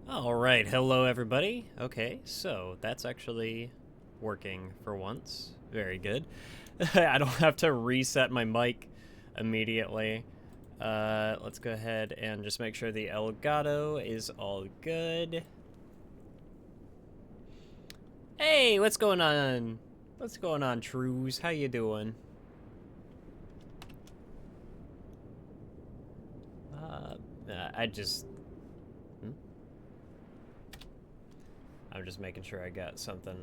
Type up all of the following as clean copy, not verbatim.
Alright, hello everybody. Okay, so that's actually working for once. Very good. I don't have to reset my mic immediately. Let's go ahead and just make sure the Elgato is all good. Hey, what's going on? What's going on, Trues? How you doing? I'm just making sure I got something,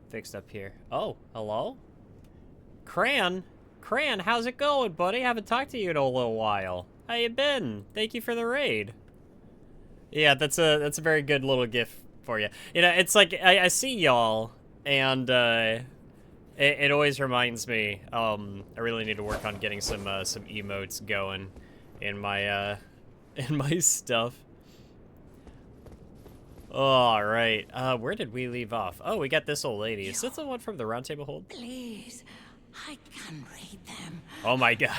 fixed up here. Oh, hello? Cran? Cran, how's it going, buddy? Haven't talked to you in a little while. How you been? Thank you for the raid. Yeah, that's a very good little gift for you. You know, it's like, I see y'all, and, it always reminds me, I really need to work on getting some emotes going in my, in my stuff. All right. Where did we leave off? Oh, we got this old lady. Is this the one from the Round Table Hold? Please, I can read them. Oh my god.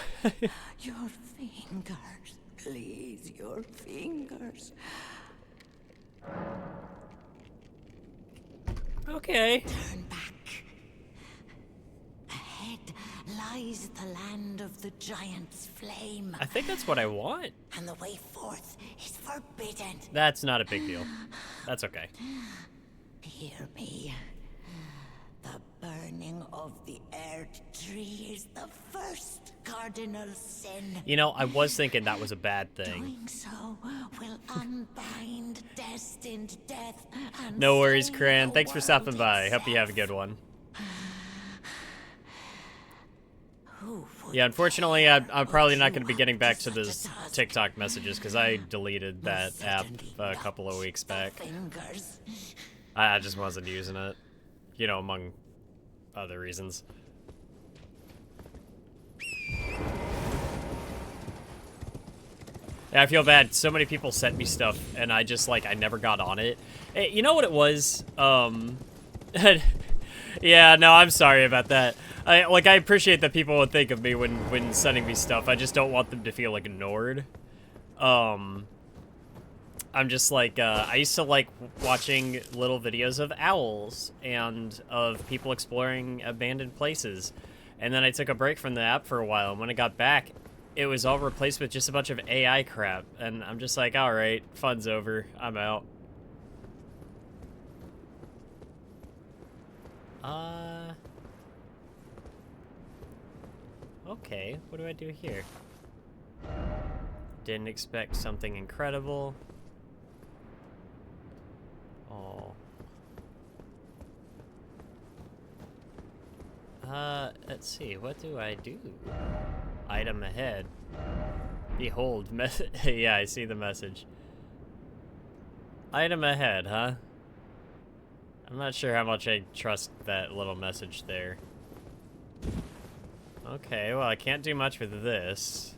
Your fingers, please, your fingers. Okay. Turn back. Ahead lies the land of the giant's flame. I think that's what I want. And the way forth is forbidden. That's not a big deal. That's okay. Hear me. The burning of the Earth Tree is the first cardinal sin. You know, I was thinking that was a bad thing. Doing so will unbind destined death. And No worries, save Cran. the Thanks for stopping world by. Hope you have a itself. good one. Who would Yeah, unfortunately, I'm dare probably put not you going to be up getting back to such this a task? TikTok messages because I deleted that Most app certainly a not couple of weeks the back. fingers. I just wasn't using it, you know, among other reasons. Yeah, I feel bad. So many people sent me stuff, and I just, like, I never got on it. Hey, you know what it was? Yeah, no, I'm sorry about that. I appreciate that people would think of me when sending me stuff. I just don't want them to feel ignored. I'm just like, I used to like watching little videos of owls and of people exploring abandoned places. And then I took a break from the app for a while, and when I got back, it was all replaced with just a bunch of AI crap. And I'm just like, alright, fun's over, I'm out. Okay, what do I do here? Didn't expect something incredible. Oh. Let's see, what do I do? Item ahead. Behold, yeah, I see the message. Item ahead, huh? I'm not sure how much I trust that little message there. Okay, well, I can't do much with this.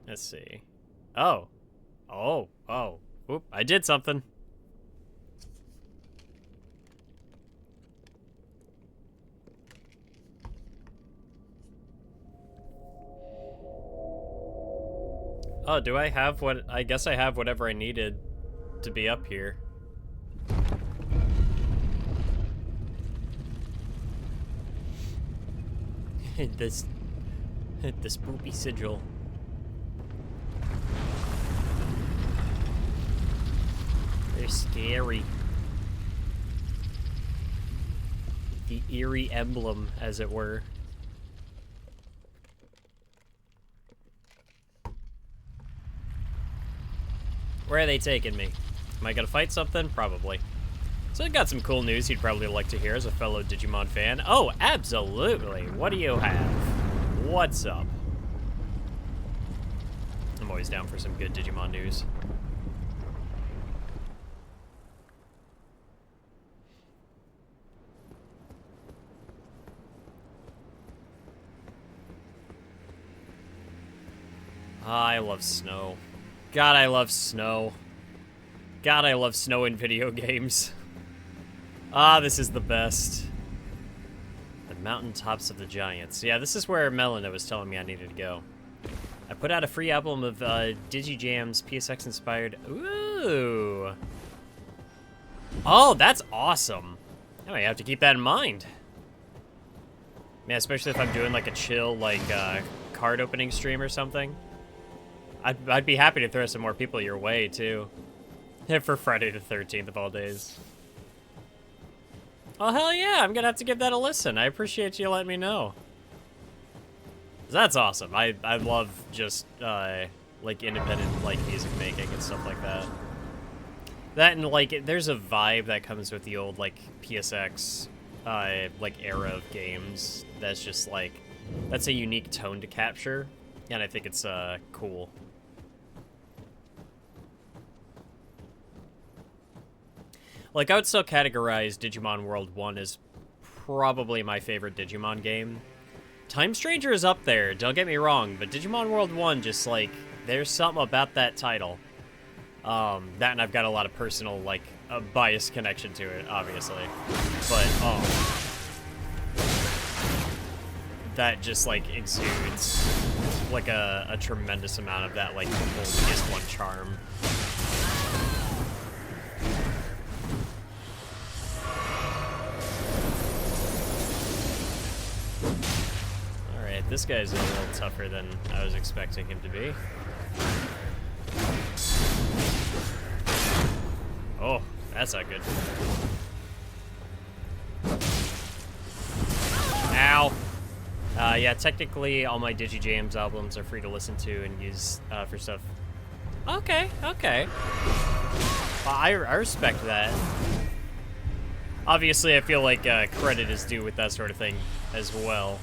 Let's see. Oh. Oh. Oh. Oop, I did something. Oh, do I have what? I guess I have whatever I needed to be up here. this spoopy sigil. They're scary. The eerie emblem, as it were. Where are they taking me? Am I gonna fight something? Probably. So I got some cool news you'd probably like to hear as a fellow Digimon fan. Oh, absolutely. What do you have? What's up? I'm always down for some good Digimon news. I love snow. God, I love snow. God, I love snow in video games. Ah, this is the best. The mountaintops of the giants. Yeah, this is where Melina was telling me I needed to go. I put out a free album of DigiJam's PSX-inspired... Ooh! Oh, that's awesome! I might have to keep that in mind. Man, especially if I'm doing, like, a chill, like, card opening stream or something. I'd be happy to throw some more people your way, too. For Friday the 13th of all days. Oh, hell yeah! I'm gonna have to give that a listen. I appreciate you letting me know. That's awesome. I love just, like, independent, like, music making and stuff like that. That and, like, there's a vibe that comes with the old, like, PSX, like, era of games that's just, like, that's a unique tone to capture, and I think it's, cool. Like, I would still categorize Digimon World 1 as probably my favorite Digimon game. Time Stranger is up there, don't get me wrong, but Digimon World 1 just, like, there's something about that title. That and I've got a lot of personal, like, a biased connection to it, obviously. But, that just, like, exudes, like, a tremendous amount of that, like, old PS1 charm. This guy's a little tougher than I was expecting him to be. Oh, that's not good. Ow! Yeah, technically all my DigiJams albums are free to listen to and use for stuff. Okay, okay. Well, I respect that. Obviously, I feel like credit is due with that sort of thing as well.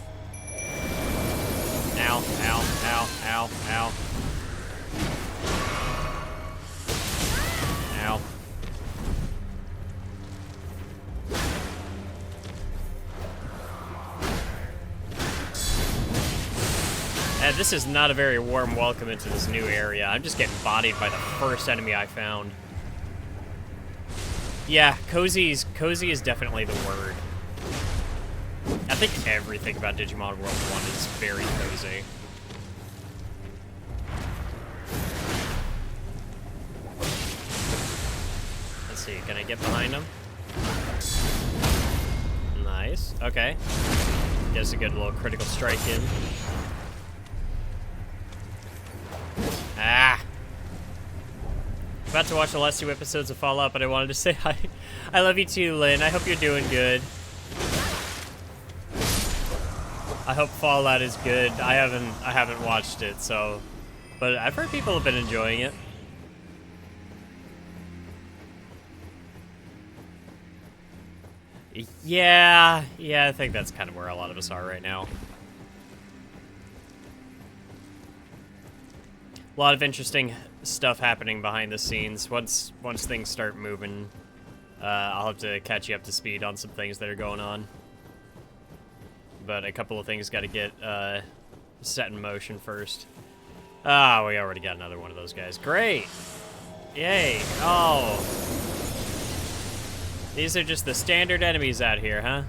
Ow, ow, ow, ow, ow. Ow. And this is not a very warm welcome into this new area. I'm just getting bodied by the first enemy I found. Yeah, cozy is definitely the word. I think everything about Digimon World 1 is very cozy. Let's see, can I get behind him? Nice, okay. Gets a good little critical strike in. Ah! About to watch the last 2 episodes of Fallout, but I wanted to say hi. I love you too, Lynn. I hope you're doing good. I hope Fallout is good. I haven't watched it, so, but I've heard people have been enjoying it. Yeah, I think that's kind of where a lot of us are right now. A lot of interesting stuff happening behind the scenes. Once things start moving, I'll have to catch you up to speed on some things that are going on. But a couple of things got to get set in motion first. Ah, we already got another one of those guys. Great! Yay! Oh! These are just the standard enemies out here, huh?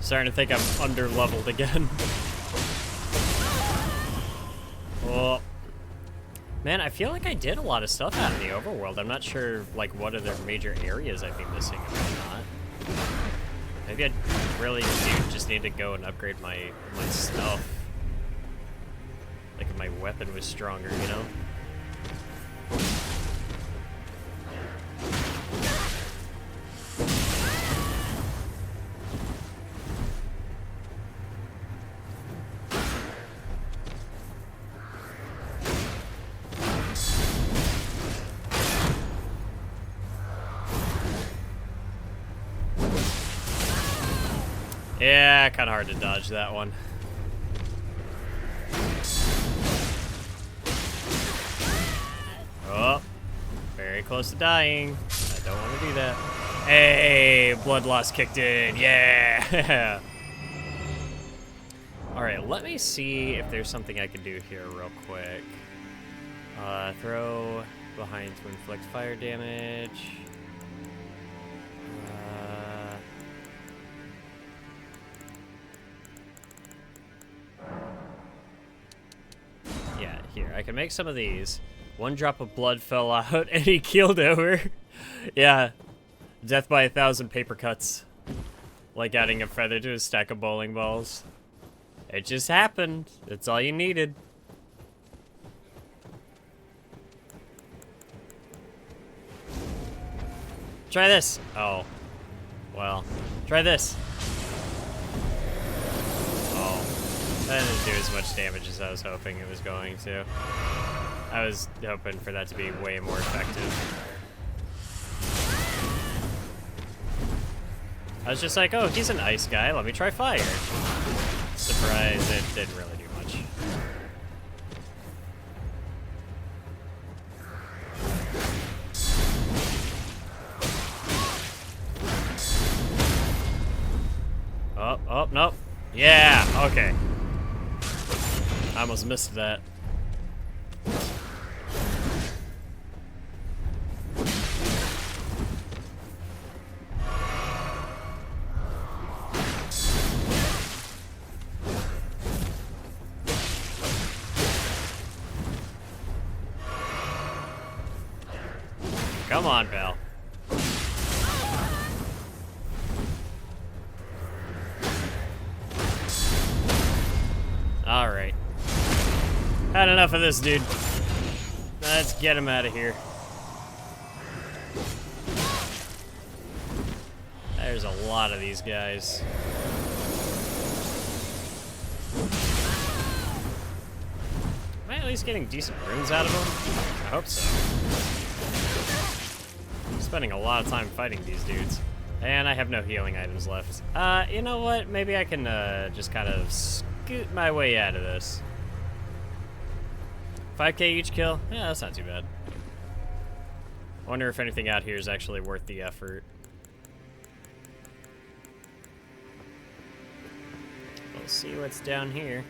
Starting to think I'm under-leveled again. Oh. Man, I feel like I did a lot of stuff out in the overworld. I'm not sure, like, what other major areas I'd be missing or not. Maybe I really do just need to go and upgrade my stuff. Like, if my weapon was stronger, you know? Yeah, kind of hard to dodge that one. Oh, very close to dying. Don't want to do that. Hey, blood loss kicked in. Yeah. All right, let me see if there's something I can do here real quick. Throw behind to inflict fire damage. Yeah, here, I can make some of these. One drop of blood fell out and he keeled over. Yeah, death by 1,000 paper cuts. Like adding a feather to a stack of bowling balls. It just happened. That's all you needed. Try this. Oh. Well, try this. Oh. That didn't do as much damage as I was hoping it was going to. I was hoping for that to be way more effective. I was just like, oh, he's an ice guy. Let me try fire. Surprise, it didn't really do much. Oh, nope. Yeah, okay. I almost missed that. Come on, pal. Alright. Had enough of this, dude. Let's get him out of here. There's a lot of these guys. Am I at least getting decent runes out of them? I hope so. I'm spending a lot of time fighting these dudes. And I have no healing items left. You know what? Maybe I can just kind of scoot my way out of this. 5k each kill? Yeah, that's not too bad. I wonder if anything out here is actually worth the effort. We'll see what's down here.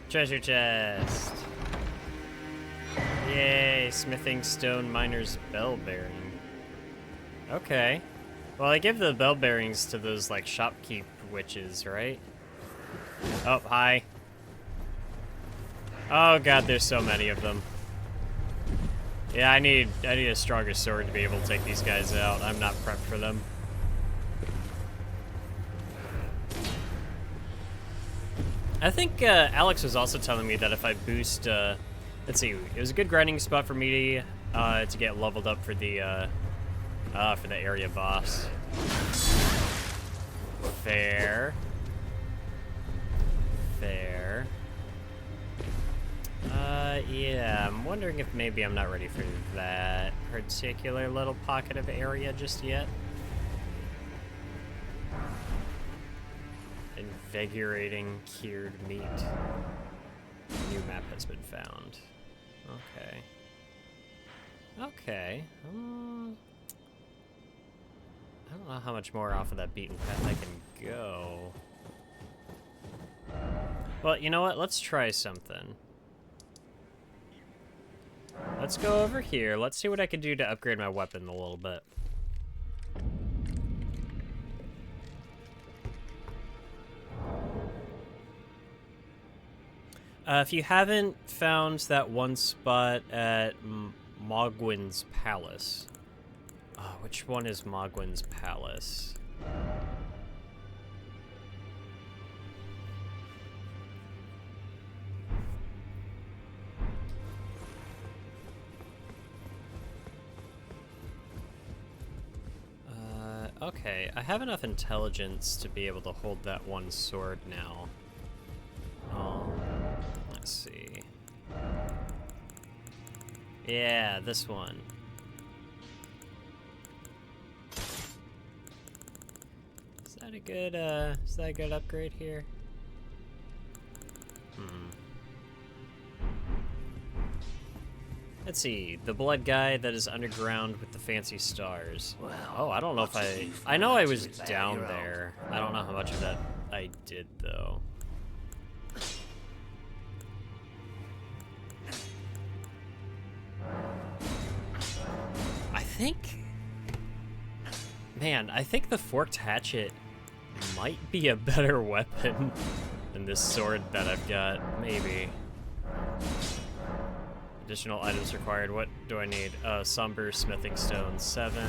Treasure chest. Yay, smithing stone miner's bell bearing. Okay. Well, I give the bell bearings to those, like, shopkeep witches, right? Oh, hi. Oh god, there's so many of them. Yeah, I need a stronger sword to be able to take these guys out. I'm not prepped for them. I think Alex was also telling me that if I boost, let's see, it was a good grinding spot for me to get leveled up for the area boss. Fair. Fair. Yeah, I'm wondering if maybe I'm not ready for that particular little pocket of area just yet. Invigorating cured meat. New map has been found. Okay. Okay. I don't know how much more off of that beaten path I can go. Well, you know what? Let's try something. Let's go over here. Let's see what I can do to upgrade my weapon a little bit. If you haven't found that one spot at Mogwin's Palace. Which one is Mogwin's Palace? Okay, I have enough intelligence to be able to hold that one sword now. Let's see. Yeah, this one. Is that a good upgrade here? Let's see. The blood guy that is underground with the fancy stars. Well, Oh, I don't know if I know I was down there. I don't know how much of that I did, though. I think... Man, I think the forked hatchet might be a better weapon than this sword that I've got. Maybe. Additional items required. What do I need? Somber smithing stone 7.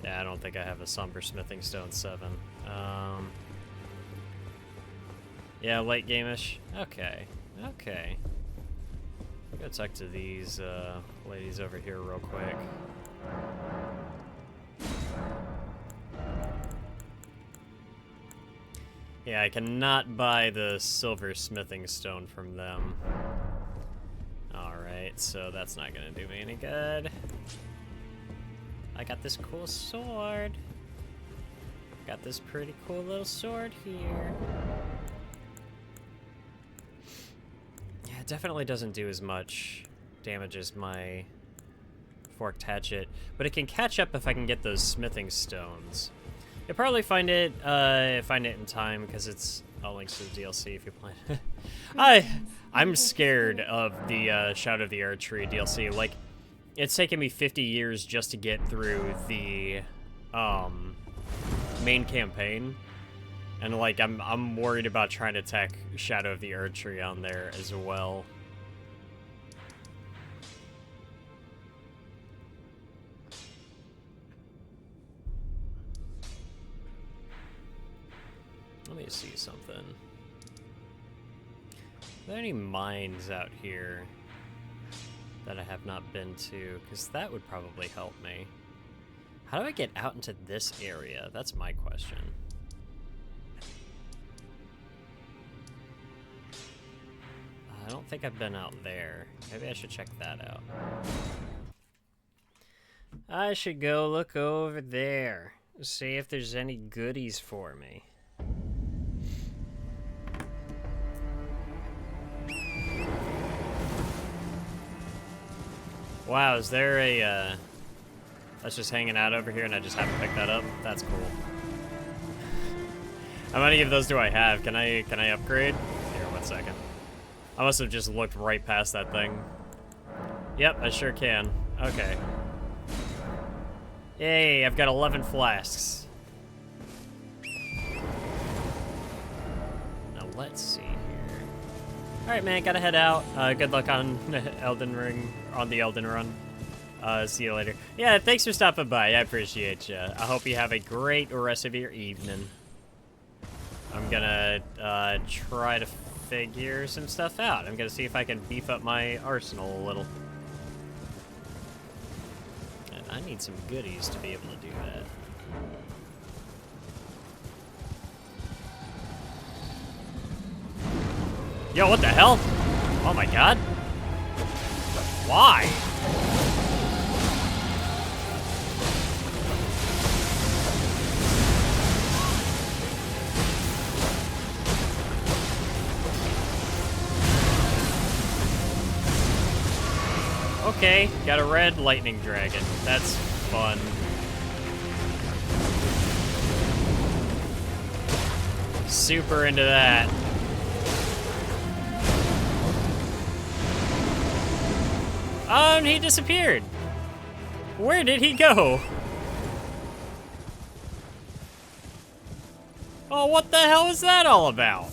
Yeah, I don't think I have a somber smithing stone 7. Yeah, late game-ish. Okay. Okay. I'll go talk to these ladies over here real quick. Yeah, I cannot buy the silver smithing stone from them. Alright, so that's not gonna do me any good. I got this cool sword. Got this pretty cool little sword here. Yeah, it definitely doesn't do as much damage as my forked hatchet, but it can catch up if I can get those smithing stones. You'll probably find it in time because it's all links to the DLC if you play it. I'm scared of the Shadow of the Erdtree DLC. Like, it's taken me 50 years just to get through the main campaign, and like I'm worried about trying to tack Shadow of the Erdtree on there as well. Let me see something. Are there any mines out here that I have not been to? Because that would probably help me. How do I get out into this area? That's my question. I don't think I've been out there. Maybe I should check that out. I should go look over there. See if there's any goodies for me. Wow, is there a, that's just hanging out over here and I just haven't picked that up? That's cool. How many of those do I have? Can I upgrade? Here, 1 second. I must have just looked right past that thing. Yep, I sure can. Okay. Yay, I've got 11 flasks. Now let's see here. Alright, man, gotta head out. Good luck on Elden Ring, on the Elden run. See you later. Yeah, thanks for stopping by. I appreciate you. I hope you have a great rest of your evening. I'm gonna try to figure some stuff out. I'm gonna see if I can beef up my arsenal a little. And I need some goodies to be able to do that. Yo, what the hell? Oh my god. Why? Okay, got a red lightning dragon. That's fun. Super into that. And he disappeared. Where did he go? Oh, what the hell is that all about?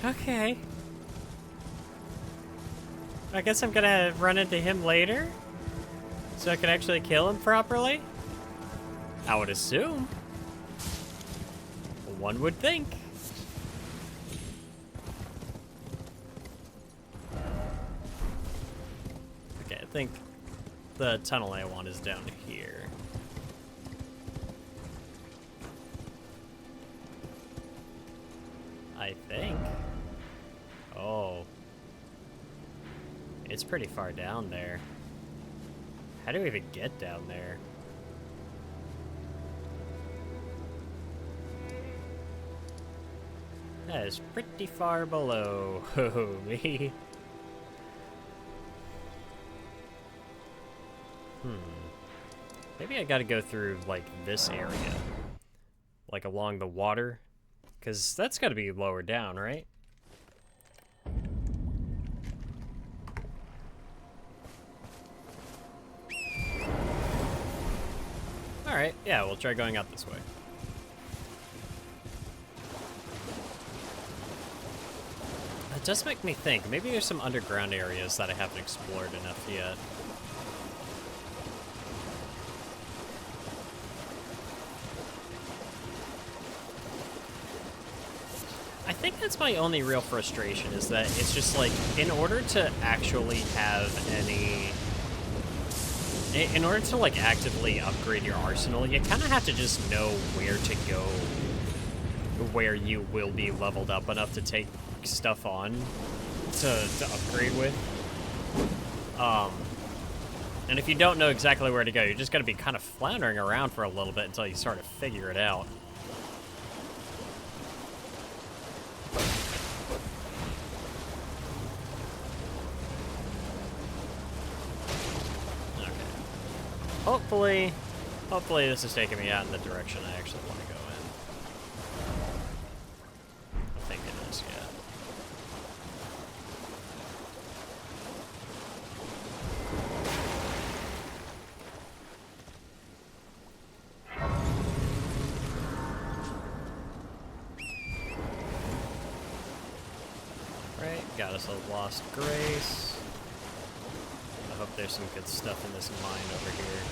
Okay. I guess I'm gonna run into him later, so I can actually kill him properly? I would assume. One would think. Okay, I think the tunnel I want is down here. I think. Oh. It's pretty far down there. How do we even get down there? That is pretty far below me. Maybe I gotta go through, like, this area. Like, along the water. Because that's gotta be lower down, right? Alright, yeah, we'll try going out this way. That does make me think. Maybe there's some underground areas that I haven't explored enough yet. I think that's my only real frustration, is that it's just like, in order to actually have any... In order to, like, actively upgrade your arsenal, you kind of have to just know where to go, where you will be leveled up enough to take stuff on to upgrade with. And if you don't know exactly where to go, you're just going to be kind of floundering around for a little bit until you sort of figure it out. Hopefully this is taking me out in the direction I actually want to go in. I think it is, yeah. Right, got us a Lost Grace. I hope there's some good stuff in this mine over here.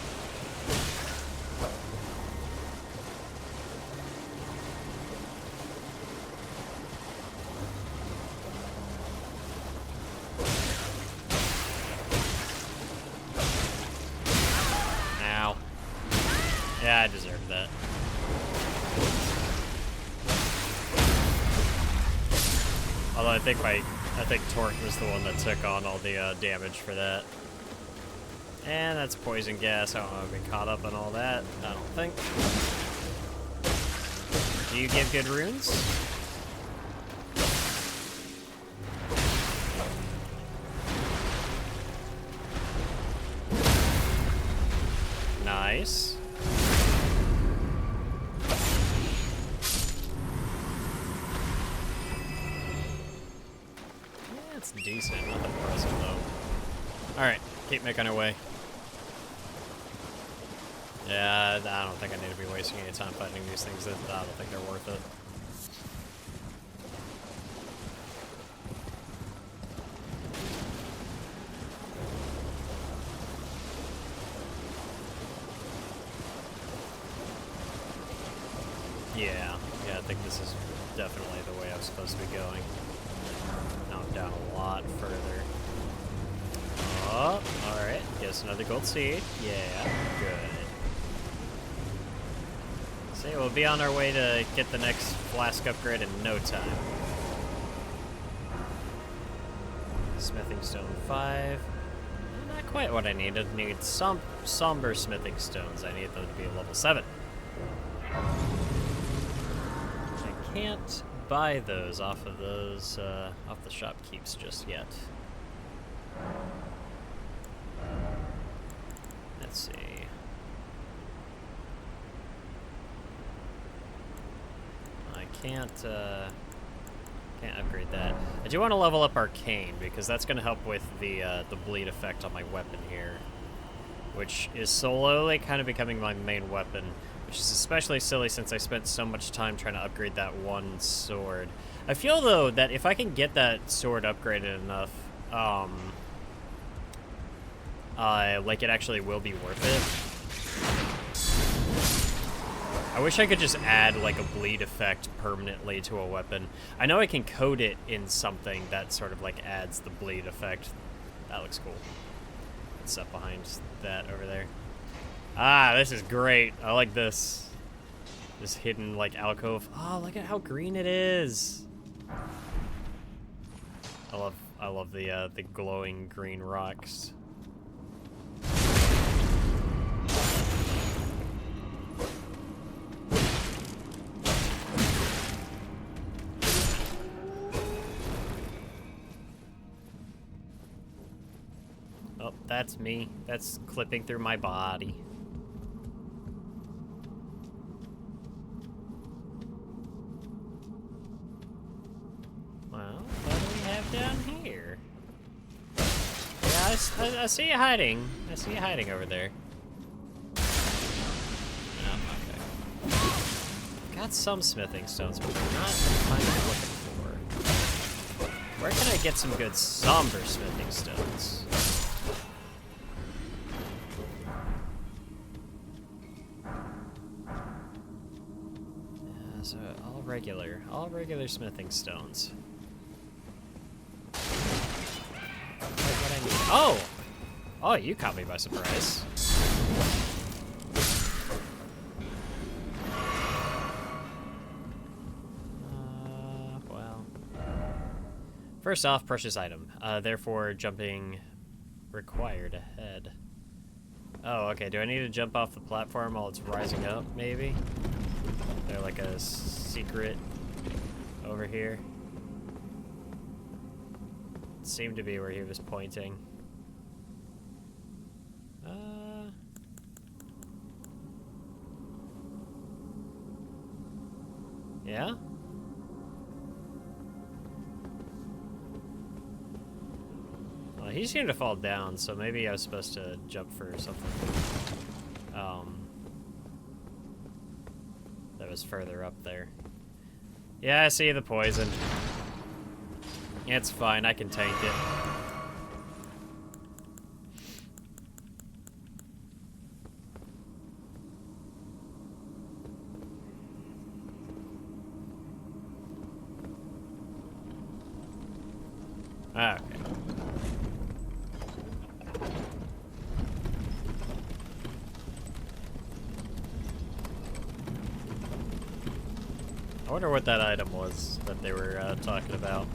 Ow. Yeah, I deserved that. Although I think Torque was the one that took on all the damage for that. And that's poison gas. I don't want to be caught up in all that. I don't think. Do you give good runes? Nice. Yeah, it's decent. Not impressive, though. Alright, keep making our way. Yeah, I don't think I need to be wasting any time fighting these things. I don't think they're worth it. Yeah, I think this is definitely the way I'm supposed to be going. Now I'm down a lot further. Oh, alright. Guess another gold seed. Yeah, good. See, we'll be on our way to get the next flask upgrade in no time. Smithing stone 5. Not quite what I need. I need some somber smithing stones. I need them to be a level 7. I can't buy those off of those off the shopkeeps just yet. Let's see. Can't upgrade that. I do want to level up Arcane, because that's going to help with the bleed effect on my weapon here, which is slowly kind of becoming my main weapon, which is especially silly since I spent so much time trying to upgrade that one sword. I feel, though, that if I can get that sword upgraded enough, like, it actually will be worth it. I wish I could just add, like, a bleed effect permanently to a weapon. I know I can code it in something that sort of, like, adds the bleed effect. That looks cool. What's up behind that over there? Ah, this is great. I like this. This hidden, like, alcove. Oh, look at how green it is. I love the glowing green rocks. that's me. That's clipping through my body. Well, what do we have down here? Yeah, I see you hiding. I see you hiding over there. Oh, okay. Got some smithing stones, but they're not the kind I'm looking for. Where can I get some good somber smithing stones? Yeah, so all regular smithing stones. What I need. Oh! Oh, you caught me by surprise. Well. First off, precious item. Therefore, jumping required ahead. Oh, okay. Do I need to jump off the platform while it's rising up, maybe? Is there like a secret over here? It seemed to be where he was pointing. Yeah? Well, he seemed to fall down, so maybe I was supposed to jump for something. That was further up there. Yeah, I see the poison. It's fine, I can tank it. Okay. I wonder what that item was that they were talking about.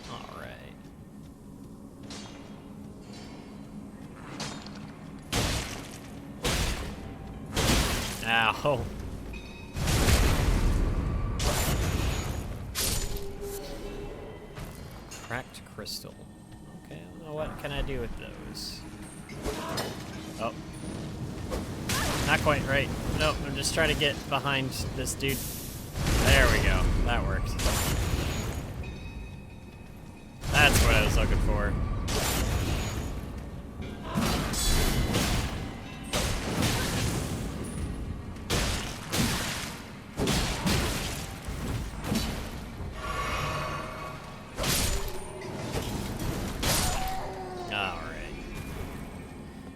Alright. Ow. Cracked crystal. Okay, I don't know what can I do with those. Oh. Not quite right. Nope, I'm just trying to get behind this dude. There we go. That worked. That's what I was looking for.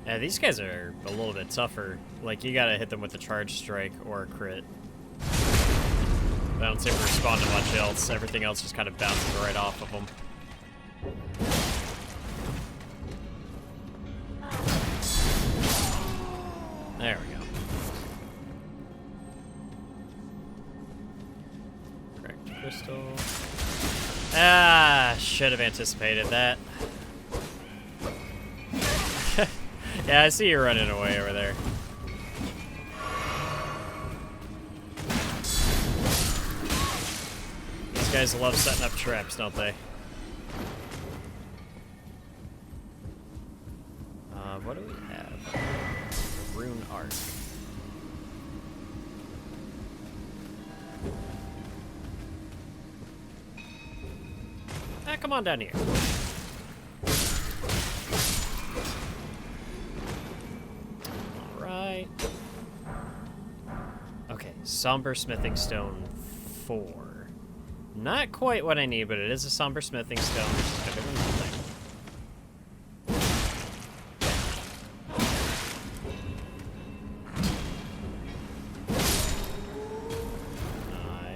Yeah, these guys are a little bit tougher. Like, you gotta hit them with a charge strike or a crit. They don't seem to respond to much else. Everything else just kind of bounces right off of them. There we go. Cracked crystal. Ah, should have anticipated that. Yeah, I see you running away over there. These guys love setting up traps, don't they? What do we have? Rune art. Ah, come on down here. Okay, somber smithing stone 4. Not quite what I need, but it is a somber smithing stone, which is better than nothing.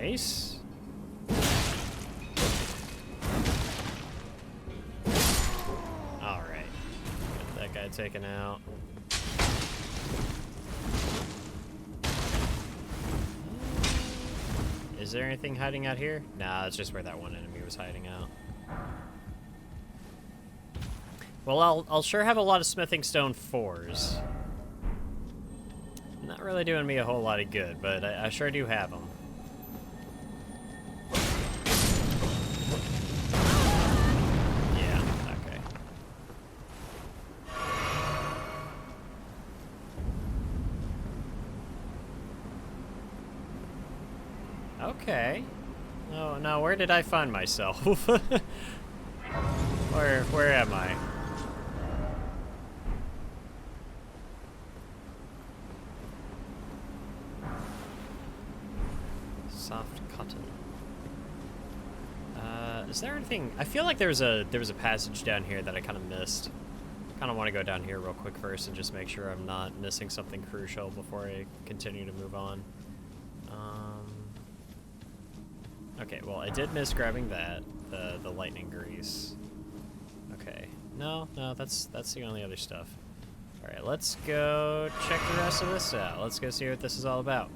Nice. Alright. Get that guy taken out. Is there anything hiding out here? Nah, it's just where that one enemy was hiding out. Well, I'll sure have a lot of smithing stone 4s. Not really doing me a whole lot of good, but I sure do have them. Yeah, okay. Okay. Oh, now where did I find myself? Where am I? Soft cotton. Is there anything? I feel like there was a passage down here that I kind of missed. Kind of want to go down here real quick first and just make sure I'm not missing something crucial before I continue to move on. Okay, well I did miss grabbing that, the lightning grease. Okay, no, that's the only other stuff. All right, let's go check the rest of this out. Let's go see what this is all about.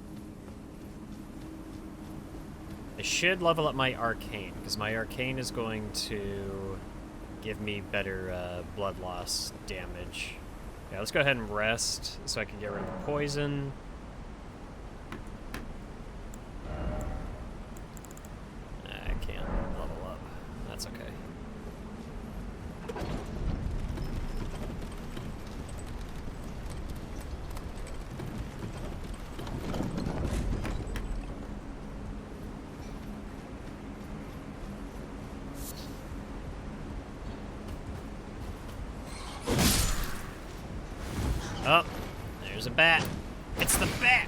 I should level up my arcane, because my arcane is going to give me better blood loss damage. Yeah, let's go ahead and rest so I can get rid of the poison. I can't level up. That's okay. Oh, there's a bat. It's the bat!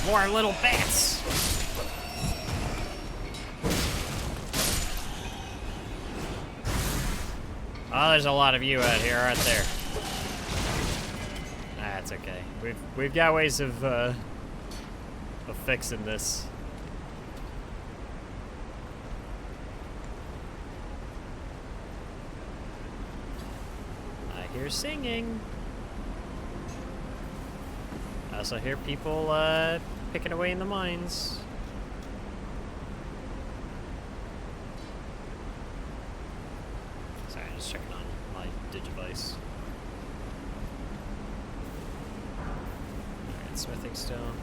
More little bats! Oh, there's a lot of you out here, aren't there? That's okay. We've got ways of fixing this. I hear singing. I also hear people picking away in the mines. Sorry, I'm just checking on my digivice. Alright, smithing stone.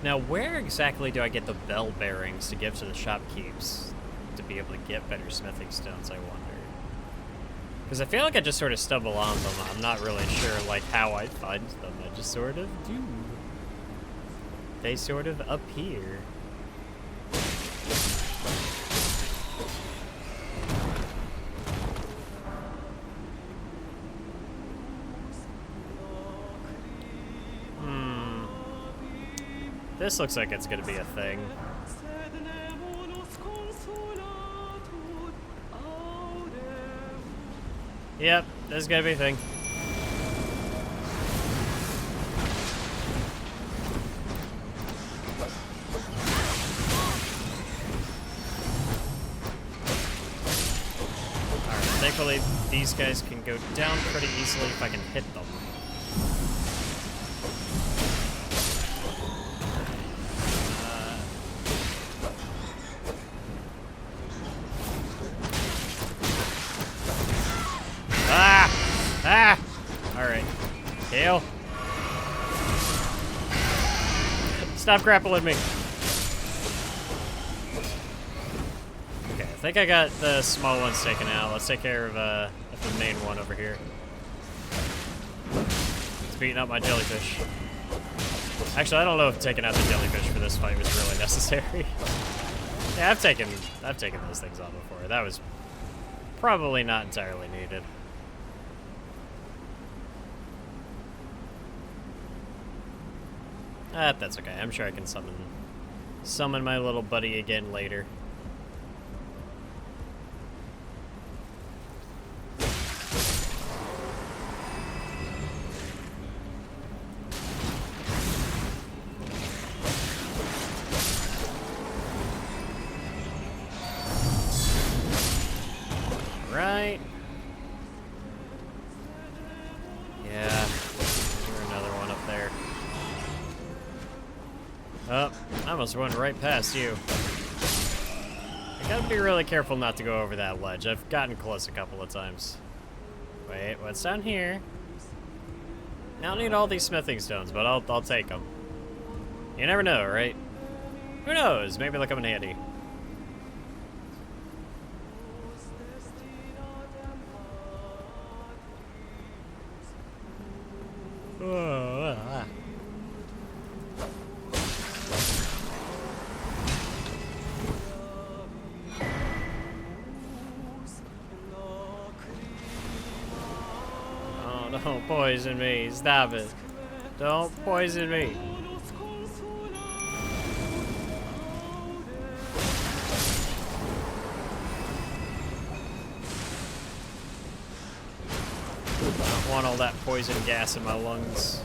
Now, where exactly do I get the bell bearings to give to the shopkeepers to be able to get better smithing stones, I wonder? Because I feel like I just sort of stumble on them. I'm not really sure, like, how I find them. I just sort of do. They sort of appear. This looks like it's gonna be a thing. Yep, this is gonna be a thing. Alright, thankfully these guys can go down pretty easily if I can hit them. Alright. Hail. Stop grappling me. Okay, I think I got the small ones taken out. Let's take care of the main one over here. It's beating up my jellyfish. Actually, I don't know if taking out the jellyfish for this fight was really necessary. Yeah, I've taken those things out before. That was probably not entirely needed. That's okay. I'm sure I can summon my little buddy again later. Right. Yeah. There's another one up there. Oh, I almost went right past you. Gotta be really careful not to go over that ledge. I've gotten close a couple of times. Wait, what's down here? I don't need all these smithing stones, but I'll take them. You never know, right? Who knows? Maybe they'll come in handy. Oh, don't poison me. Stop it. Don't poison me. I don't want all that poison gas in my lungs.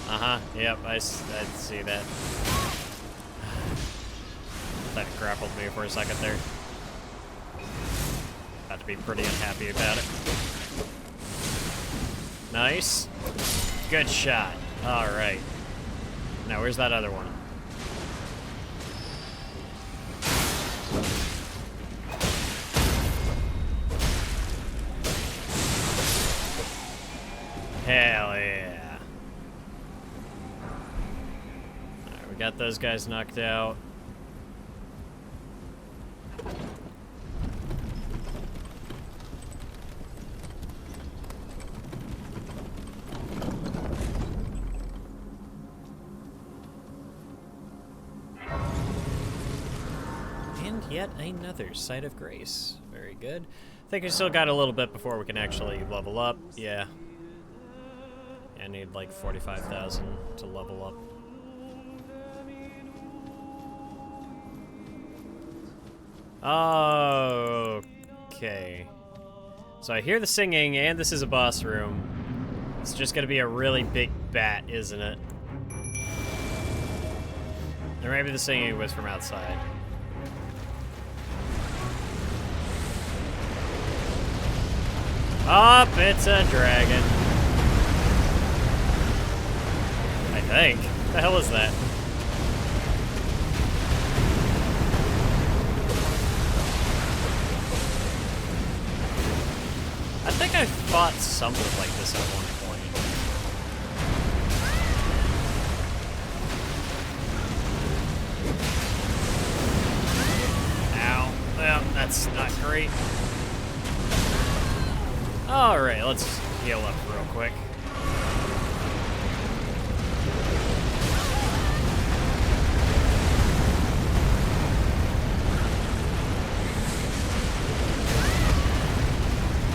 Uh-huh, yep, I see that. That grappled me for a second there. About to be pretty unhappy about it. Nice. Good shot. Alright. Now, where's that other one? Hell yeah. Alright, we got those guys knocked out. And yet another Site of Grace. Very good. I think we still got a little bit before we can actually level up. Yeah. I need like 45,000 to level up. Okay. So I hear the singing, and this is a boss room. It's just gonna be a really big bat, isn't it? Or maybe the singing was from outside. Up, it's a dragon. I think. What the hell is that? I think I fought something like this at one point. Ow. Well, that's not great. Alright, let's heal up real quick.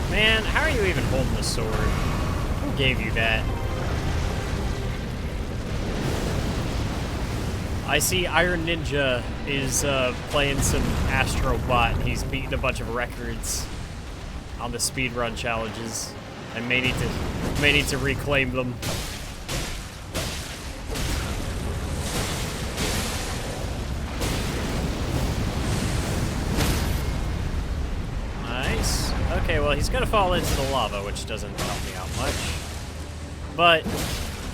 Man, how are you even holding the sword? Who gave you that? I see Iron Ninja is playing some Astro Bot. He's beating a bunch of records on the speedrun challenges. I may need to reclaim them. Nice. Okay, well, he's gonna fall into the lava, which doesn't help me out much. But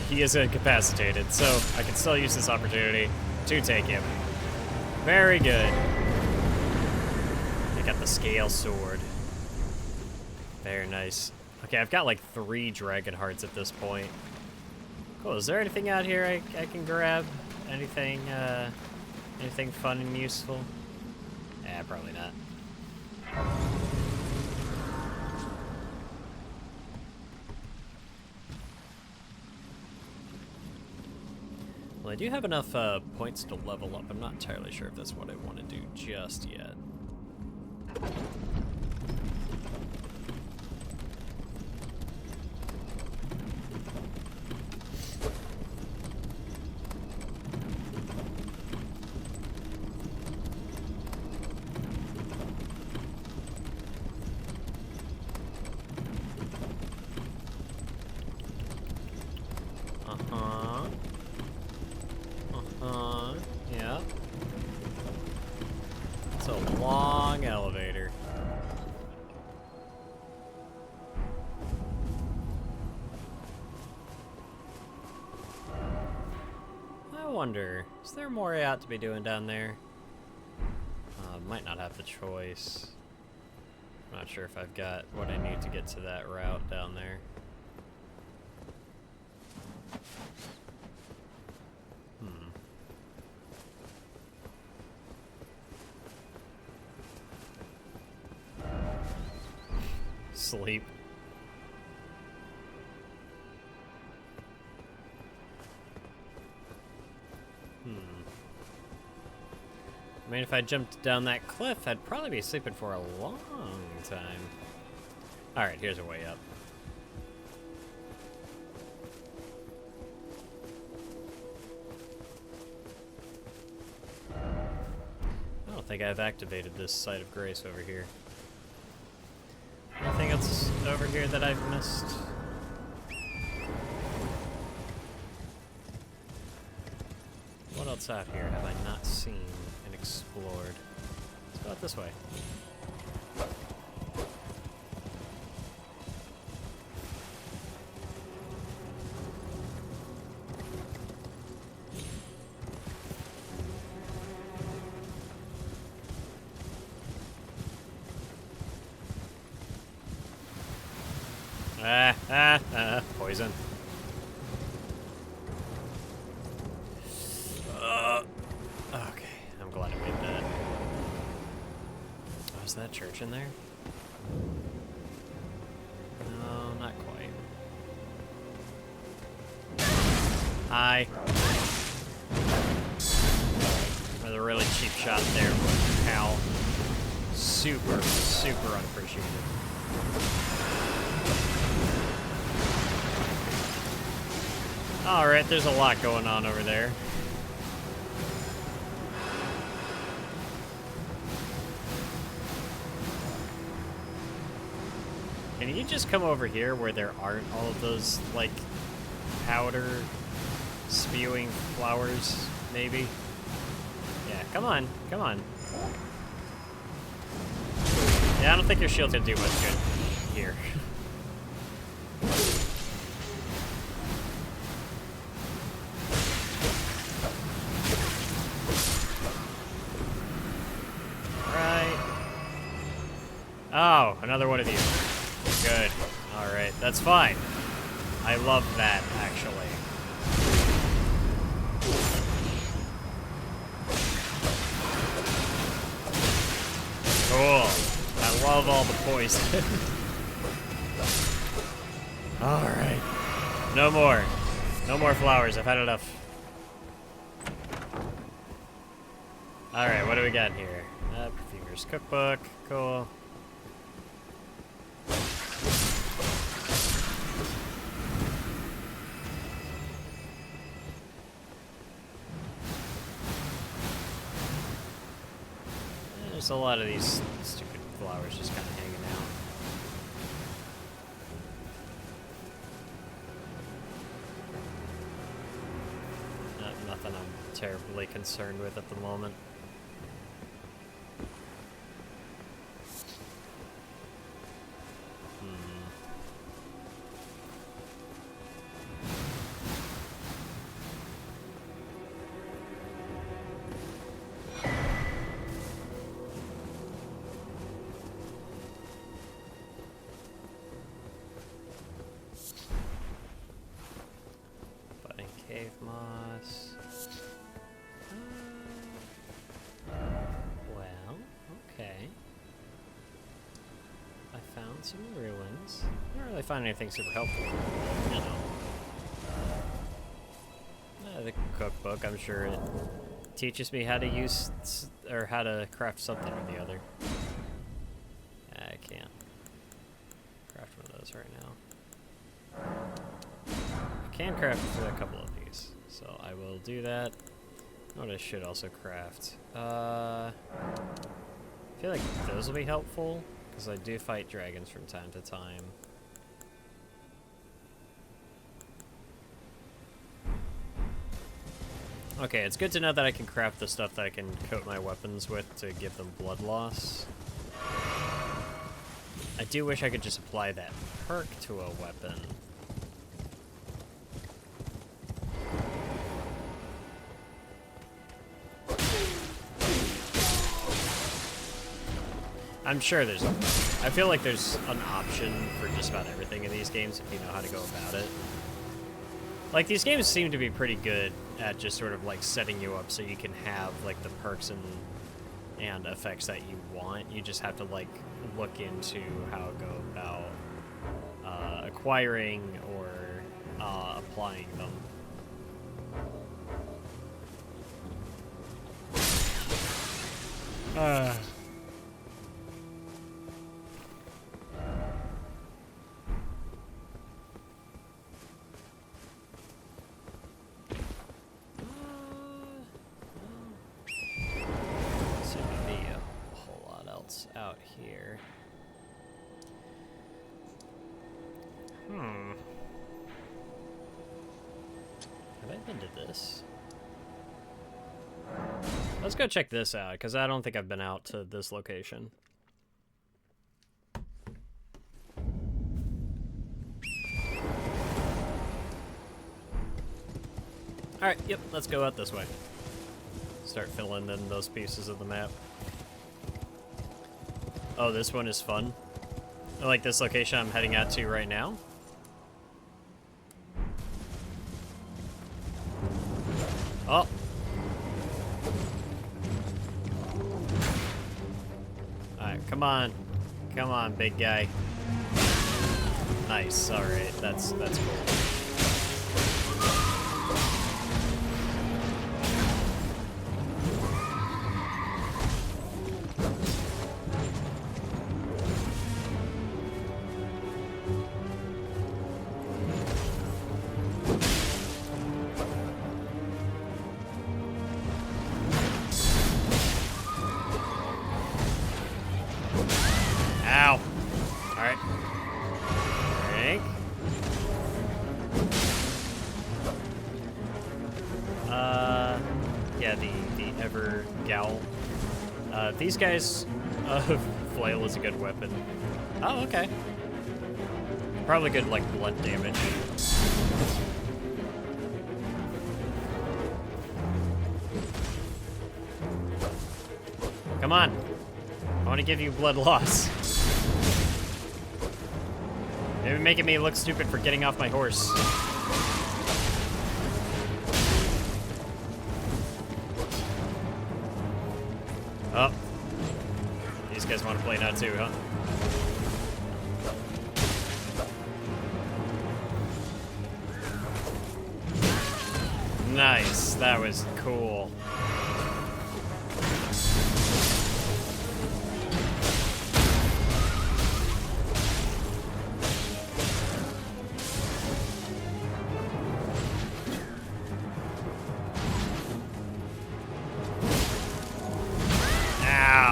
he is incapacitated, so I can still use this opportunity to take him. Very good. I got the scale sword. Very nice. Okay, I've got like 3 dragon hearts at this point. Cool, is there anything out here I can grab? Anything, anything fun and useful? Probably not. Well, I do have enough points to level up. I'm not entirely sure if that's what I want to do just yet. Yeah. It's a long elevator. wonder, is there more I ought to be doing down there? Might not have the choice. I'm not sure if I've got what I need to get to that route down there. Sleep. I mean, if I jumped down that cliff, I'd probably be sleeping for a long time. Alright, here's a way up. I don't think I've activated this site of grace over here. Anything else over here that I've missed? What else out here have I not seen and explored? Let's go out this way. Poison. Okay, I'm glad I made that. Oh, is that church in there? No, not quite. Hi. With a really cheap shot there, pal. Super, super unappreciated. Alright, there's a lot going on over there. Can you just come over here where there aren't all of those, like, powder spewing flowers, maybe? Yeah, come on, come on. Yeah, I don't think your shield's gonna do much good here. Oh, another one of you. Good. Alright, that's fine. I love that, actually. Cool. I love all the poison. Alright. No more. No more flowers. I've had enough. Alright, what do we got here? Perfumer's cookbook. Cool. There's a lot of these stupid flowers just kind of hanging out. Nothing I'm terribly concerned with at the moment. Cave moss. Well, okay. I found some ruins. I didn't really find anything super helpful. You know. The cookbook, I'm sure it teaches me how to use, or how to craft something or the other. I can't craft one of those right now. I can craft a couple of these, so I will do that. What I should also craft. I feel like those will be helpful, because I do fight dragons from time to time. Okay, it's good to know that I can craft the stuff that I can coat my weapons with to give them blood loss. I do wish I could just apply that perk to a weapon. I'm sure there's. I feel like there's an option for just about everything in these games if you know how to go about it. Like, these games seem to be pretty good at just sort of, like, setting you up so you can have, like, the perks and effects that you want. You just have to, like, look into how to go about acquiring or applying them. Seems to be a whole lot else out here. Have I been to this? Let's go check this out, because I don't think I've been out to this location. Alright, yep, let's go out this way. Start filling in those pieces of the map. Oh, this one is fun. I like this location I'm heading out to right now. Oh! Alright, come on. Come on, big guy. Nice, alright, that's cool. Ow! Alright. Drink. Yeah, the Ever Gowl. These guys, flail is a good weapon. Oh, okay. Probably good, like, blunt damage. Come on. I want to give you blood loss. You're making me look stupid for getting off my horse. Oh. These guys want to play now too, huh? Nice. That was cool.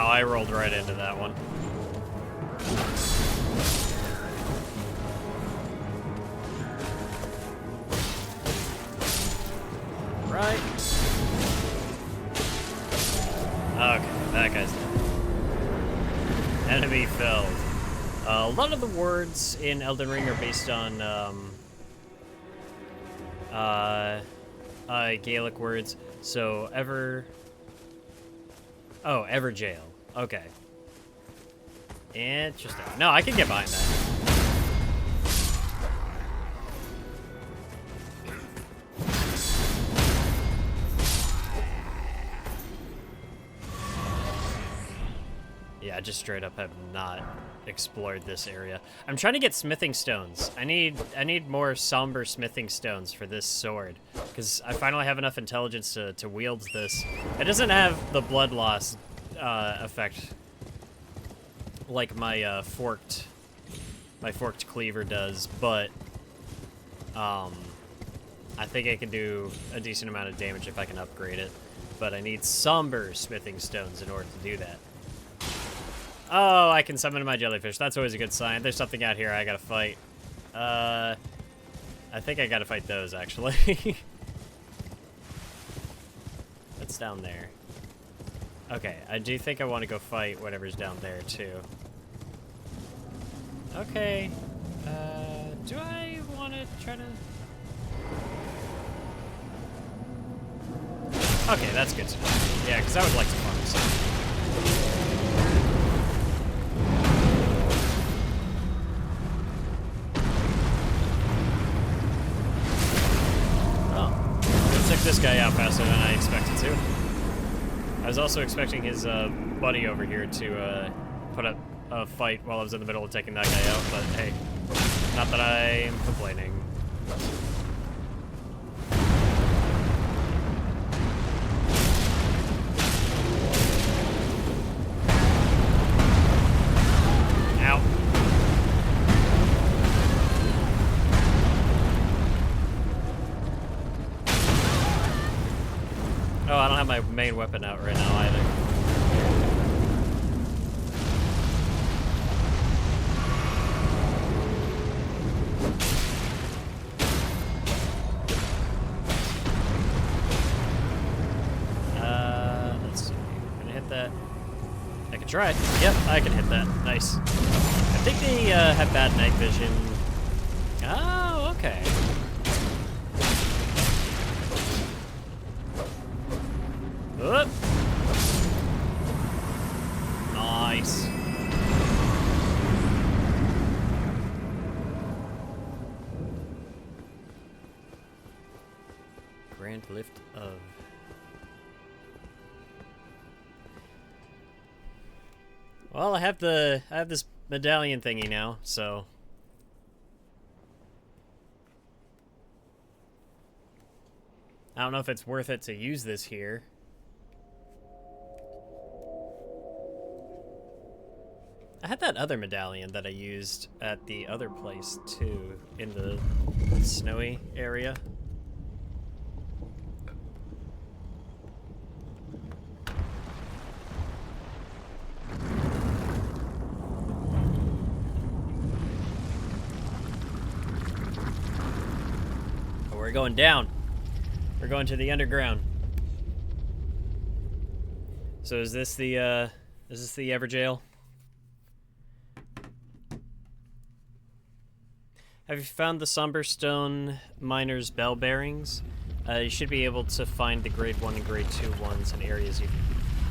I rolled right into that one. Right. Okay, that guy's dead. Enemy felled. A lot of the words in Elden Ring are based on Gaelic words. So Everjail. Okay. Interesting. No, I can get behind that. Yeah, I just straight up have not explored this area. I'm trying to get smithing stones. I need more somber smithing stones for this sword, because I finally have enough intelligence to wield this. It doesn't have the blood loss effect like my forked cleaver does, but I think I can do a decent amount of damage if I can upgrade it. But I need somber smithing stones in order to do that. Oh, I can summon my jellyfish. That's always a good sign. There's something out here I gotta fight. I think I gotta fight those, actually. What's down there? Okay, I do think I want to go fight whatever's down there, too. Okay. Do I want to try to... Okay, that's good to know. Yeah, because I would like to farm some. faster than I expected to. I was also expecting his buddy over here to put up a fight while I was in the middle of taking that guy out, but hey, not that I am complaining. Ow. Oh, I don't have my main weapon out right now either. Let's see. Can I hit that? I can try it. Yep, I can hit that. Nice. I think they have bad night vision. Oh, okay. Oop. Nice. Grand lift of. Well, I have this medallion thingy now, so. I don't know if it's worth it to use this here. I had that other medallion that I used at the other place, too, in the snowy area. Oh, we're going down. We're going to the underground. So is this the Everjail? Have you found the Somberstone Miner's bell bearings? You should be able to find the grade 1 and grade 2 ones in areas you...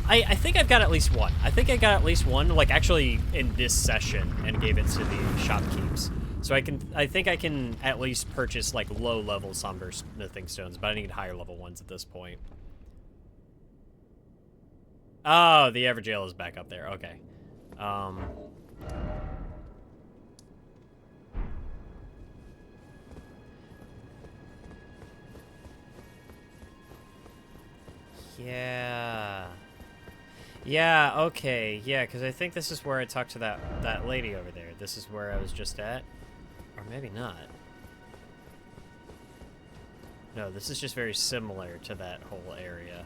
I think I've got at least one. I think I got at least one, like, actually in this session, and gave it to the shopkeeps. So I think I can at least purchase, like, low-level Somber Smithing Stones, but I need higher-level ones at this point. Oh, the Everjail is back up there. Okay. Yeah. Yeah, okay. Yeah, because I think this is where I talked to that lady over there. This is where I was just at. Or maybe not. No, this is just very similar to that whole area.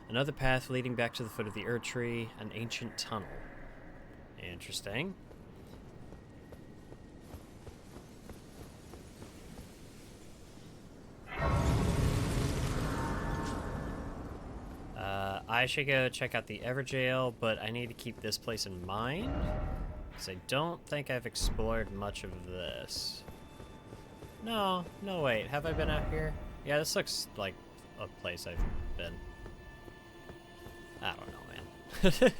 Another path leading back to the foot of the Erd Tree, an ancient tunnel. Interesting. I should go check out the Everjail, but I need to keep this place in mind, because I don't think I've explored much of this. No, wait, have I been out here? Yeah, this looks like a place I've been. I don't know,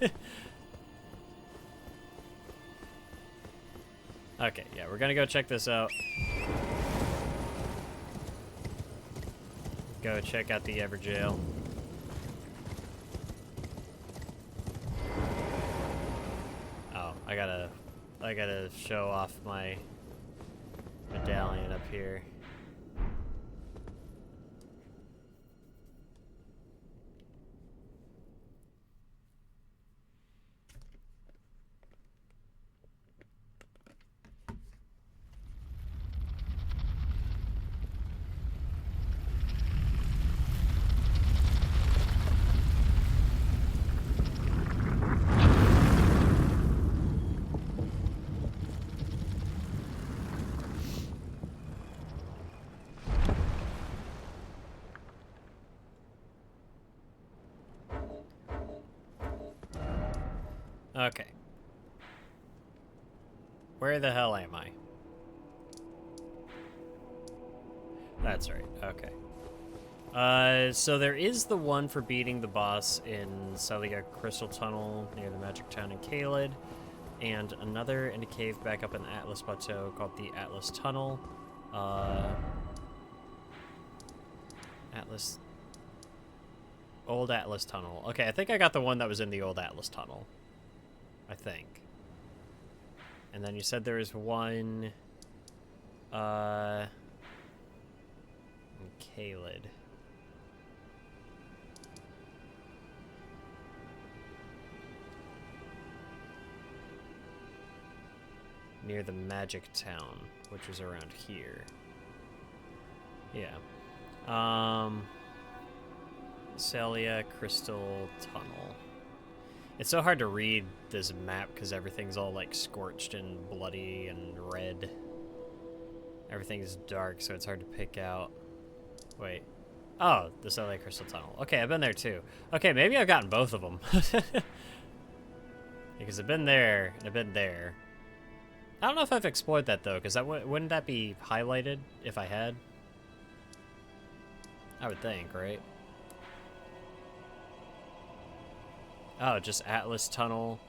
man. Okay, yeah, we're gonna go check this out. Go check out the Everjail. Oh, I gotta show off my medallion up here. Okay. Where the hell am I? That's right, okay. So there is the one for beating the boss in Celia Crystal Tunnel near the Magic Town in Caelid, and another in a cave back up in the Atlas Plateau called the Atlas Tunnel. Atlas. Old Atlas Tunnel. Okay, I think I got the one that was in the old Atlas Tunnel. I think. And then you said there was one... in Caelid. Near the Magic Town, which was around here. Yeah. Celia Crystal Tunnel. It's so hard to read this map because everything's all like scorched and bloody and red. Everything's dark, so it's hard to pick out. Wait. Oh, the Celia Crystal Tunnel. Okay, I've been there too. Okay, maybe I've gotten both of them. Because I've been there and I've been there. I don't know if I've explored that though, because that wouldn't that be highlighted if I had? I would think, right? Oh, just Atlas Tunnel.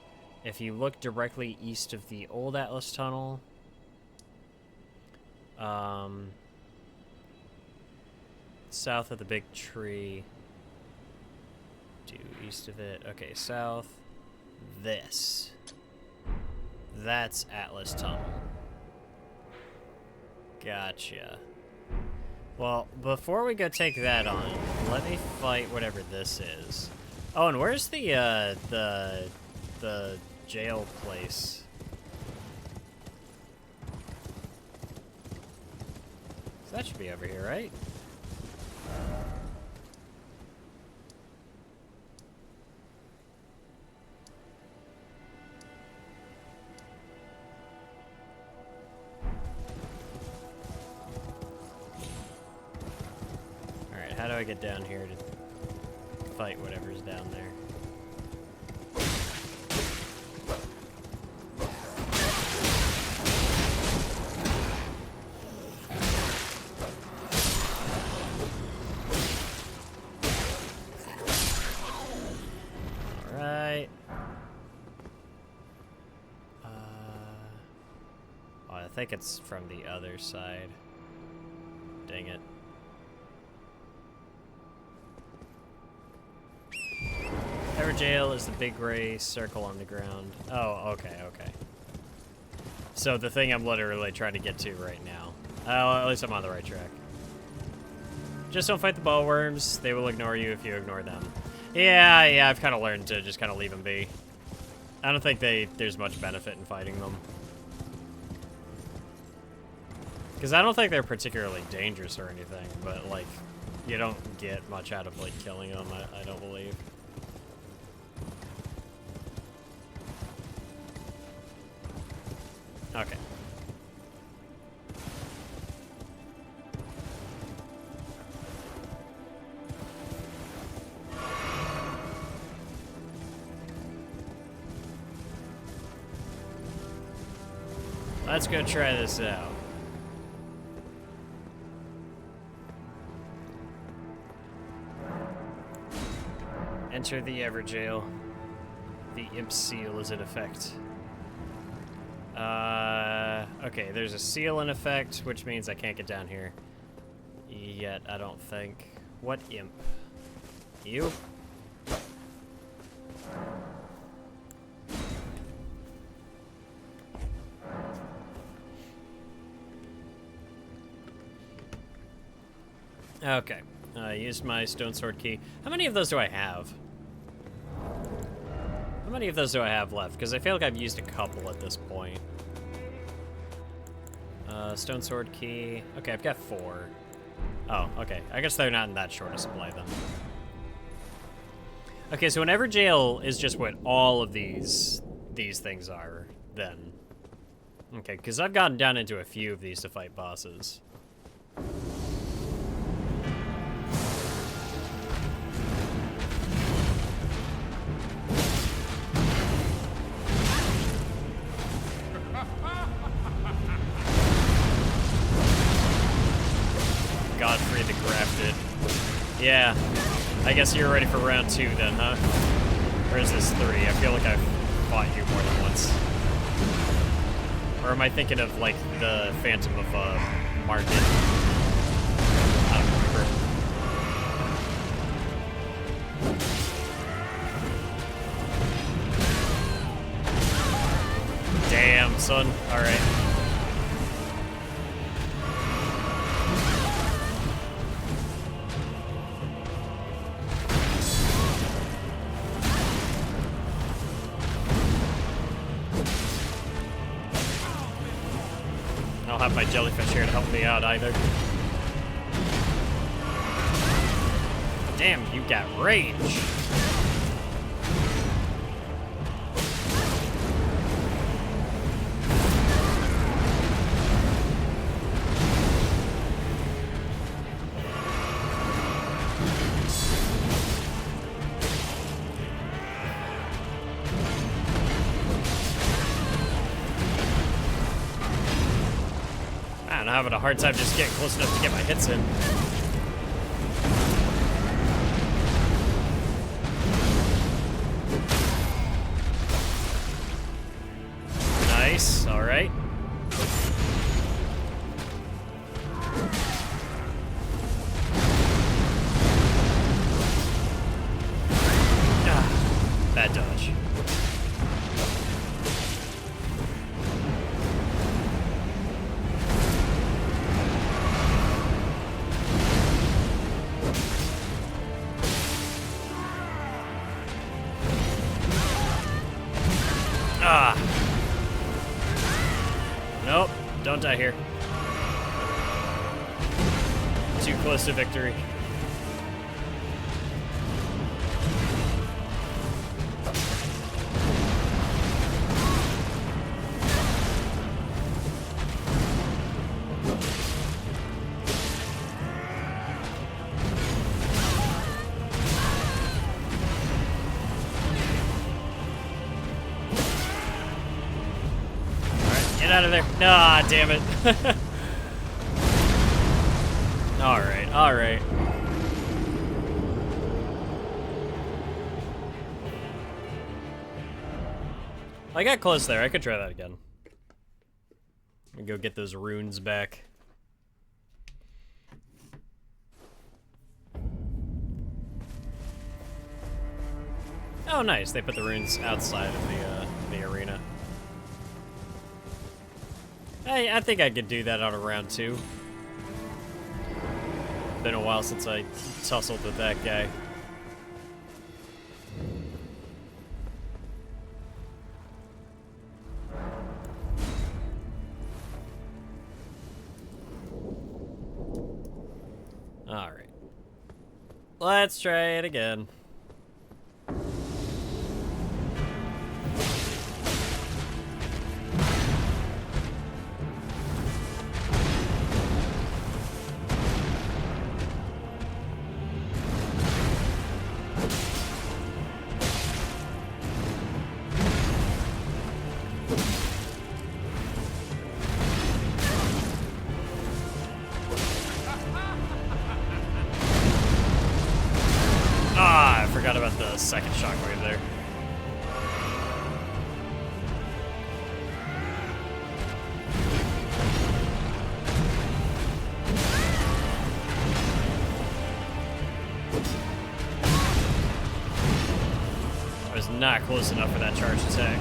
If you look directly east of the old Atlas Tunnel, south of the big tree, due east of it. Okay, south. This. That's Atlas Tunnel. Gotcha. Well, before we go take that on, let me fight whatever this is. Oh, and where's the jail place? So that should be over here, right? Alright, how do I get down here to fight whatever's down there? Alright. Oh, I think it's from the other side. Dang it. Jail is the big gray circle on the ground. Oh, okay, okay. So the thing I'm literally trying to get to right now. At least I'm on the right track. Just don't fight the ballworms. They will ignore you if you ignore them. Yeah, I've kind of learned to just kind of leave them be. I don't think there's much benefit in fighting them. Because I don't think they're particularly dangerous or anything, but, like, you don't get much out of, like, killing them, I don't believe. Okay. Let's go try this out. Enter the Everjail. The imp seal is in effect. Okay, there's a seal in effect, which means I can't get down here yet, I don't think. What imp? You? Okay, I used my stone sword key. How many of those do I have? How many of those do I have left? Because I feel like I've used a couple at this point. Stone sword key. Okay, I've got 4. Oh, okay. I guess they're not in that short a supply then. Okay, so whenever jail is just what all of these things are, then. Okay, because I've gotten down into a few of these to fight bosses. Godfrey the Grafted. Yeah. I guess you're ready for round 2 then, huh? Or is this 3? I feel like I've fought you more than once. Or am I thinking of, like, the Phantom of market. I don't remember. Damn, son. Alright. I don't have my jellyfish here to help me out either. Damn, you got range. I'm having a hard time just getting close enough to get my hits in. Nice, alright. Ah, bad dodge. Ah. Nope, don't die here. Too close to victory. Get out of there. Ah, damn it. Alright, alright. I got close there. I could try that again. Let me go get those runes back. Oh, nice. They put the runes outside of the arena. I think I could do that on a round 2. Been a while since I tussled with that guy. Alright. Let's try it again. Ah, I forgot about the second shockwave there. I was not close enough for that charge attack.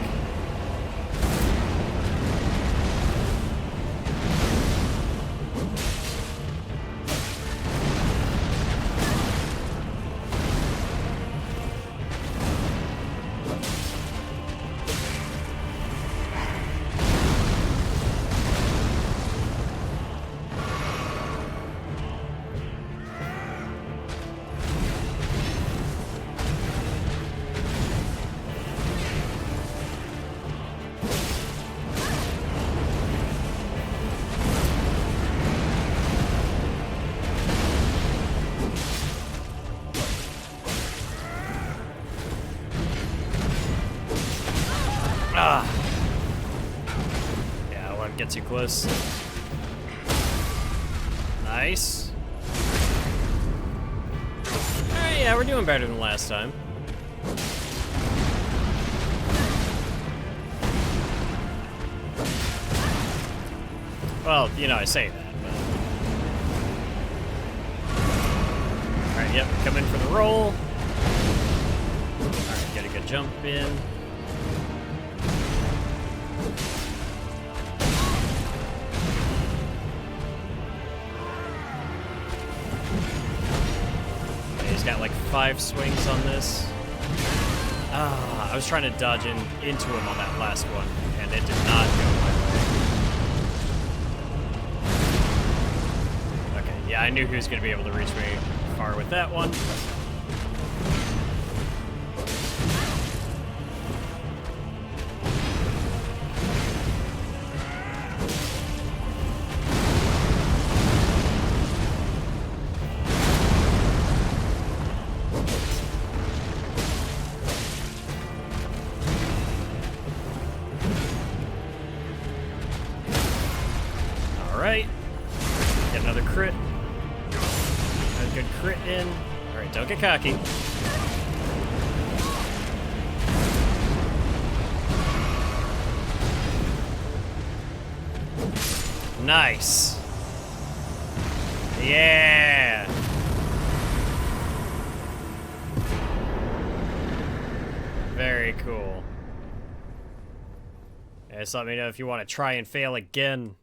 Ah. Yeah, I won't get too close. Nice. Alright, yeah, we're doing better than last time. Well, you know, I say that, but... Yep, come in for the roll. Alright, get a good jump in. Okay, he's got like 5 swings on this. Ah, I was trying to dodge into him on that last one, and it did not go my way. Okay, yeah, I knew he was going to be able to reach me far with that one. Alright. Get another crit. A good crit in. Alright, don't get cocky. Nice. Yeah. Very cool. Yeah, just let me know if you want to try and fail again.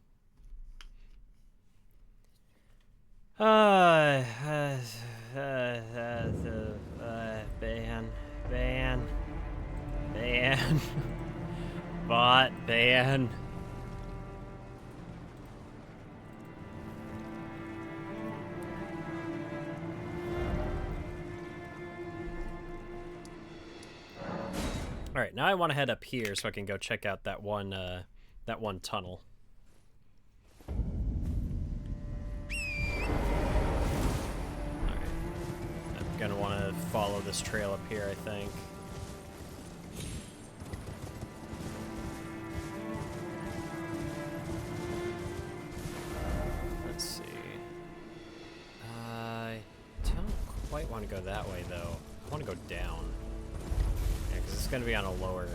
Ban. Bot, ban. Alright, now I want to head up here so I can go check out that one tunnel. Gonna want to follow this trail up here, I think. Let's see. I don't quite want to go that way, though. I want to go down. Yeah, because it's gonna be on a lower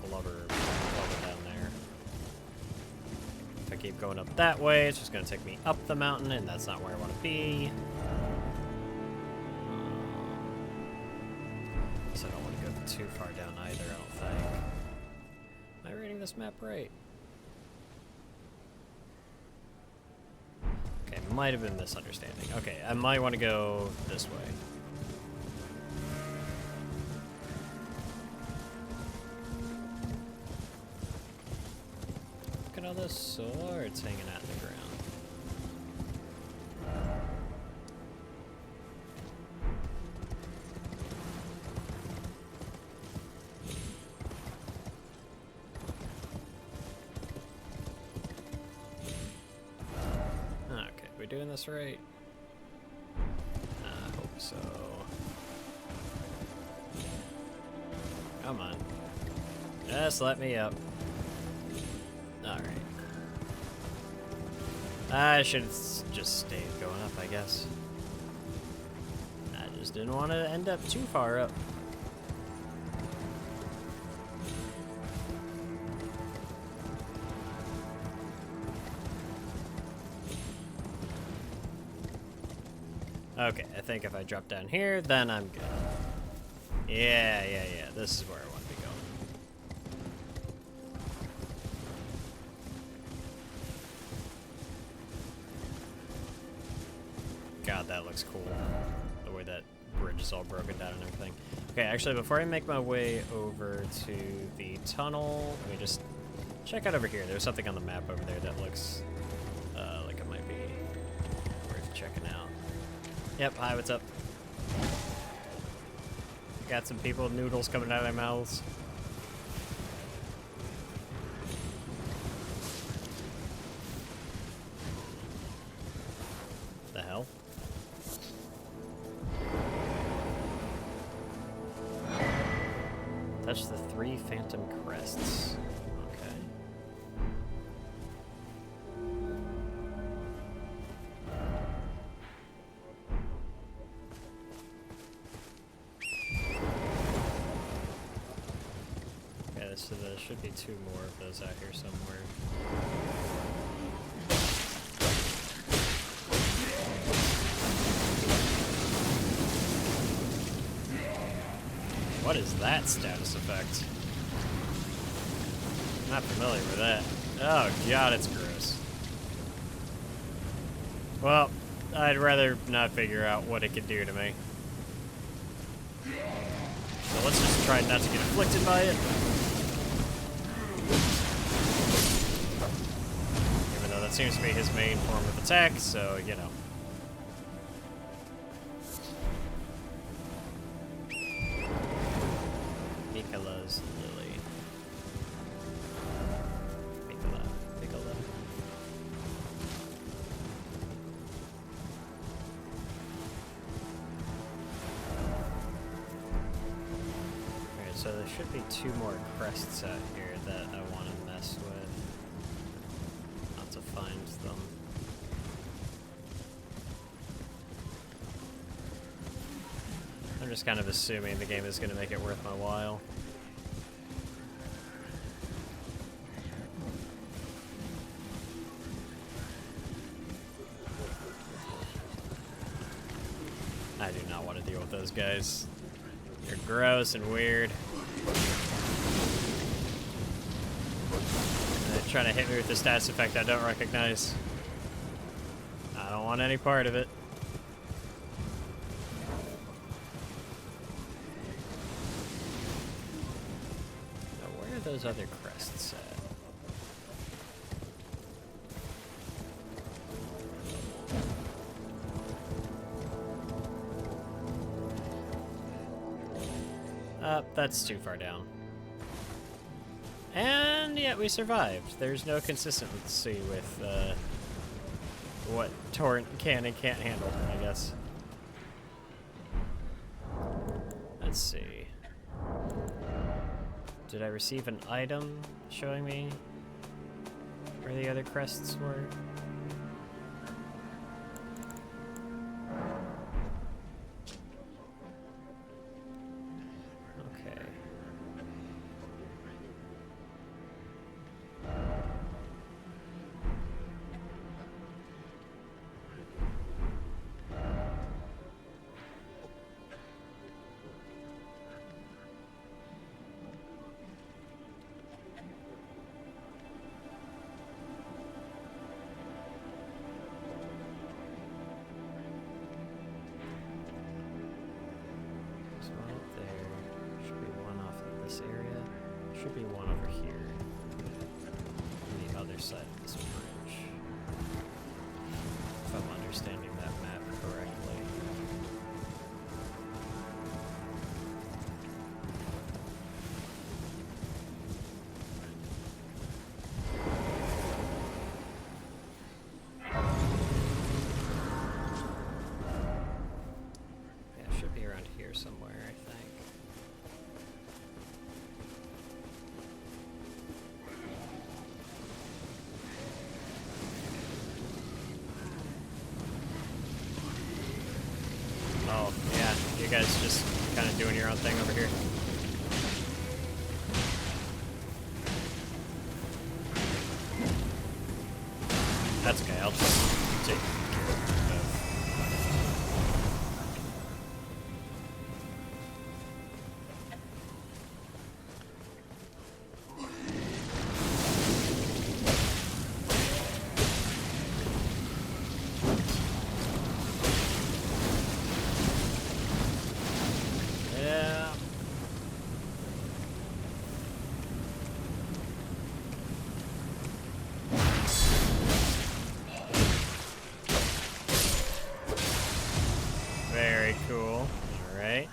level down there. If I keep going up that way, it's just gonna take me up the mountain, and that's not where I want to be. So I don't want to go too far down either, I don't think. Am I reading this map right? Okay, might have been misunderstanding. Okay, I might want to go this way. Look at all those swords hanging out in the ground. Doing this right? I hope so. Come on. Just let me up. Alright. I should have just stayed going up, I guess. I just didn't want to end up too far up. Okay, I think if I drop down here, then I'm good. Yeah. This is where I want to be going. God, that looks cool. The way that bridge is all broken down and everything. Okay, actually, before I make my way over to the tunnel, let me just check out over here. There's something on the map over there that looks like it might be worth checking out. Yep, hi, what's up? Got some people with noodles coming out of their mouths. The hell? Touch the 3 phantom crests. Okay. So there should be 2 more of those out here somewhere. What is that status effect? I'm not familiar with that. Oh god, it's gross. Well, I'd rather not figure out what it could do to me. So let's just try not to get afflicted by it. Even though that seems to be his main form of attack, so, you know. Mikala's Lily. Mikala. Alright, so there should be 2 more crests out here that I want to mess with. Not to find them. I'm just kind of assuming the game is going to make it worth my while. I do not want to deal with those guys. They're gross and weird. They're trying to hit me with the status effect I don't recognize. I don't want any part of it. Now, where are those other crests at? That's too far down. And yet we survived. There's no consistency with what Torrent can and can't handle, I guess. Let's see. Did I receive an item showing me where the other crests were? Should be one over here on the other side of this bridge, if I'm understanding that map correctly. Yeah, it should be around here somewhere, I think. Oh, yeah, you guys just kind of doing your own thing over here. That's okay, I'll just take care of it. Very cool. Alright.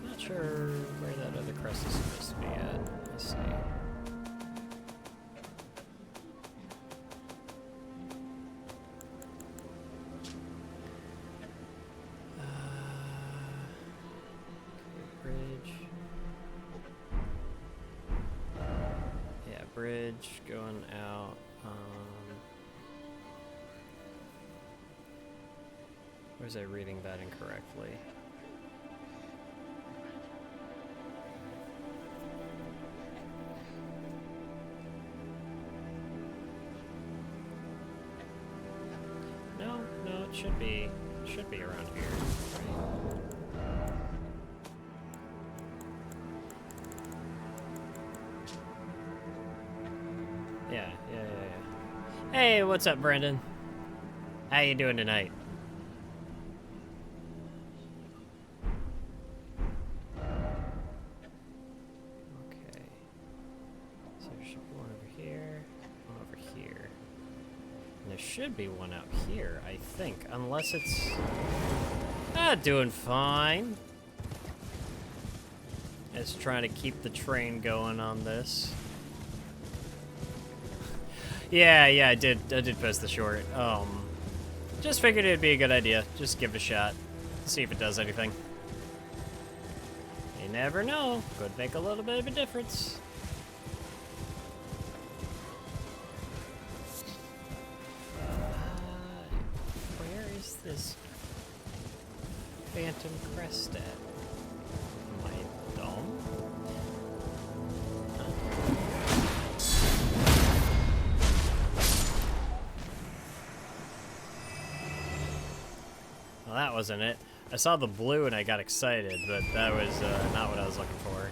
Not sure where that other crest is supposed to be at. Let's see. Okay, bridge. Yeah, bridge going out. Or was I reading that incorrectly? No, it should be around here, right? Hey, what's up, Brandon? How you doing tonight? Okay. So there should be one over here, one over here. And there should be one out here, I think. Unless it's... doing fine. Just trying to keep the train going on this. Yeah, I did post the short. Just figured it'd be a good idea. Just give it a shot. See if it does anything. You never know. Could make a little bit of a difference. Where is this Phantom Crest at? My dome? Well, that wasn't it. I saw the blue and I got excited, but that was not what I was looking for.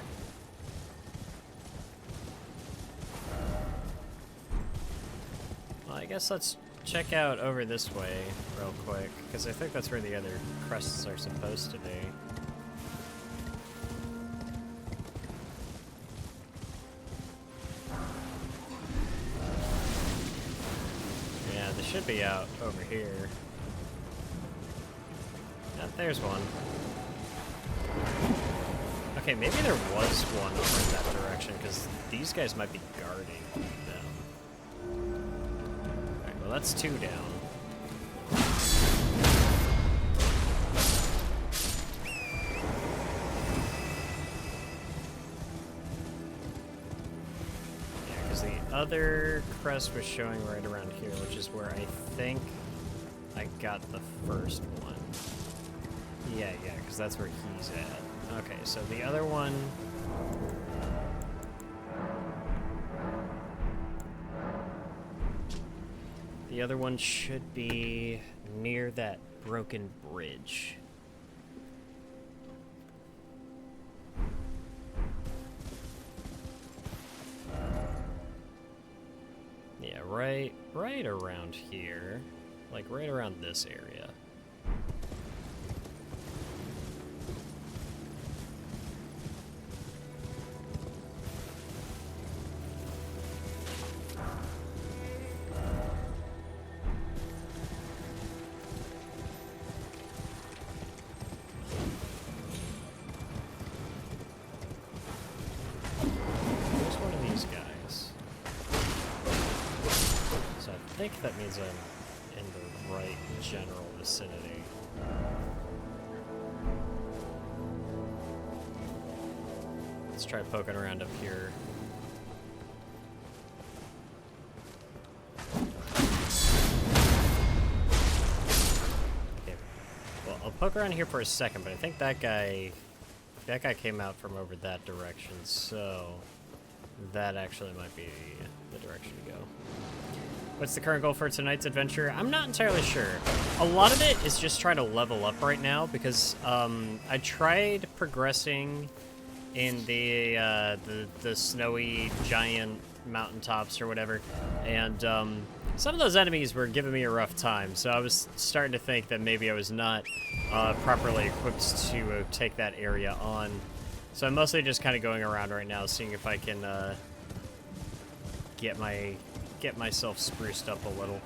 Well, I guess let's check out over this way real quick, because I think that's where the other crests are supposed to be. Yeah, they should be out over here. Yep, there's one. Okay, maybe there was one over in that direction, because these guys might be guarding them. Alright, well that's 2 down. Yeah, because the other crest was showing right around here, which is where I think I got the first one. Yeah, because that's where he's at. Okay, so the other one... The other one should be near that broken bridge. Yeah, right around here. Like, right around this area. I think that means I'm in the right general vicinity. Let's try poking around up here. Okay. Well, I'll poke around here for a second, but I think that guy came out from over that direction, so that actually might be the direction to go. What's the current goal for tonight's adventure? I'm not entirely sure. A lot of it is just trying to level up right now because I tried progressing in the snowy giant mountaintops or whatever, and some of those enemies were giving me a rough time. So I was starting to think that maybe I was not properly equipped to take that area on. So I'm mostly just kind of going around right now, seeing if I can get myself spruced up a little.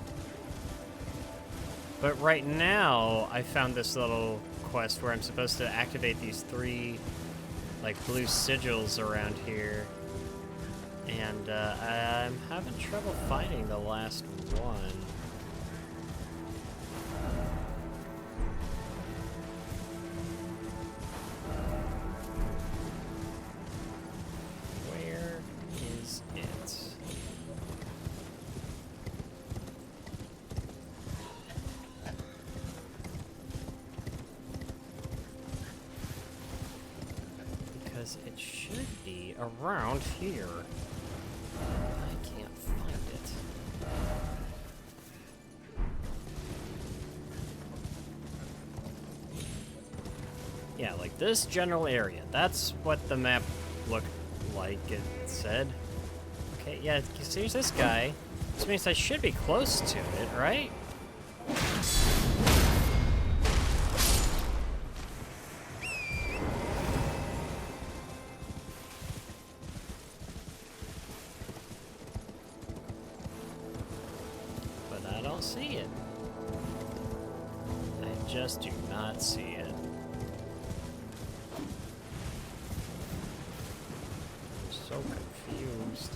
But right now, I found this little quest where I'm supposed to activate these 3, like, blue sigils around here. And I'm having trouble finding the last one. Where is it? It should be around here. I can't find it. Yeah, like this general area. That's what the map looked like, it said. Okay, yeah, here's this guy. This means I should be close to it, right? But I don't see it. I just do not see it. I'm so confused.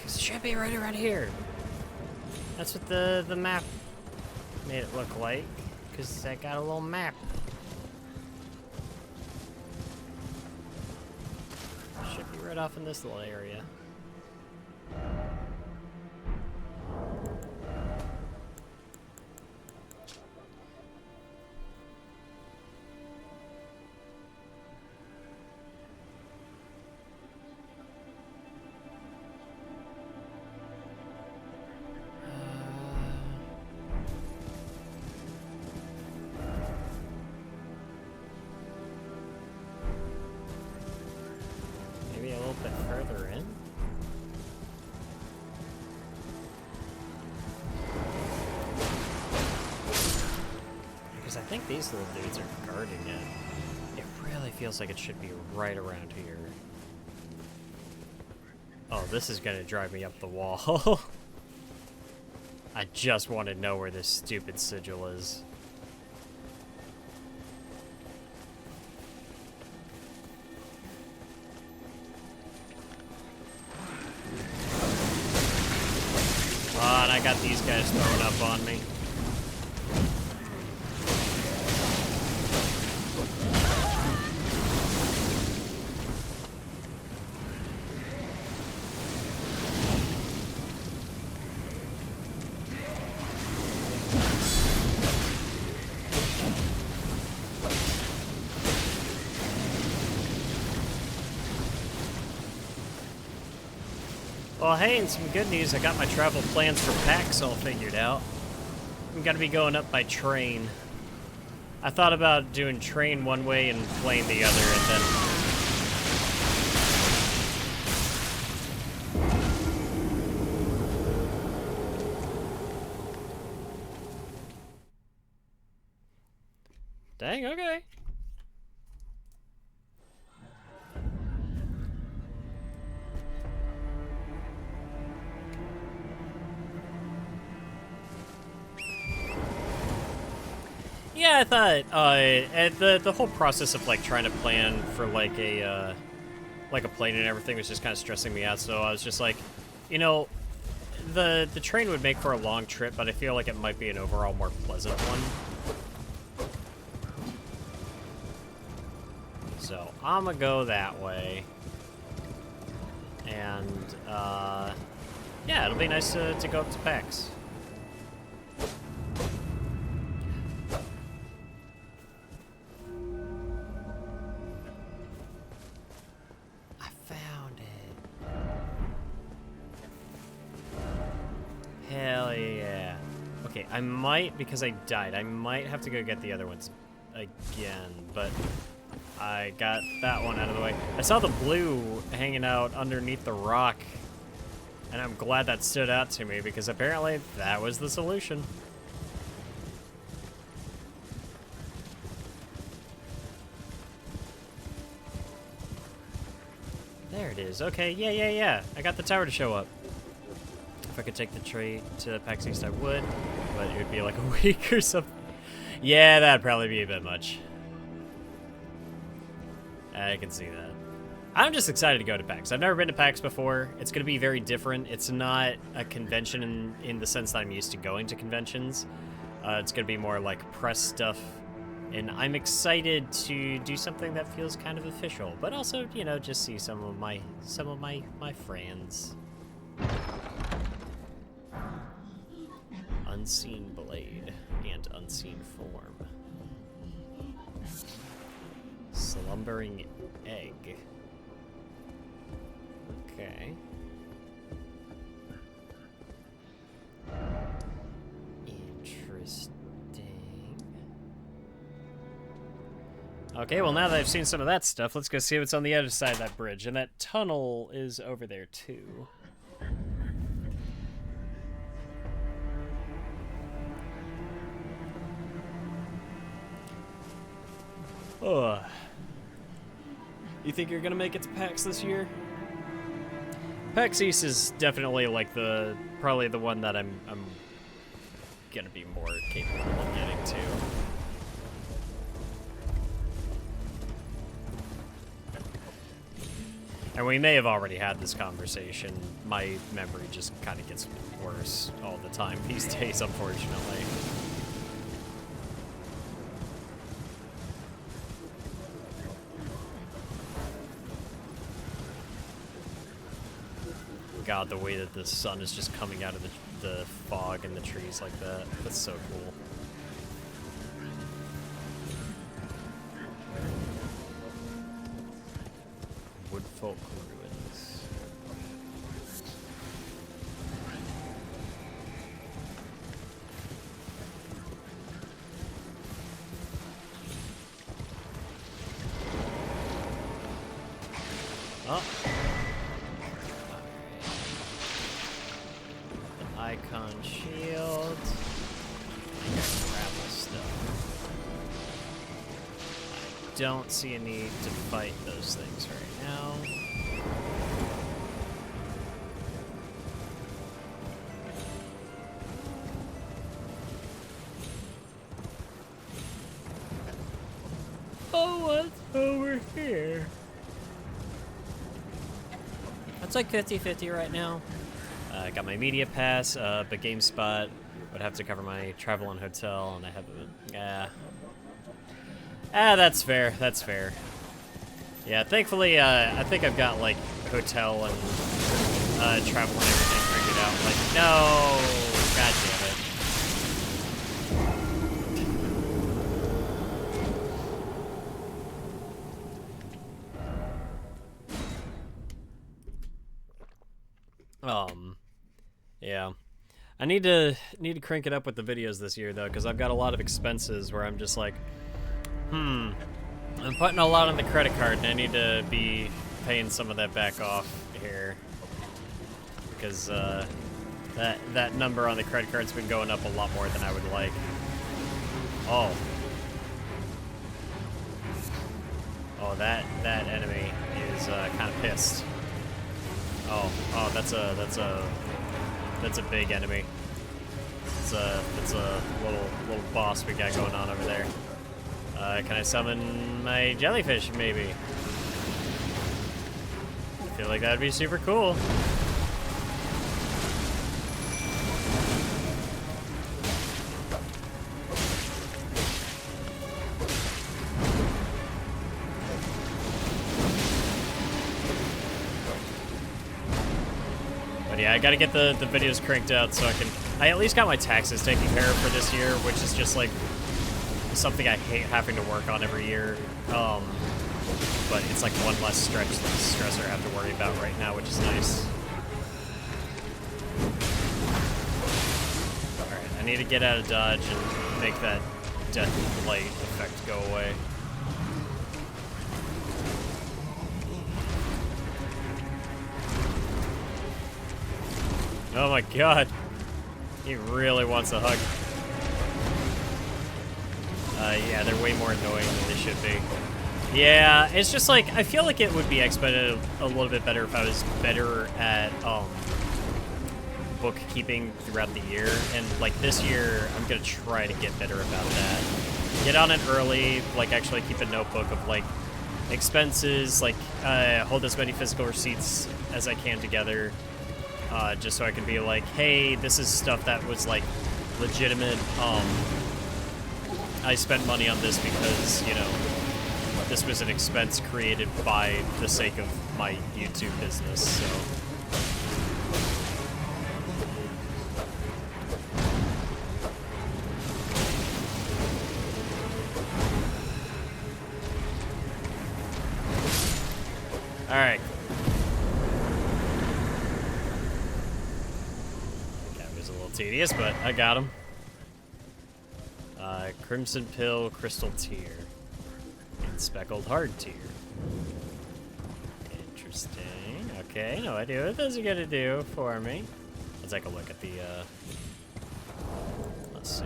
It should be right around here. That's what the map made it look like, because I got a little map. Should be right off in this little area. Maybe a little bit further in? Because I think these little dudes are guarding it. It really feels like it should be right around here. Oh, this is gonna drive me up the wall. I just want to know where this stupid sigil is. Oh, and I got these guys throwing up on me. Well, hey, and some good news. I got my travel plans for PAX all figured out. I'm gonna be going up by train. I thought about doing train one way and plane the other, and then... Dang, okay. Yeah, I thought the whole process of like trying to plan for like a plane and everything was just kind of stressing me out. So I was just like, you know, the train would make for a long trip, but I feel like it might be an overall more pleasant one. So I'm gonna go that way, and yeah, it'll be nice to go up to PAX. Hell yeah. Okay, I might, because I died, I might have to go get the other ones again, but I got that one out of the way. I saw the blue hanging out underneath the rock, and I'm glad that stood out to me, because apparently that was the solution. There it is. Okay, yeah. I got the tower to show up. If I could take the train to PAX East, I would, but it would be like a week or something. Yeah, that'd probably be a bit much. I can see that. I'm just excited to go to PAX. I've never been to PAX before. It's going to be very different. It's not a convention in the sense that I'm used to going to conventions. It's going to be more like press stuff, and I'm excited to do something that feels kind of official, but also, you know, just see some of my friends. Unseen blade and unseen form. Slumbering egg. Okay. Okay, well now that I've seen some of that stuff, let's go see what's on the other side of that bridge. And that tunnel is over there too. Oh. You think you're gonna make it to PAX this year? PAX East is definitely like probably the one that I'm gonna be more capable of getting to. And we may have already had this conversation. My memory just kind of gets worse all the time these days, unfortunately. God, the way that the sun is just coming out of the fog and the trees like that. That's so cool. Woodfolk ruins. Oh. The icon shield. Grapple stuff. I don't see a need to fight those things right now. Oh, what's over here? It's like 50-50 right now. I got my media pass, but GameSpot would have to cover my travel and hotel, and I have that's fair. That's fair. Yeah, thankfully, I think I've got like hotel and travel and everything figured out. Like, no, god damn it. Yeah. I need to crank it up with the videos this year though, because I've got a lot of expenses where I'm just like, I'm putting a lot on the credit card, and I need to be paying some of that back off here, because that number on the credit card's been going up a lot more than I would like. Oh, that enemy is kind of pissed. Oh, that's a big enemy. It's a little boss we got going on over there. Can I summon my jellyfish, maybe? I feel like that'd be super cool. But yeah, I gotta get the videos cranked out so I at least got my taxes taken care of for this year, which is just like something I hate having to work on every year. But it's like one less stressor I have to worry about right now, which is nice. Alright, I need to get out of dodge and make that death light effect go away. Oh my god. He really wants a hug. Yeah, they're way more annoying than they should be. Yeah, it's just like, I feel like it would be expedited a little bit better if I was better at, bookkeeping throughout the year. And, like, this year, I'm gonna try to get better about that. Get on it early, like, actually keep a notebook of, like, expenses, like, hold as many physical receipts as I can together, just so I can be like, hey, this is stuff that was, like, legitimate, I spent money on this because, you know, this was an expense created by the sake of my YouTube business, so. Alright. That was a little tedious, but I got him. Crimson Pill, Crystal Tear. Speckled hard tier. Interesting. Okay, no idea what those are gonna do for me. Let's take a look at the, let's see.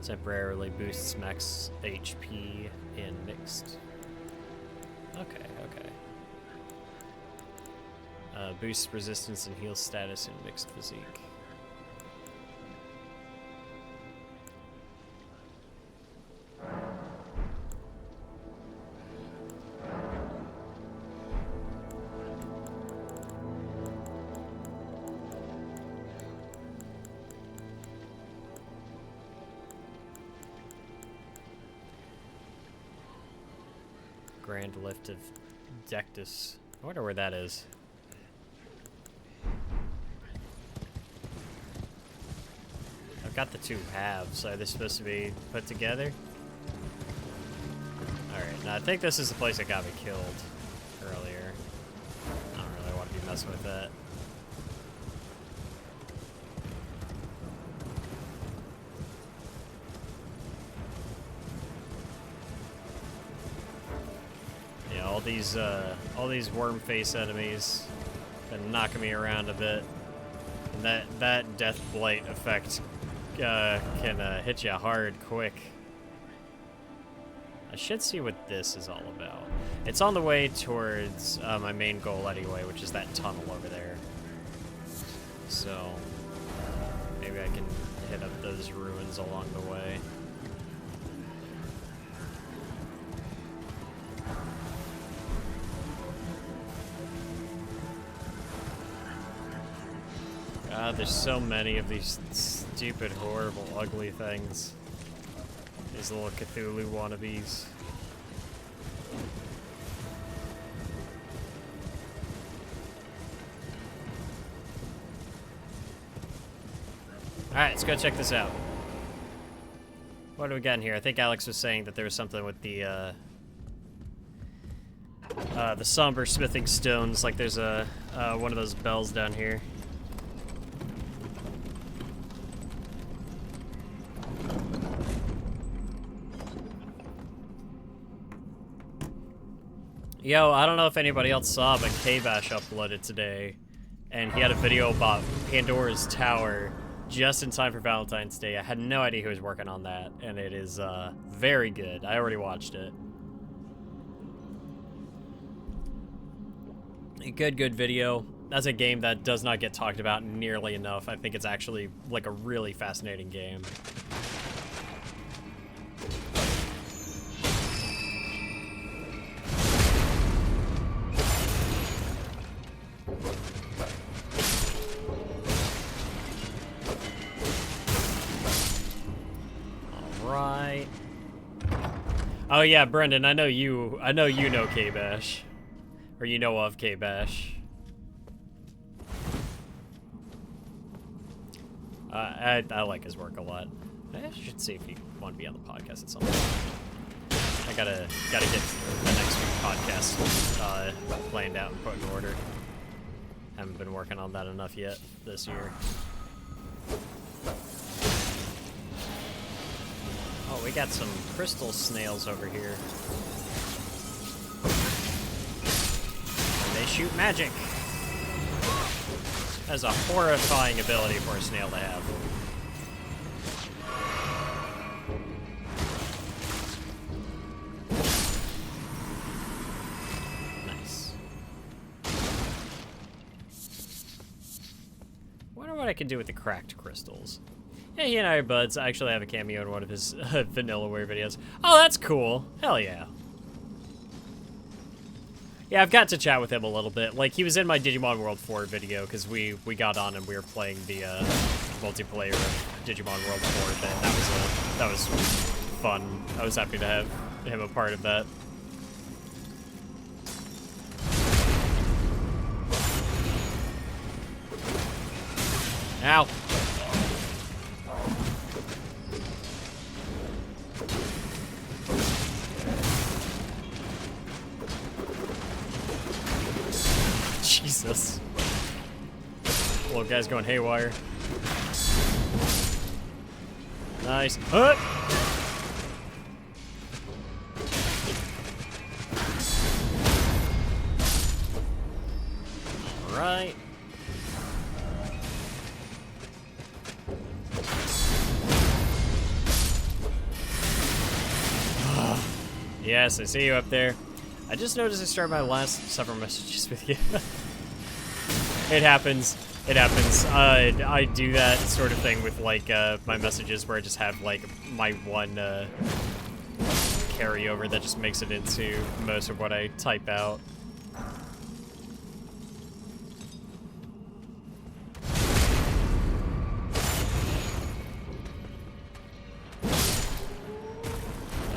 Temporarily boosts max HP in mixed. Okay, okay. Boosts resistance and heal status in mixed physique. Grand Lift of Dectus. I wonder where that is. I've got the two halves. Are they supposed to be put together? Alright, now I think this is the place that got me killed earlier. I don't really want to be messing with that. Yeah, all these worm face enemies been knocking me around a bit. And that death blight effect can hit you hard quick. I should see what this is all about. It's on the way towards my main goal anyway, which is that tunnel over there. So maybe I can hit up those ruins along the way. God, there's so many of these stupid, horrible, ugly things. These little Cthulhu wannabes. Alright, let's go check this out. What do we got in here? I think Alex was saying that there was something with the somber smithing stones, like there's a one of those bells down here. Yo, I don't know if anybody else saw, but K-Bash uploaded today, and he had a video about Pandora's Tower just in time for Valentine's Day. I had no idea he was working on that, and it is very good. I already watched it. A good video. That's a game that does not get talked about nearly enough. I think it's actually like a really fascinating game. Right. Oh yeah, Brendan, I know you know K-Bash. Or you know of K-Bash. I like his work a lot. I should see if he want to be on the podcast at some point. I gotta get the next week's podcast planned out and put in order. Haven't been working on that enough yet this year. Oh, we got some crystal snails over here. And they shoot magic. That's a horrifying ability for a snail to have. Nice. Wonder what I can do with the cracked crystals. Yeah, he and I are buds. I actually have a cameo in one of his Vanillaware videos. Oh, that's cool. Hell yeah. Yeah, I've got to chat with him a little bit. Like, he was in my Digimon World 4 video, because we got on and we were playing the multiplayer of Digimon World 4 bit. That was fun. I was happy to have him a part of that. Ow. Jesus. Little guy's going haywire. Nice. Alright. Yes, I see you up there. I just noticed I started my last several messages with you. It happens. It happens. I do that sort of thing with, like, my messages where I just have, like, my one, carryover that just makes it into most of what I type out.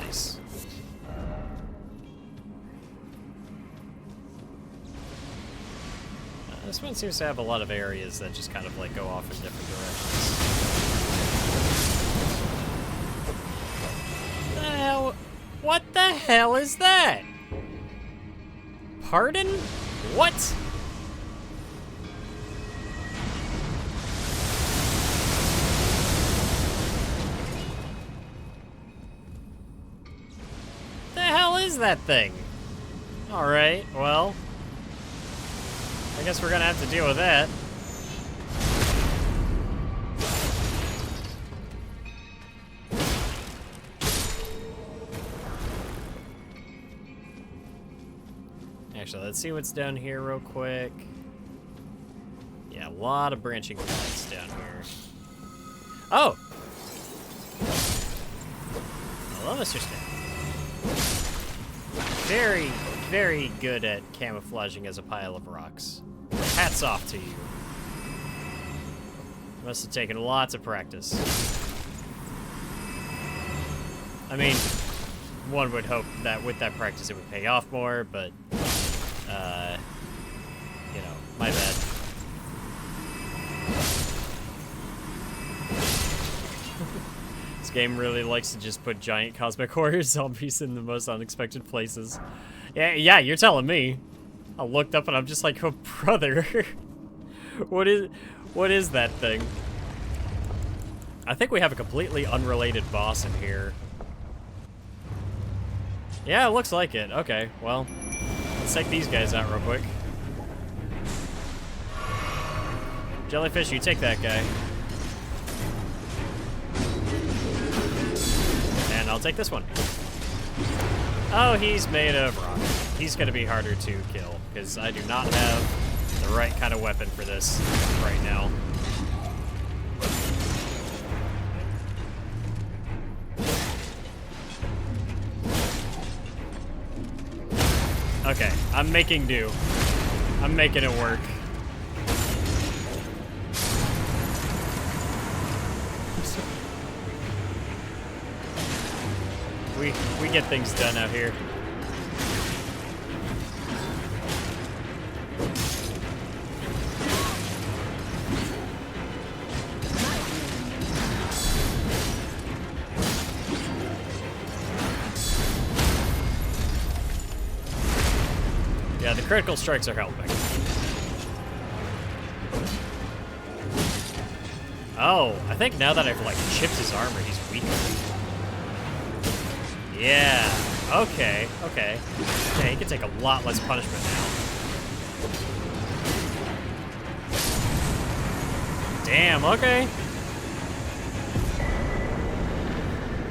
Nice. This one seems to have a lot of areas that just kind of, like, go off in different directions. The hell? What the hell is that? Pardon? What? The hell is that thing? Alright, well, I guess we're gonna have to deal with that. Actually, let's see what's down here real quick. Yeah, a lot of branching paths down here. Oh! Hello, Mr. Snake. Very, very good at camouflaging as a pile of rocks. Hats off to you. Must have taken lots of practice. I mean, one would hope that with that practice it would pay off more, but, you know, my bad. This game really likes to just put giant cosmic horror zombies in the most unexpected places. Yeah, you're telling me. I looked up and I'm just like, oh, brother. What is that thing? I think we have a completely unrelated boss in here. Yeah, it looks like it. Okay, well, let's take these guys out real quick. Jellyfish, you take that guy. And I'll take this one. Oh, he's made of rock. He's gonna be harder to kill, because I do not have the right kind of weapon for this right now. Okay, I'm making do. I'm making it work. We get things done out here. Yeah, the critical strikes are helping. Oh, I think now that I've, like, chipped his armor, he's weaker. Yeah, okay. Yeah, he can take a lot less punishment now. Damn, okay.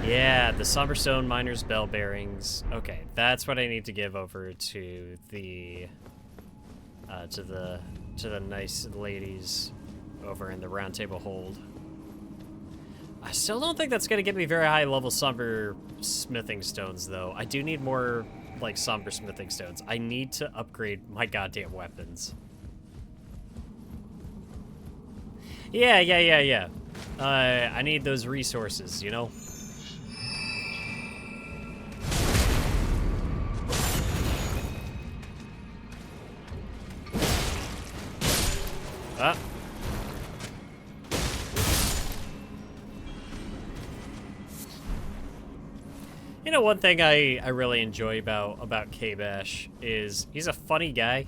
Yeah, the Somberstone Miner's Bell Bearings. Okay, that's what I need to give over to the nice ladies over in the Round Table Hold. I still don't think that's gonna get me very high level somber smithing stones, though. I do need more, like, somber smithing stones. I need to upgrade my goddamn weapons. Yeah. I need those resources, you know? Ah. You know, one thing I really enjoy about K-Bash is he's a funny guy,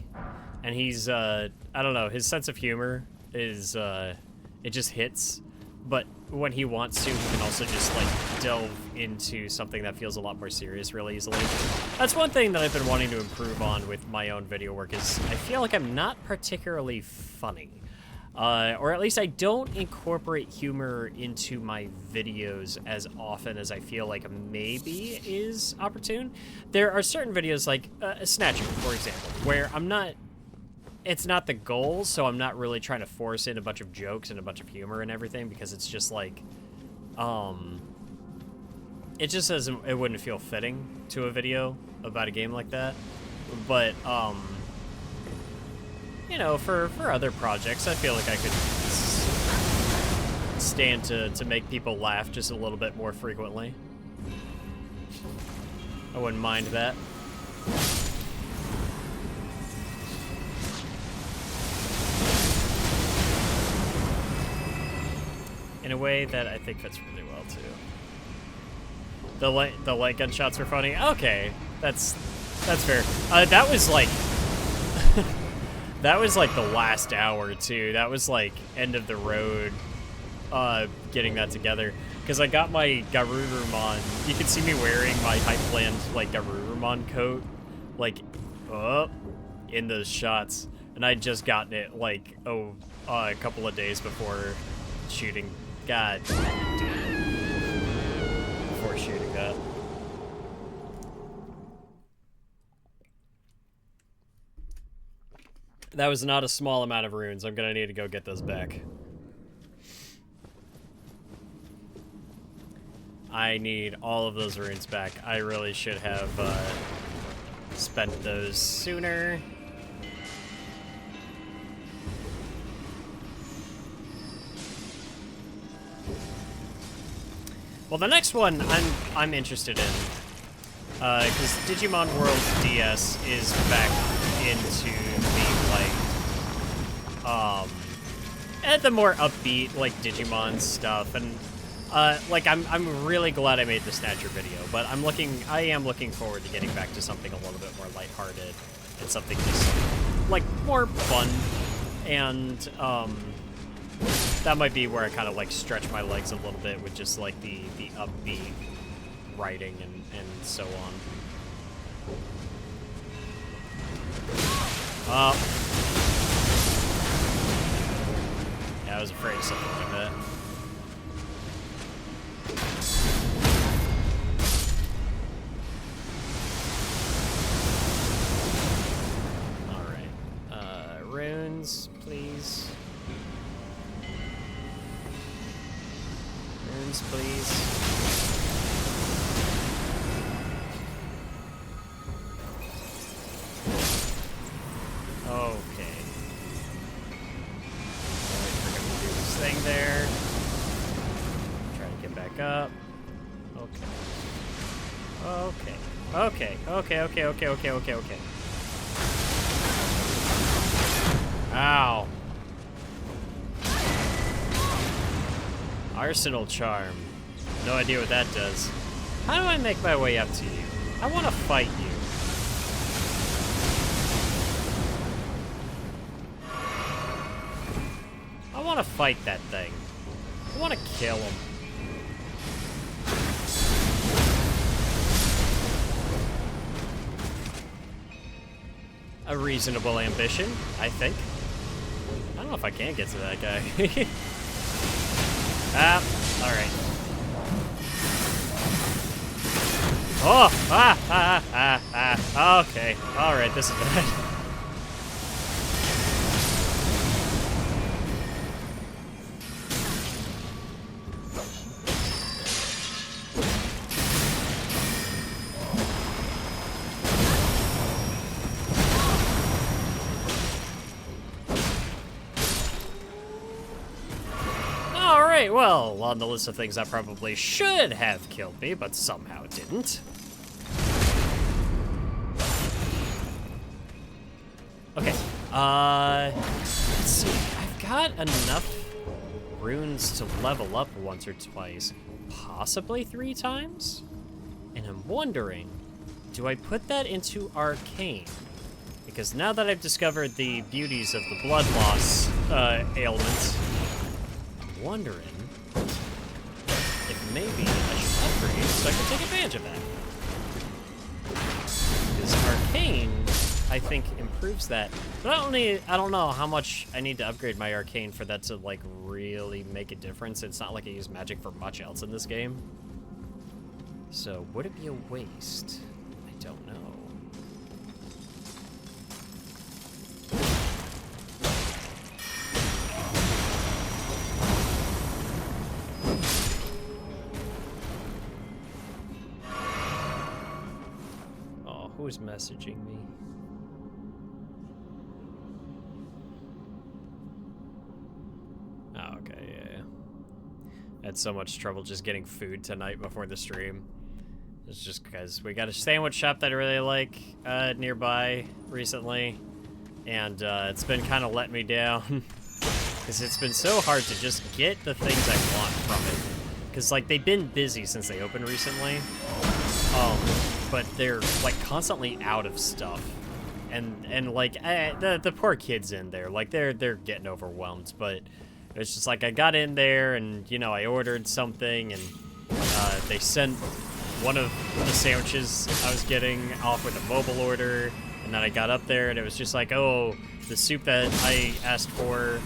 and he's, I don't know, his sense of humor is, it just hits. but when he wants to, he can also just, like, delve into something that feels a lot more serious really easily. That's one thing that I've been wanting to improve on with my own video work is I feel like I'm not particularly funny. Or at least I don't incorporate humor into my videos as often as I feel like maybe is opportune. There are certain videos, like Snatcher, for example, where it's not the goal, so I'm not really trying to force in a bunch of jokes and a bunch of humor and everything, because it's just like, it just doesn't, it wouldn't feel fitting to a video about a game like that. But, you know, for other projects, I feel like I could stand to make people laugh just a little bit more frequently. I wouldn't mind that. In a way that I think fits really well, too. The light gunshots were funny? Okay, that's fair. That was like... that was like the last hour, too. That was like end of the road, getting that together. Because I got my Garurumon. You can see me wearing my Hypeland, like, Garurumon coat, like, in those shots. And I'd just gotten it, like, a couple of days before shooting. God damn it. Before shooting that. That was not a small amount of runes. I'm gonna need to go get those back. I need all of those runes back. I really should have spent those sooner. Well, the next one I'm interested in, because Digimon World DS is back into the more upbeat, like, Digimon stuff, and like, I'm really glad I made the Snatcher video, but I am looking forward to getting back to something a little bit more lighthearted and something just like more fun, and that might be where I kind of like stretch my legs a little bit with just like the upbeat writing and so on. Yeah, I was afraid of something like that. Alright. Runes, please. Runes, please. Okay. We're gonna do this thing there. Try to get back up. Okay. Okay. Ow. Arsenal Charm. No idea what that does. How do I make my way up to you? I want to fight you. I want to fight that thing. I want to kill him. A reasonable ambition, I think. I don't know if I can get to that guy. Alright. Oh, okay. Alright, this is bad. Well, on the list of things that probably should have killed me, but somehow didn't. Okay, let's see. I've got enough runes to level up once or twice, possibly 3 times? And I'm wondering, do I put that into Arcane? Because now that I've discovered the beauties of the blood loss ailment, I'm wondering maybe I should upgrade so I can take advantage of that. Because Arcane, I think, improves that. But I don't know how much I need to upgrade my Arcane for that to, like, really make a difference. It's not like I use magic for much else in this game. So, would it be a waste? I don't know. Oh, who's messaging me? Oh, okay, yeah. I had so much trouble just getting food tonight before the stream. It's just because we got a sandwich shop that I really like nearby recently, and it's been kind of letting me down because it's been so hard to just get the things I want from it. Because like they've been busy since they opened recently, but they're like constantly out of stuff, and like the poor kids in there, like they're getting overwhelmed. But it's just like I got in there and you know I ordered something and they sent one of the sandwiches I was getting off with a mobile order, and then I got up there and it was just like, oh, the soup that I asked for,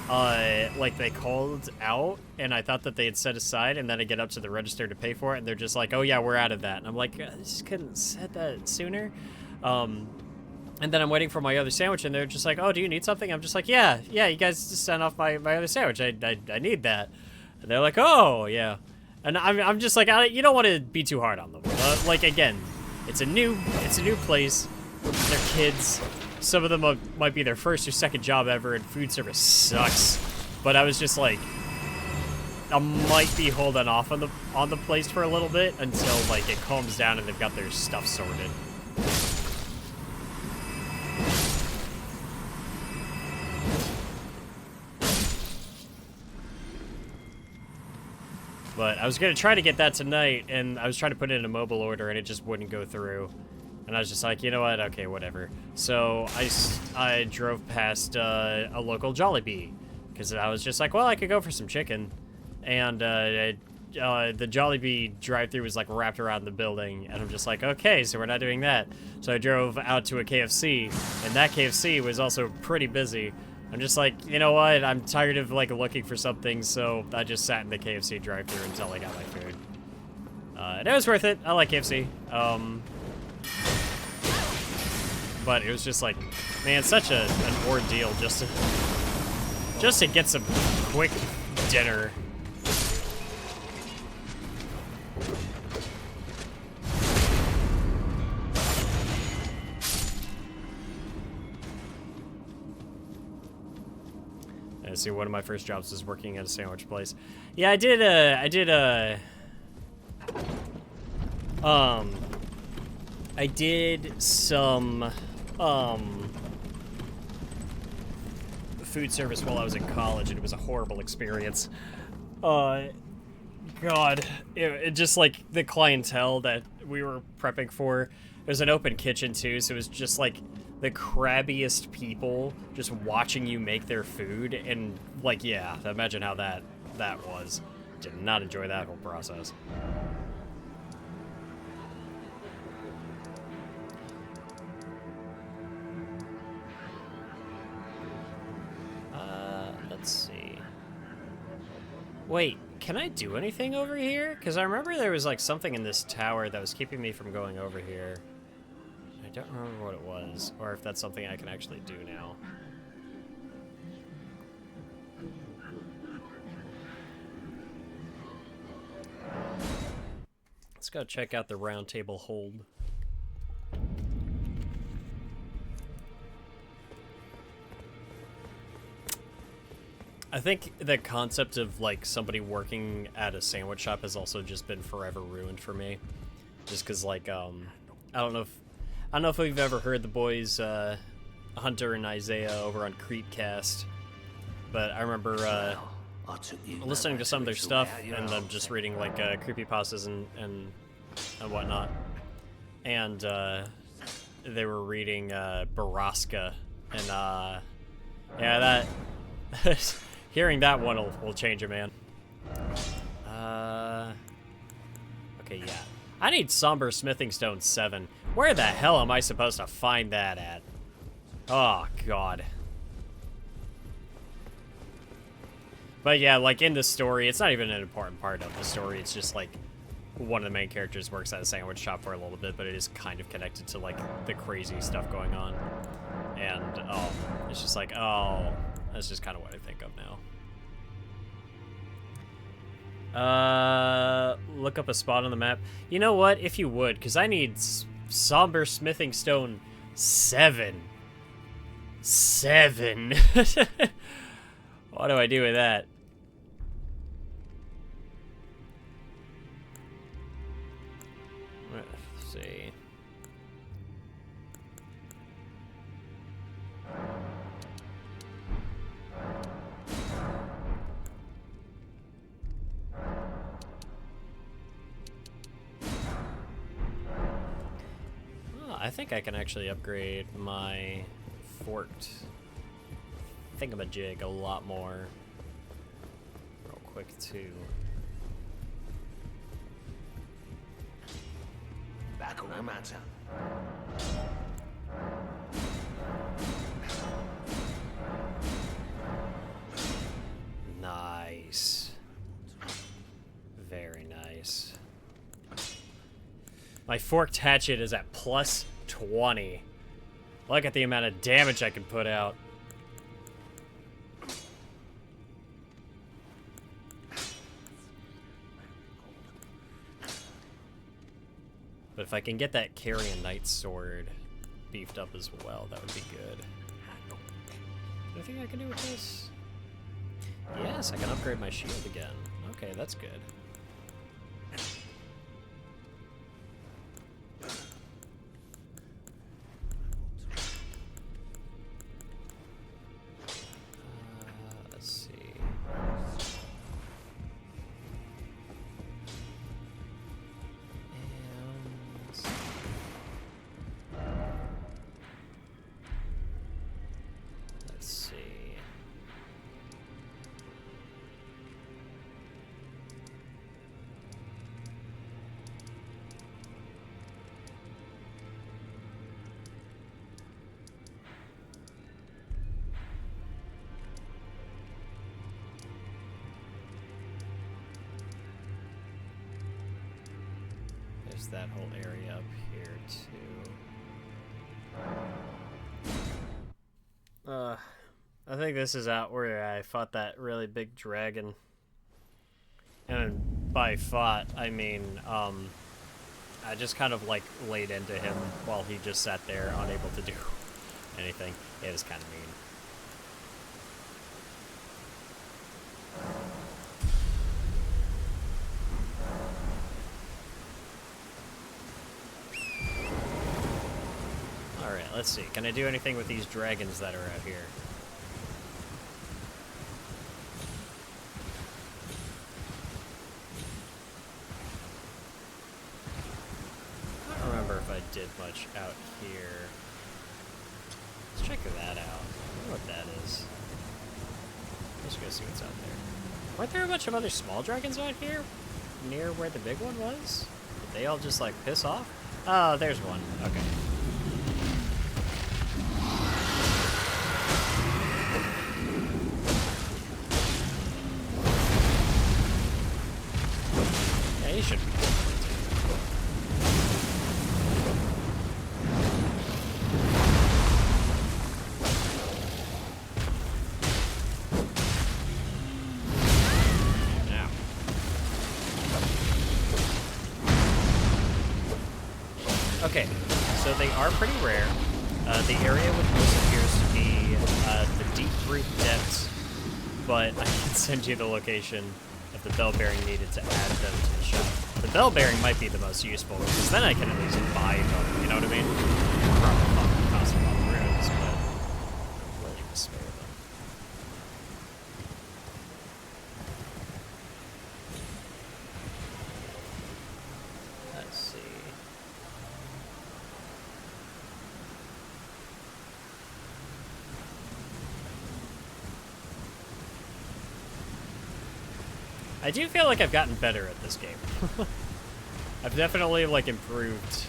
like they called out and I thought that they had set aside, and then I get up to the register to pay for it and they're just like, oh yeah, we're out of that. And I'm like, I just couldn't said that sooner. And then I'm waiting for my other sandwich and they're just like, oh, do you need something? I'm just like, yeah, you guys just sent off my other sandwich. I need that. And they're like, oh, yeah. And I'm just like, you don't want to be too hard on them. Like, again, it's a new place. They're kids. Some of them might be their first or second job ever, and food service sucks. But I was just like, I might be holding off on the place for a little bit until like it calms down and they've got their stuff sorted. But I was going to try to get that tonight, and I was trying to put in a mobile order, and it just wouldn't go through. And I was just like, you know what? Okay, whatever. So I drove past a local Jollibee, because I was just like, well, I could go for some chicken. And the Jollibee drive-thru was, like, wrapped around the building, and I'm just like, okay, so we're not doing that. So I drove out to a KFC, and that KFC was also pretty busy. I'm just like, you know what, I'm tired of, like, looking for something, so I just sat in the KFC drive-thru until I got my food. And it was worth it. I like KFC. But it was just like, man, such an ordeal just to get some quick dinner. See, one of my first jobs was working at a sandwich place. Yeah, I did some food service while I was in college, and it was a horrible experience. God, it just like the clientele that we were prepping for. It was an open kitchen too, so it was just like the crabbiest people just watching you make their food, and like, yeah, imagine how that was. Did not enjoy that whole process. Let's see. Wait, can I do anything over here? Because I remember there was like something in this tower that was keeping me from going over here. I don't remember what it was, or if that's something I can actually do now. Let's go check out the round table hold. I think the concept of like somebody working at a sandwich shop has also just been forever ruined for me. Just because like I don't know if we've ever heard the boys Hunter and Isaiah over on Creepcast, but I remember listening to some of their stuff and then just reading like creepypastas and whatnot, and they were reading Baraska, and yeah, that hearing that one will change a man. Okay, yeah. I need Somber Smithing Stone 7. Where the hell am I supposed to find that at? Oh, God. But yeah, like, in the story, it's not even an important part of the story. It's just, like, one of the main characters works at a sandwich shop for a little bit, but it is kind of connected to, like, the crazy stuff going on. And, it's just like, oh, that's just kind of what I think of now. Look up a spot on the map. You know what? If you would, because I need Somber Smithing Stone 7. 7. What do I do with that? Let's see. I think I can actually upgrade my forked thingamajig a lot more. Real quick, too. Nice. Very nice. My forked hatchet is at plus 20. Look at the amount of damage I can put out. But if I can get that Carrion Knight sword beefed up as well, that would be good. Anything I can do with this? Yes, I can upgrade my shield again. Okay, that's good. Let's see. Let's see. There's that whole area up here, too. I think this is out where I fought that really big dragon. And by fought, I mean, I just kind of, like, laid into him while he just sat there, unable to do anything. It was kind of mean. Alright, let's see. Can I do anything with these dragons that are out here? I don't remember if I did much out here. Let's check that out. I wonder what that is. Let's go see what's out there. Weren't there a bunch of other small dragons out here? Near where the big one was? Did they all just, like, piss off? Oh, there's one. Okay. Yeah, he should be. Okay, so they are pretty rare. The area with most appears to be the deep root depths, but I can send you the location of the bell bearing needed to add them to the shop. The bell bearing might be the most useful, because then I can at least buy them, you know what I mean? Probably cost a lot of runes, but I'm willing to spare them. Let's see. I do feel like I've gotten better at this game. I've definitely, like, improved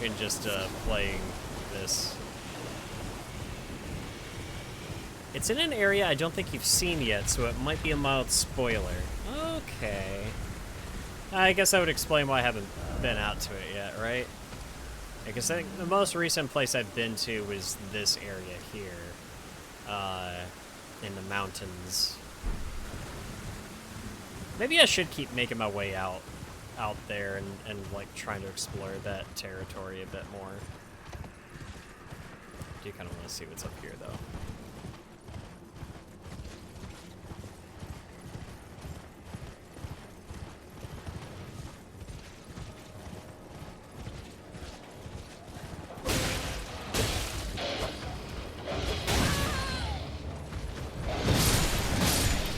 in just, playing this. It's in an area I don't think you've seen yet, so it might be a mild spoiler. Okay. I guess that would explain why I haven't been out to it yet, right? Because I think the most recent place I've been to was this area here. In the mountains. Maybe I should keep making my way out there and like trying to explore that territory a bit more. I do kind of want to see what's up here though.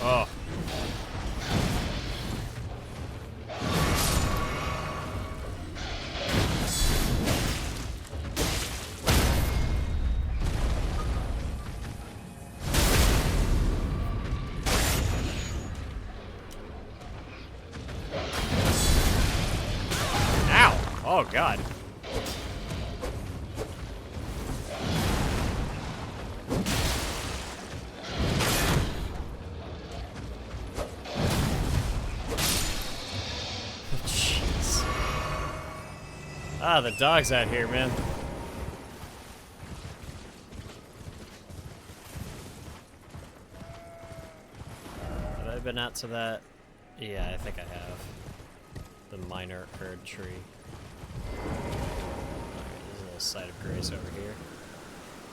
Oh. Ow! Oh, God. Jeez. Ah, the dog's out here, man. Have I been out to that? Yeah, I think I have. The minor herd tree. Alright, there's a little site of grace over here.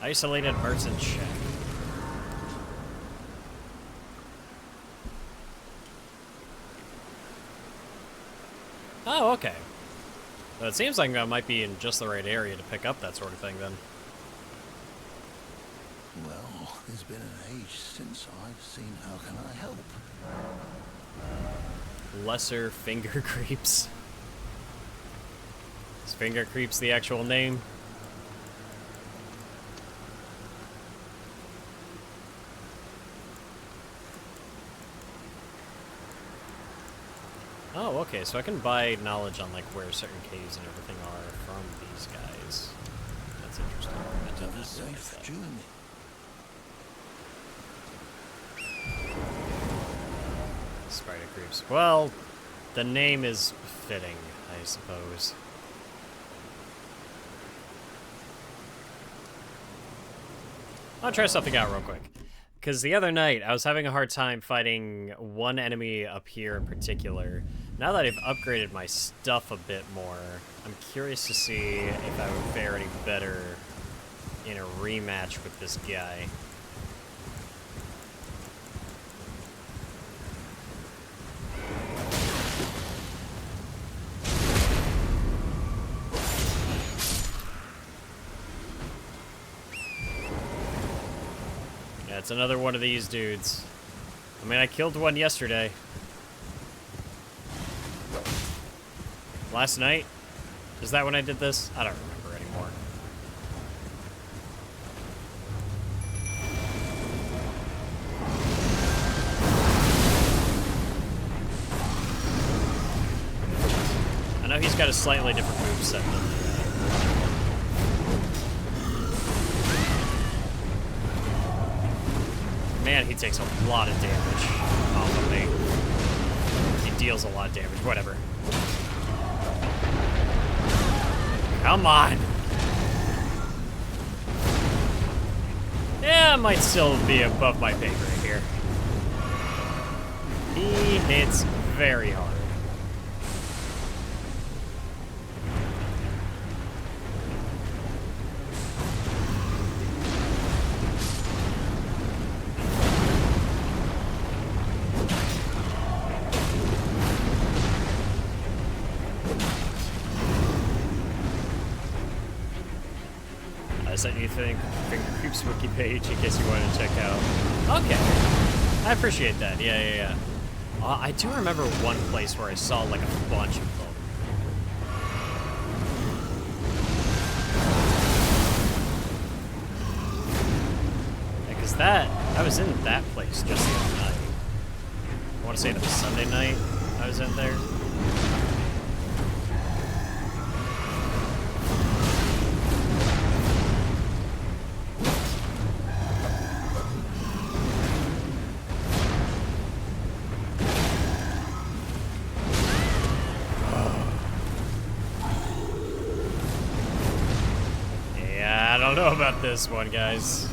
Isolated merchant shack. Oh, okay. Well, it seems like I might be in just the right area to pick up that sort of thing, then. Well, it's been an age since I've seen How Can I Help? Lesser finger creeps. Is finger creeps the actual name? Oh, okay, so I can buy knowledge on, like, where certain caves and everything are from these guys. That's interesting. I did Have a not realize safe that. journey. Spider creeps. Well, the name is fitting, I suppose. I'll try something out real quick. Because the other night, I was having a hard time fighting one enemy up here in particular. Now that I've upgraded my stuff a bit more, I'm curious to see if I would fare any better in a rematch with this guy. Yeah, it's another one of these dudes. I mean, I killed one yesterday. Last night? Is that when I did this? I don't remember anymore. I know he's got a slightly different moveset than man, he takes a lot of damage off of me. He deals a lot of damage, whatever. Come on! Yeah, I might still be above my pay grade here. He hits very hard. I sent you Finger Creeps wiki page in case you wanted to check out. Okay. I appreciate that. Yeah. I do remember one place where I saw like a bunch of them. Because I was in that place just the other night. I want to say it was Sunday night I was in there. don't know about this one, guys.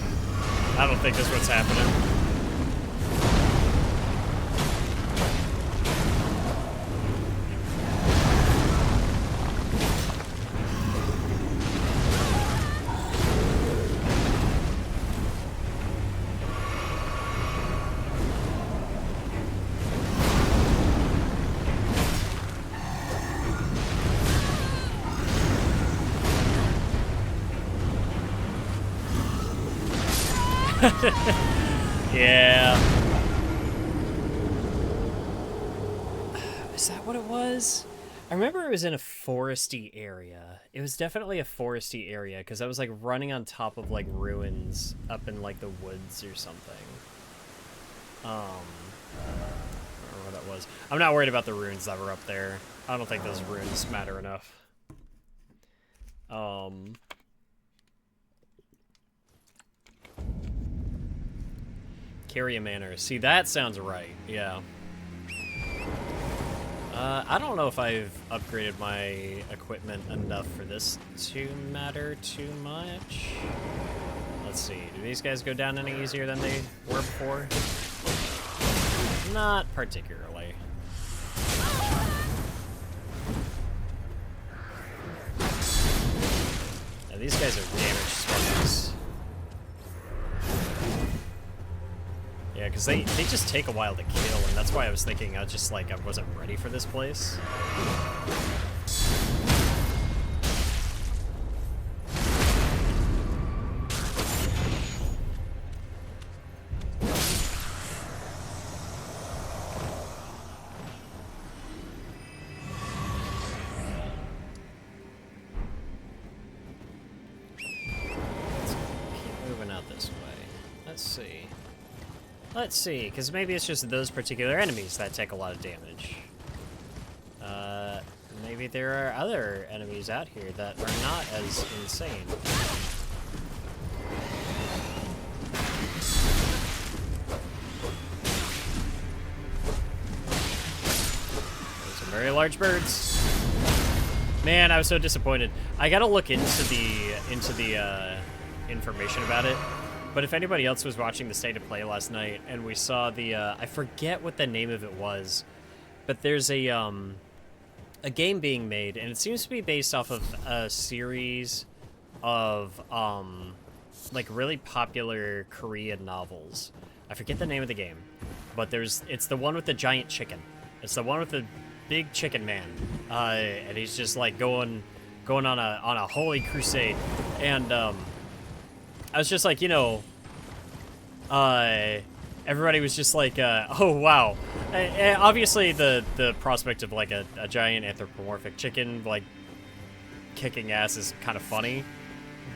I don't think this one's happening. Yeah. Is that what it was? I remember it was in a foresty area. It was definitely a foresty area because I was like running on top of like ruins up in like the woods or something. I don't remember what that was. I'm not worried about the ruins that were up there. I don't think those ruins matter enough. Carrier Manor. See, that sounds right. Yeah. I don't know if I've upgraded my equipment enough for this to matter too much. Let's see. Do these guys go down any easier than they were before? Not particularly. Yeah, these guys are damage sponges. Yeah, because they just take a while to kill, and that's why I was thinking I wasn't ready for this place. Let's keep moving out this way. Let's see. Let's see, because maybe it's just those particular enemies that take a lot of damage. Maybe there are other enemies out here that are not as insane. Those are very large birds. Man, I was so disappointed. I gotta look into the information about it. But if anybody else was watching the State of Play last night and we saw the, I forget what the name of it was, but there's a game being made, and it seems to be based off of a series of, like, really popular Korean novels. I forget the name of the game, but it's the one with the giant chicken. It's the one with the big chicken man, and he's just, like, going on a holy crusade, and, I was just like, you know, everybody was just like, oh, wow. Obviously, the prospect of, like, a giant anthropomorphic chicken, like, kicking ass is kind of funny.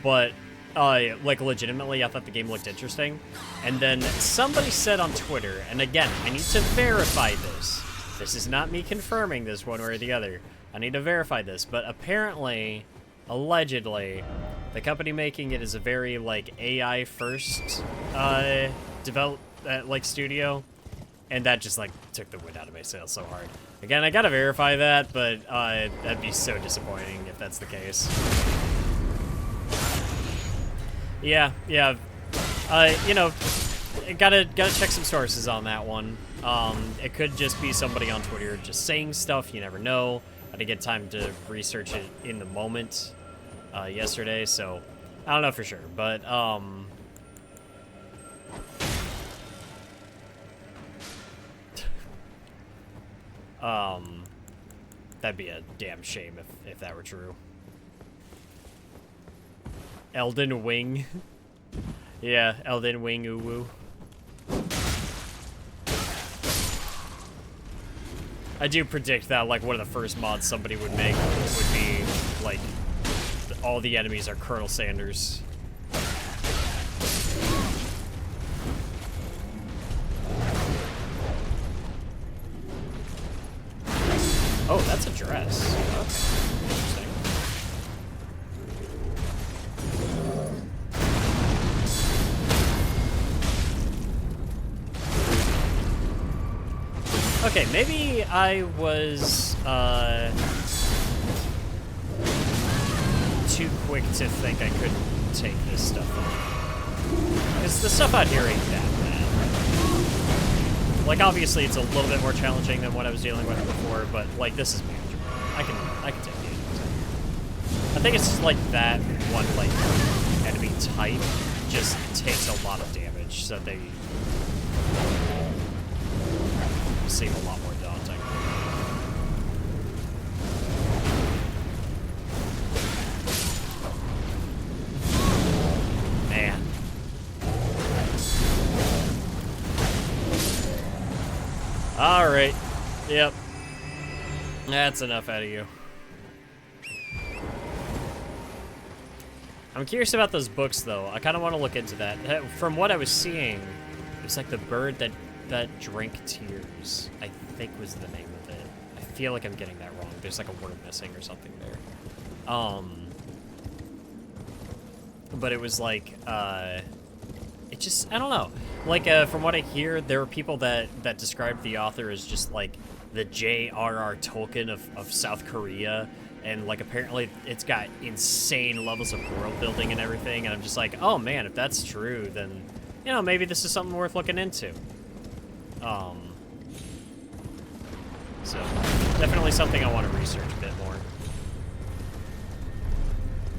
But, like, legitimately, I thought the game looked interesting. And then somebody said on Twitter, and again, I need to verify this. This is not me confirming this one way or the other. I need to verify this. But apparently, allegedly, the company making it is a very, like, AI-first, like, studio. And that just, like, took the wind out of my sails so hard. Again, I gotta verify that, but, that'd be so disappointing if that's the case. Yeah. You know, gotta check some sources on that one. It could just be somebody on Twitter just saying stuff, you never know. I didn't get time to research it in the moment. Yesterday, so I don't know for sure, but that'd be a damn shame if that were true. Elden Wing. Yeah, Elden Wing uwu. I do predict that, like, one of the first mods somebody would make would be, like, all the enemies are Colonel Sanders. Oh, that's a dress. Okay. Interesting. Okay, maybe I was, too quick to think I could take this stuff on. Because the stuff out here ain't that bad. Like, obviously, it's a little bit more challenging than what I was dealing with before, but, like, this is manageable. I can take it. I think it's just, like, that one, like, enemy type just takes a lot of damage, so they seem a lot more daunting. Man. Alright. Yep. That's enough out of you. I'm curious about those books, though. I kind of want to look into that. From what I was seeing, it was like the bird that drank tears, I think was the name of it. I feel like I'm getting that wrong. There's like a word missing or something there. But it was like, it just, I don't know. Like, from what I hear, there were people that described the author as just like the J.R.R. Tolkien of South Korea. And, like, apparently it's got insane levels of world building and everything. And I'm just like, oh, man, if that's true, then, you know, maybe this is something worth looking into. So, definitely something I want to research a bit more.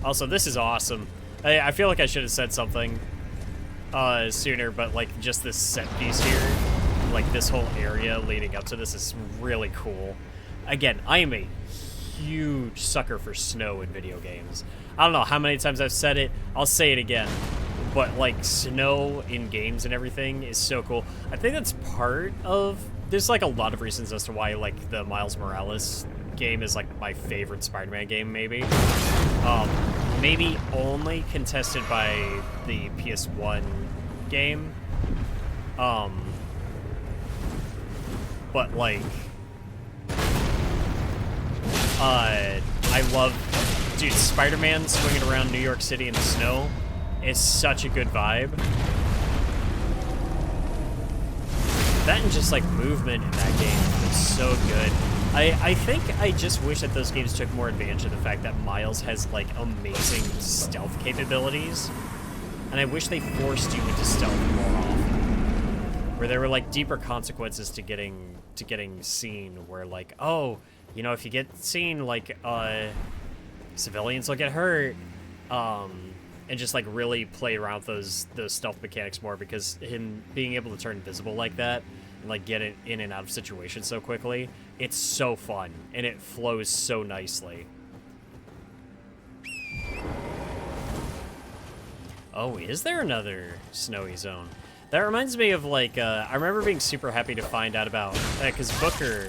Also, this is awesome. I feel like I should have said something sooner, but, like, just this set piece here, like, this whole area leading up to this is really cool. Again, I am a huge sucker for snow in video games. I don't know how many times I've said it. I'll say it again. But, like, snow in games and everything is so cool. I think that's part of... There's, like, a lot of reasons as to why, like, the Miles Morales game is, like, my favorite Spider-Man game, maybe. Maybe only contested by the PS1 game. But, like... I love, dude, Spider-Man swinging around New York City in the snow is such a good vibe. That and just, like, movement in that game is so good. I think I just wish that those games took more advantage of the fact that Miles has, like, amazing stealth capabilities. And I wish they forced you into stealth more often. Where there were, like, deeper consequences to getting seen, where, like, oh... You know, if you get seen, like, civilians will get hurt, and just, like, really play around with those stealth mechanics more, because him being able to turn invisible like that, and, like, get it in and out of situations so quickly, it's so fun, and it flows so nicely. Oh, is there another snowy zone? That reminds me of, like, I remember being super happy to find out about, because Booker,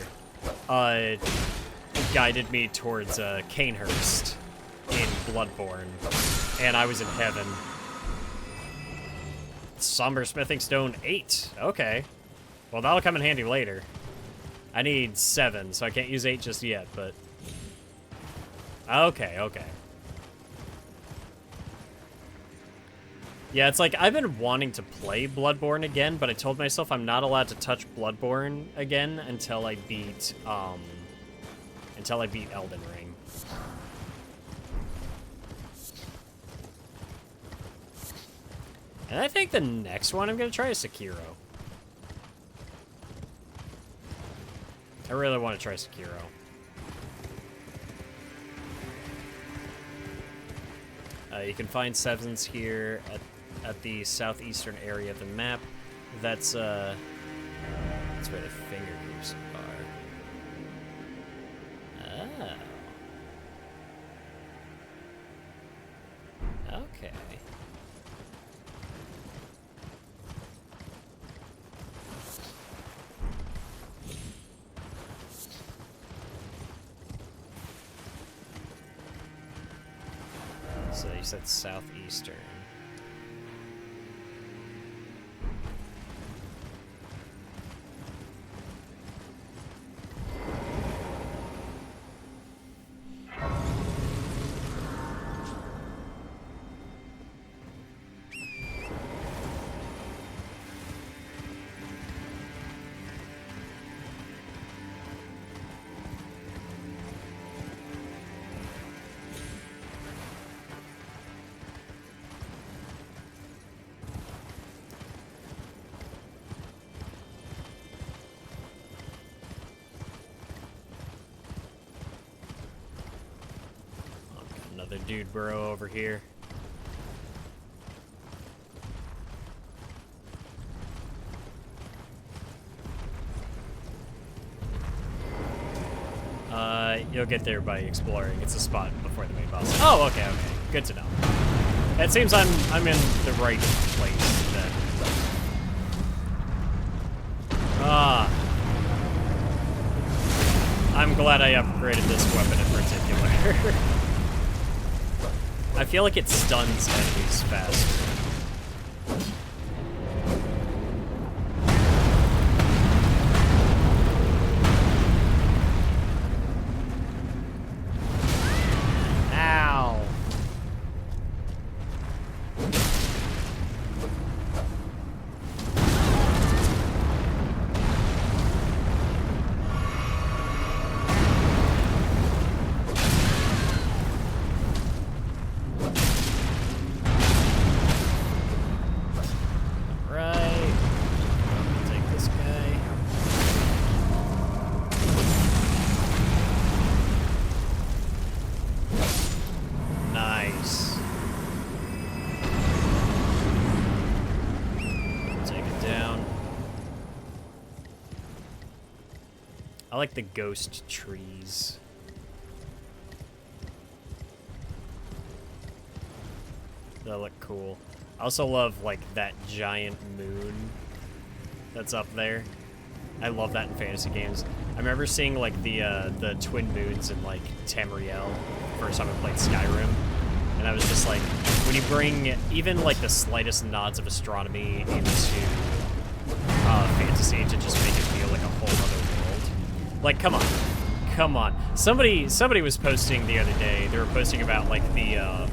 guided me towards Canehurst in Bloodborne, and I was in heaven. Somber Smithing Stone 8. Okay. Well, that'll come in handy later. I need 7, so I can't use 8 just yet, but... Okay. Yeah, it's like, I've been wanting to play Bloodborne again, but I told myself I'm not allowed to touch Bloodborne again until I beat Elden Ring. And I think the next one I'm going to try is Sekiro. I really want to try Sekiro. You can find sevens here at the southeastern area of the map. That's where the finger groups are. Oh. Okay. So you said southeastern. Another dude bro over here. You'll get there by exploring. It's a spot before the main boss. Oh, okay, okay. Good to know. It seems I'm in the right place then. Ah. I'm glad I upgraded this weapon in particular. I feel like it stuns enemies faster. Ow. I like the ghost trees. They look cool. I also love, like, that giant moon that's up there. I love that in fantasy games. I remember seeing, like, the twin moons in, like, Tamriel, first time I played Skyrim. And I was just like, when you bring even, like, the slightest nods of astronomy into fantasy to just make it feel like a whole other world. Like, come on. Come on. Somebody was posting the other day, they were posting about, like, the,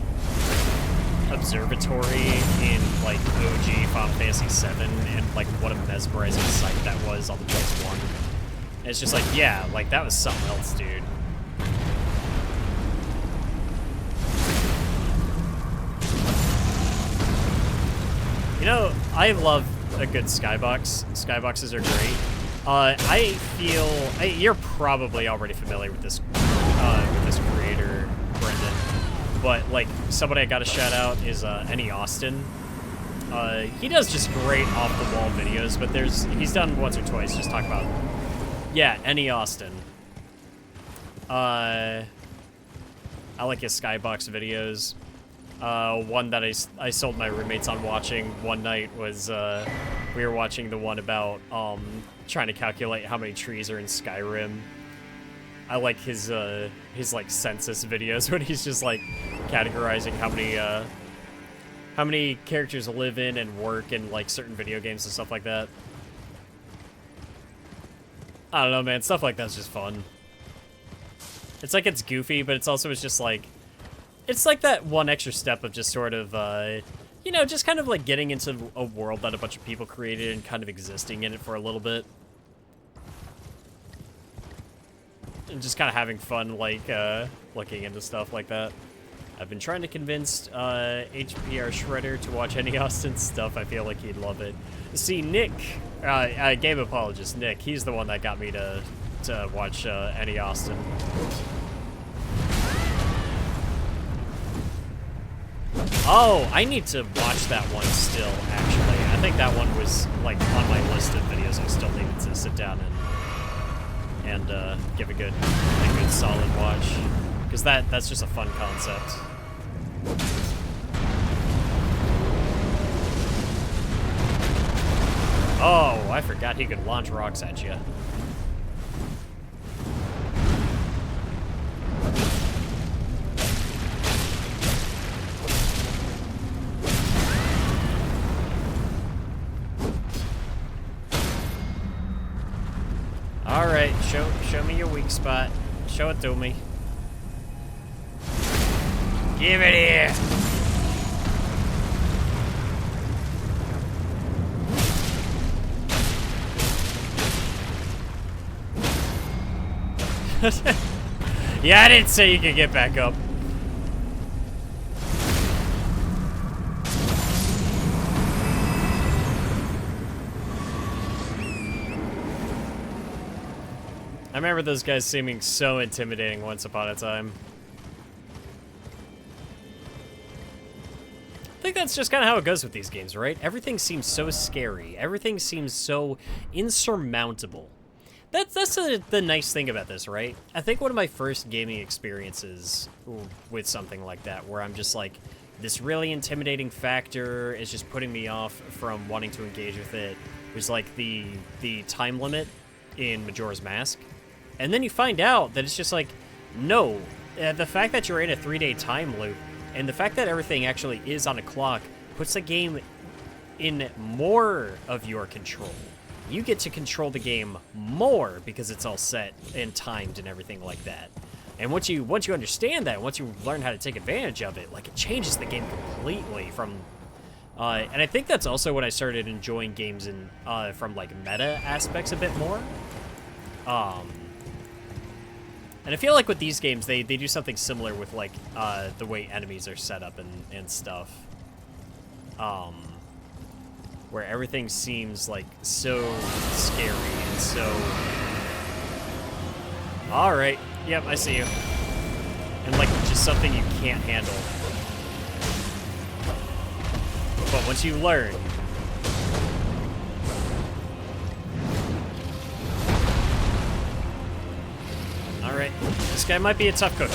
observatory in, like, OG Final Fantasy VII, and, like, what a mesmerizing sight that was on the PS1. And it's just like, yeah, like, that was something else, dude. You know, I love a good skybox. Skyboxes are great. I feel you're probably already familiar with this creator, Brendan. But like somebody I gotta shout out is Any Austin. He does just great off the wall videos, but he's done once or twice. Just talk about Any Austin. I like his skybox videos. One that I sold my roommates on watching one night was we were watching the one about trying to calculate how many trees are in Skyrim. I like his like census videos when he's just like categorizing how many characters live in and work in like certain video games and stuff like that. I don't know, man. Stuff like that's just fun. It's like it's goofy, but it's just like it's like that one extra step of just sort of you know, just kind of like getting into a world that a bunch of people created and kind of existing in it for a little bit. And just kind of having fun, like, looking into stuff like that. I've been trying to convince HPR Shredder to watch Any Austin stuff. I feel like he'd love it. See, Nick, Game Apologist, Nick, he's the one that got me to watch Any Austin. Oh, I need to watch that one still, actually. I think that one was, like, on my list of videos I still needed to sit down and give a good solid watch. Because that's just a fun concept. Oh, I forgot he could launch rocks at you. Alright, show me your weak spot. Show it to me. Give it here! Yeah, I didn't say you could get back up. I remember those guys seeming so intimidating once upon a time. think that's just kind of how it goes with these games, right? Everything seems so scary. Everything seems so insurmountable. That's the nice thing about this, right? I think one of my first gaming experiences with something like that, where I'm just like, this really intimidating factor is just putting me off from wanting to engage with it, was like the time limit in Majora's Mask. And then you find out that it's just like, no, the fact that you're in a 3-day time loop, and the fact that everything actually is on a clock, puts the game in more of your control. You get to control the game more because it's all set and timed and everything like that. And once you understand that, once you learn how to take advantage of it, like, it changes the game completely from... and I think that's also when I started enjoying games in from, like, meta aspects a bit more. And I feel like with these games, they do something similar with, like, the way enemies are set up and stuff. Where everything seems, like, so scary and so... Alright, yep, I see you. And, like, just something you can't handle. But once you learn... Alright, this guy might be a tough cookie.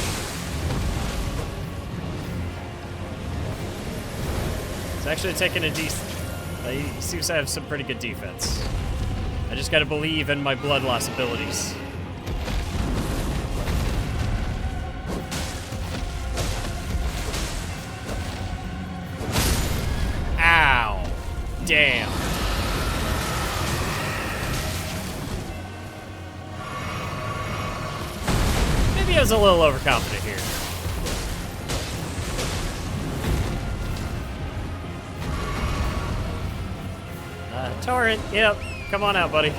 It's actually taking a decent... he seems to have some pretty good defense. I just gotta believe in my blood loss abilities. Ow! Damn. Maybe I was a little overconfident here. Torrent, yep. Come on out, buddy.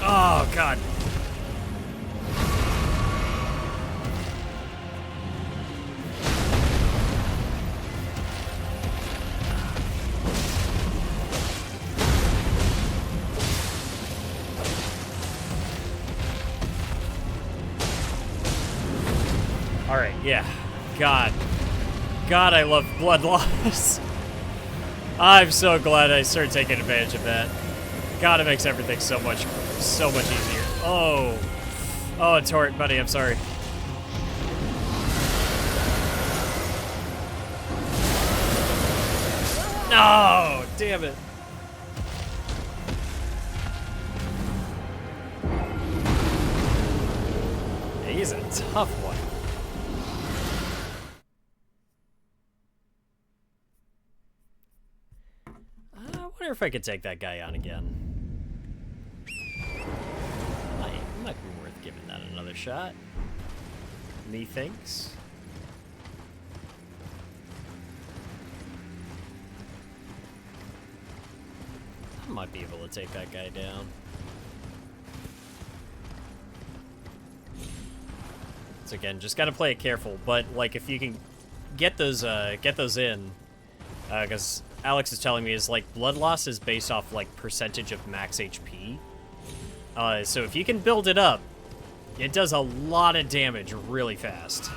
Oh, God. Alright, yeah. God, I love blood loss. I'm so glad I started taking advantage of that. God, it makes everything so much easier. Oh. Oh, Torrent, buddy, I'm sorry. No! Damn it. He's a tough one. I wonder if I could take that guy on again. Might be worth giving that another shot. Methinks. I might be able to take that guy down. So again, just gotta play it careful. But like, if you can get those in, because Alex is telling me is like blood loss is based off like percentage of max HP. So if you can build it up, it does a lot of damage really fast.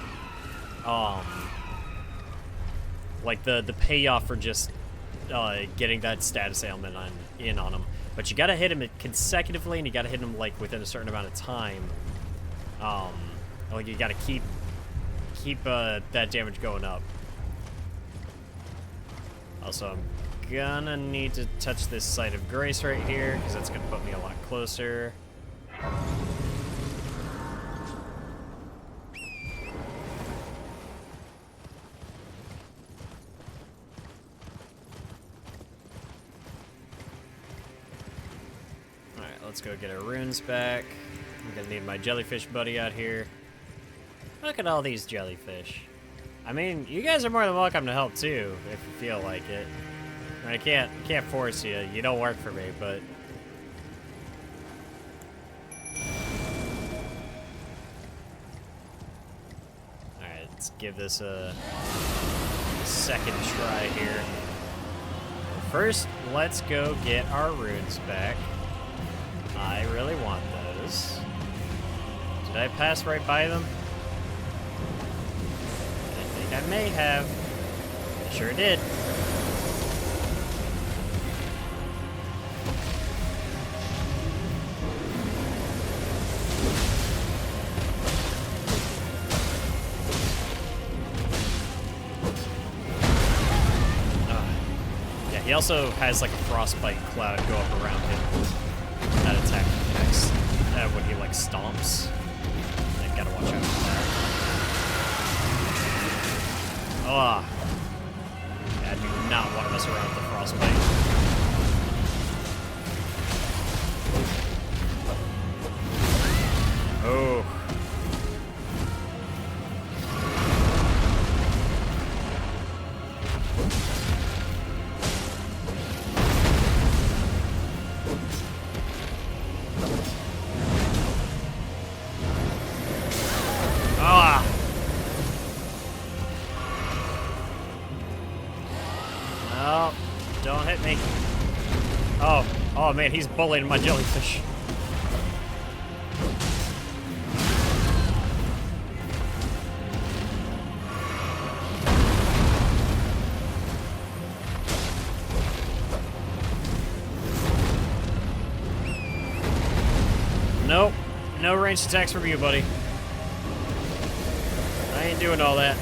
Like the payoff for just getting that status ailment on him. But you gotta hit him consecutively, and you gotta hit him like within a certain amount of time. Like you gotta keep that damage going up. Also, I'm gonna need to touch this site of grace right here, because that's gonna put me a lot closer. Alright, let's go get our runes back. I'm gonna need my jellyfish buddy out here. Look at all these jellyfish. I mean, you guys are more than welcome to help too, if you feel like it. I can't force you. You don't work for me, but... Alright, Let's give this a second try here. First, let's go get our runes back. I really want those. Did I pass right by them? I think I may have. I sure did. He also has like a frostbite cloud go up around him. That attack connects when he like stomps. I gotta watch out for that. Oh. Yeah, I do not want to mess around with the frostbite. Oh. Don't hit me. Oh man, he's bullying my jellyfish. Nope, no ranged attacks from you, buddy. I ain't doing all that.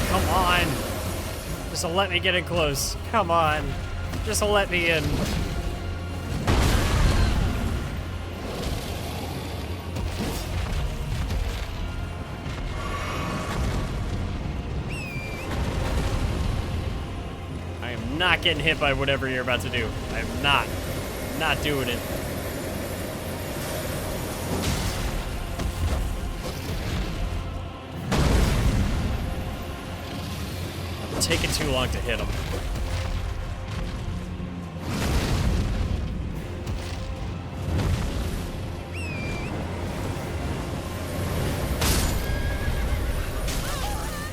Come on. Just let me get in close. Come on. Just let me in. I am not getting hit by whatever you're about to do. I am not. Not doing it. Taking too long to hit him.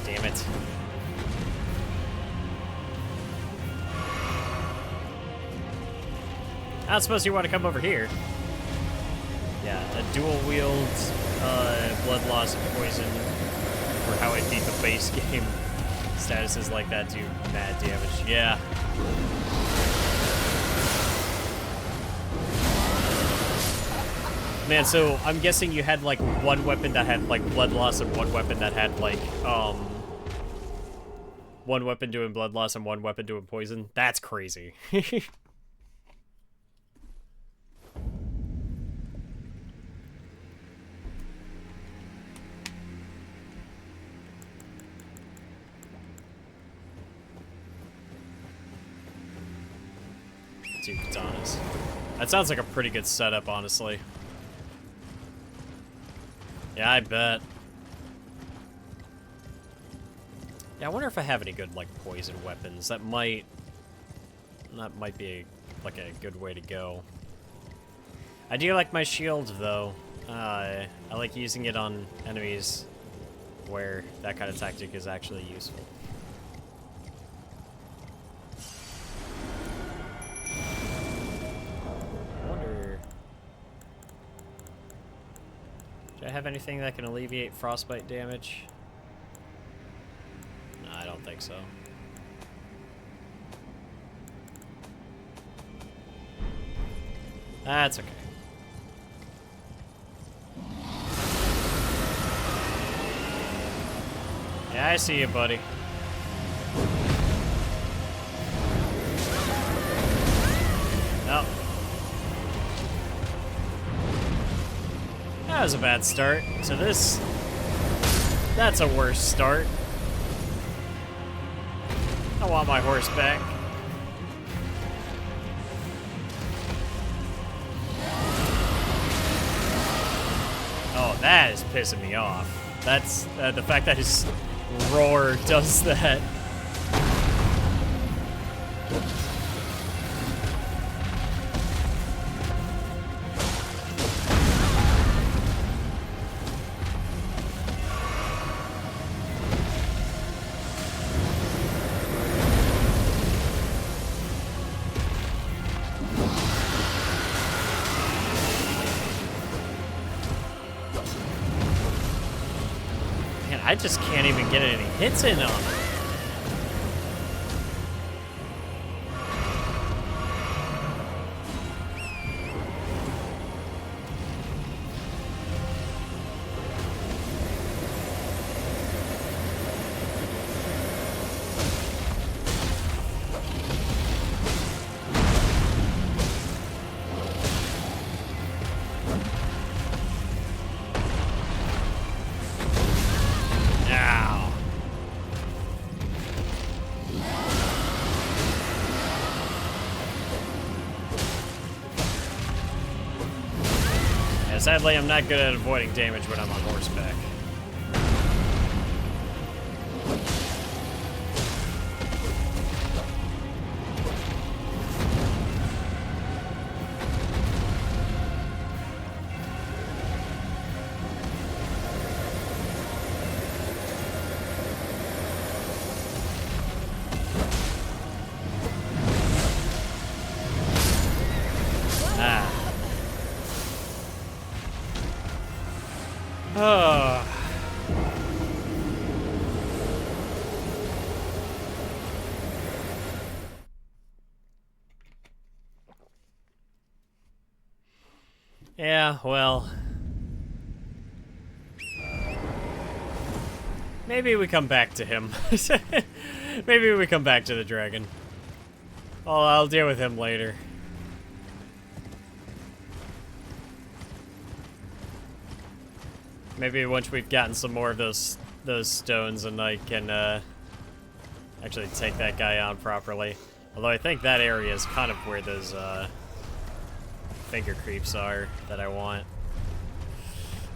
Damn it. I don't suppose you want to come over here. Yeah, a dual wield, blood loss and poison for how I beat the base game. Statuses like that do mad damage. Yeah. Man, so I'm guessing you had like one weapon that had like blood loss and one weapon that had like one weapon doing blood loss and one weapon doing poison. That's crazy. Two katanas. That sounds like a pretty good setup, honestly. Yeah, I bet. Yeah, I wonder if I have any good, like, poison weapons. That might be, like, a good way to go. I do like my shield, though. I like using it on enemies where that kind of tactic is actually useful. Do I have anything that can alleviate frostbite damage? No, I don't think so. That's okay. Yeah, I see you, buddy. No. That was a bad start. So this... That's a worse start. I want my horse back. Oh, that is pissing me off. That's the fact that his roar does that. I just can't even get any hits in on him. Sadly, I'm not good at avoiding damage when I'm on horseback. Yeah, well... Maybe we come back to him. Maybe we come back to the dragon. Oh, I'll deal with him later. Maybe once we've gotten some more of those stones and I can actually take that guy on properly. Although I think that area is kind of where those finger creeps are that I want.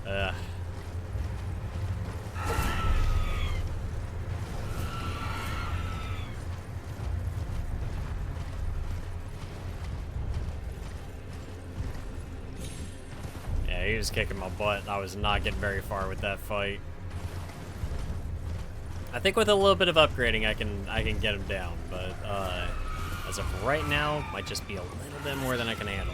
Yeah, he was kicking my butt and I was not getting very far with that fight. I think with a little bit of upgrading I can get him down, but as of right now, might just be a little bit more than I can handle.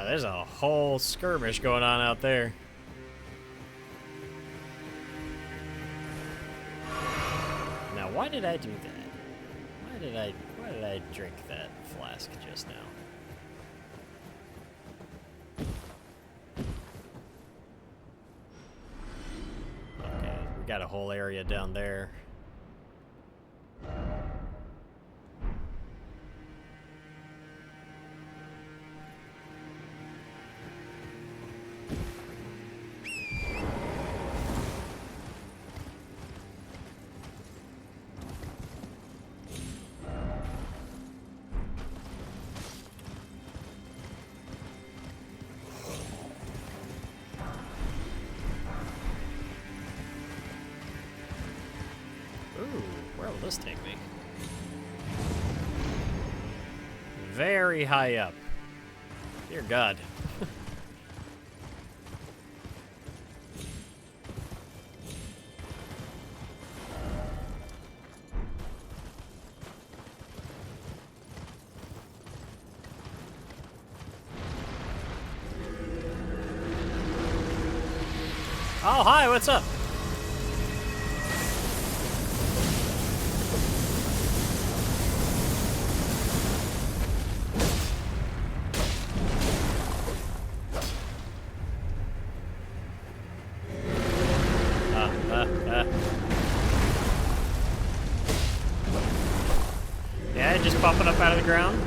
There's a whole skirmish going on out there. Now, why did I do that? Why did I drink that flask just now? Okay, we got a whole area down there. This take me very high up. Dear God. Oh, hi, what's up? Yeah, just popping up out of the ground.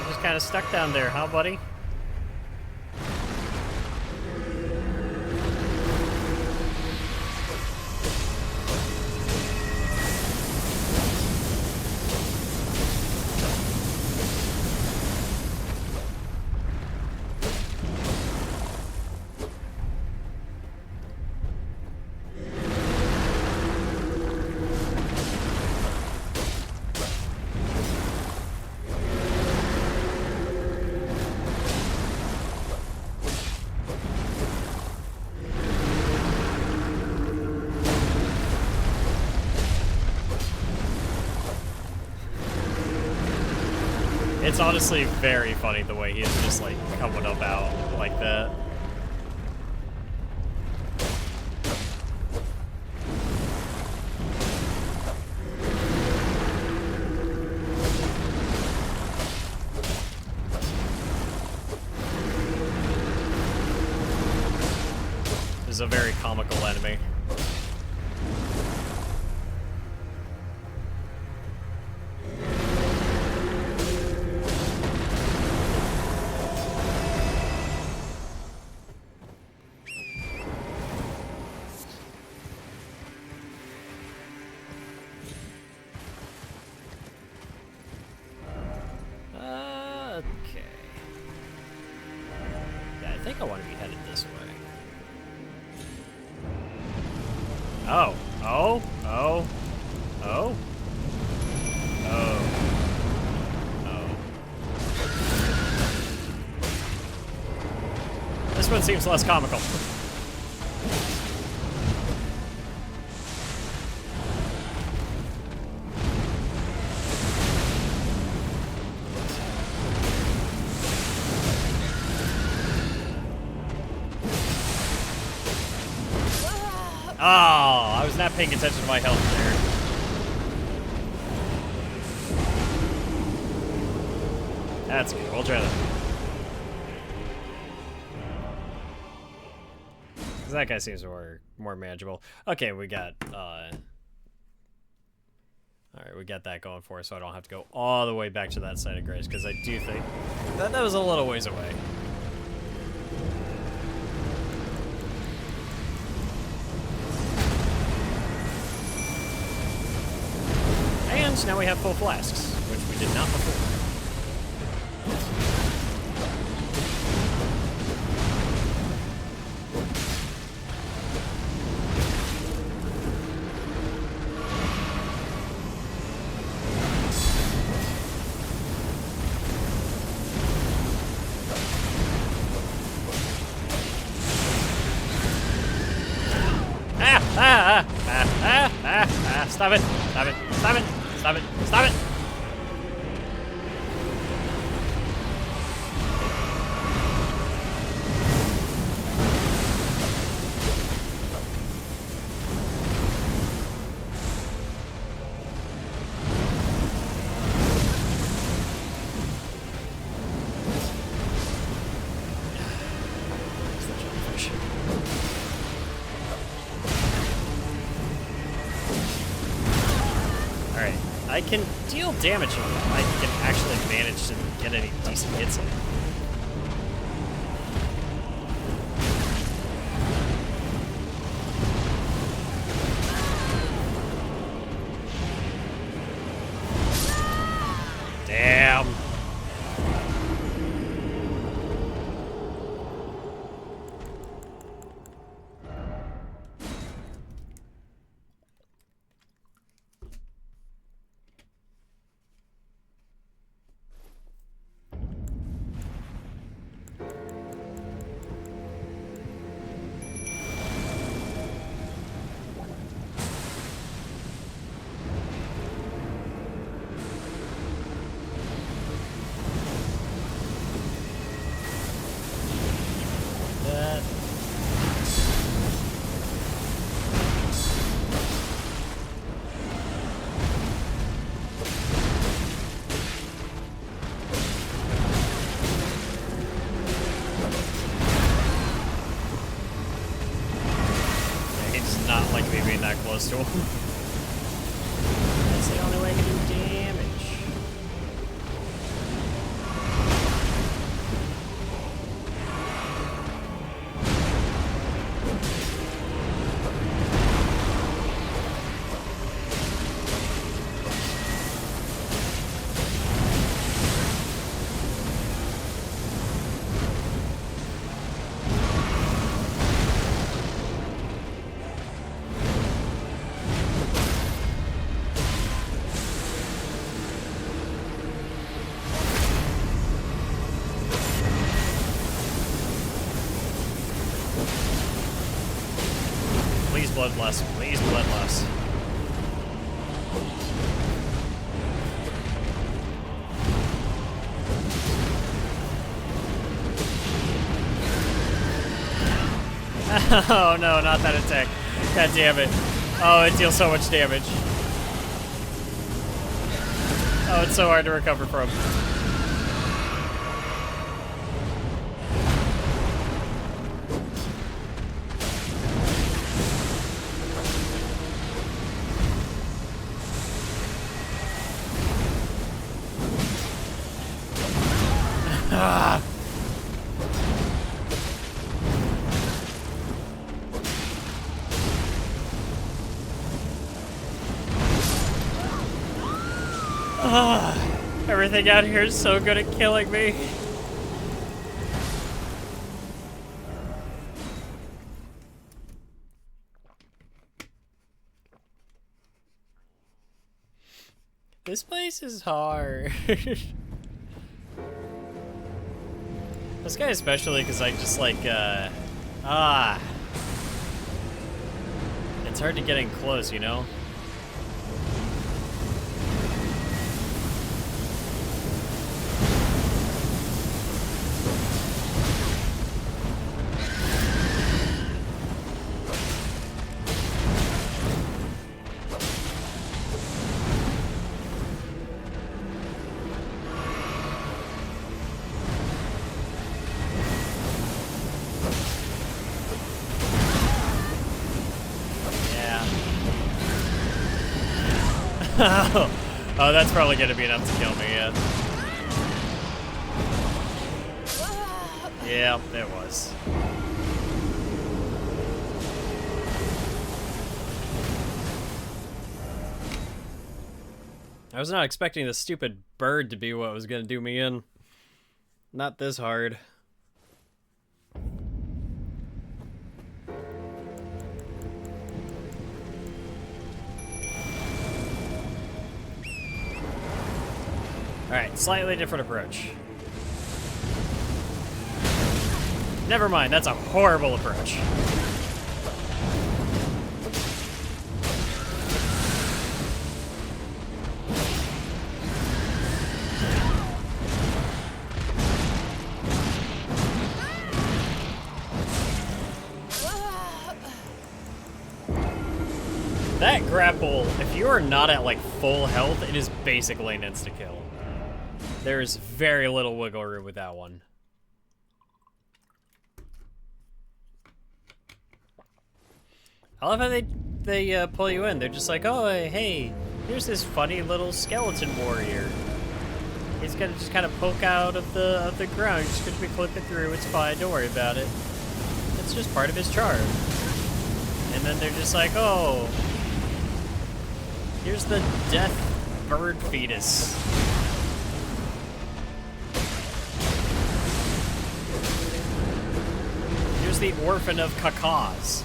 Just kind of stuck down there, huh, buddy? It's honestly very funny the way he's just like coming up out like that. This is a very comical enemy. Okay. Yeah, I think I want to be headed this way. Oh. Oh. Oh. Oh. Oh. Oh. This one seems less comical. Oh, I was not paying attention to my health there. That's good. We'll try that. That guy seems more manageable. Okay, we got alright, we got that going for us, so I don't have to go all the way back to that side of Grace, because I do think that was a little ways away. And now we have full flasks, which we did not before. Stop it! Stop it! Stop it! Stop it! Stop it! I can deal damage on them. I can actually manage to get any decent hits in. Damn. close to him. That's the only way I can do damage. Please bloodlust. Please bloodlust. Oh no, not that attack. God damn it. Oh, it deals so much damage. Oh, it's so hard to recover from. Everything out here is so good at killing me. This place is hard. This guy especially, because I just like, it's hard to get in close, you know? Oh, that's probably gonna be enough to kill me, yeah. Yeah, it was. I was not expecting the stupid bird to be what was gonna do me in. Not this hard. Alright, slightly different approach. Never mind, that's a horrible approach. That grapple, if you are not at like full health, it is basically an insta-kill. There is very little wiggle room with that one. I love how they pull you in. They're just like, oh, hey, here's this funny little skeleton warrior. He's gonna just kind of poke out of the ground. He's just gonna be clipping through. It's fine. Don't worry about it. It's just part of his charm. And then they're just like, oh, here's the death bird fetus. Here's the orphan of cacas.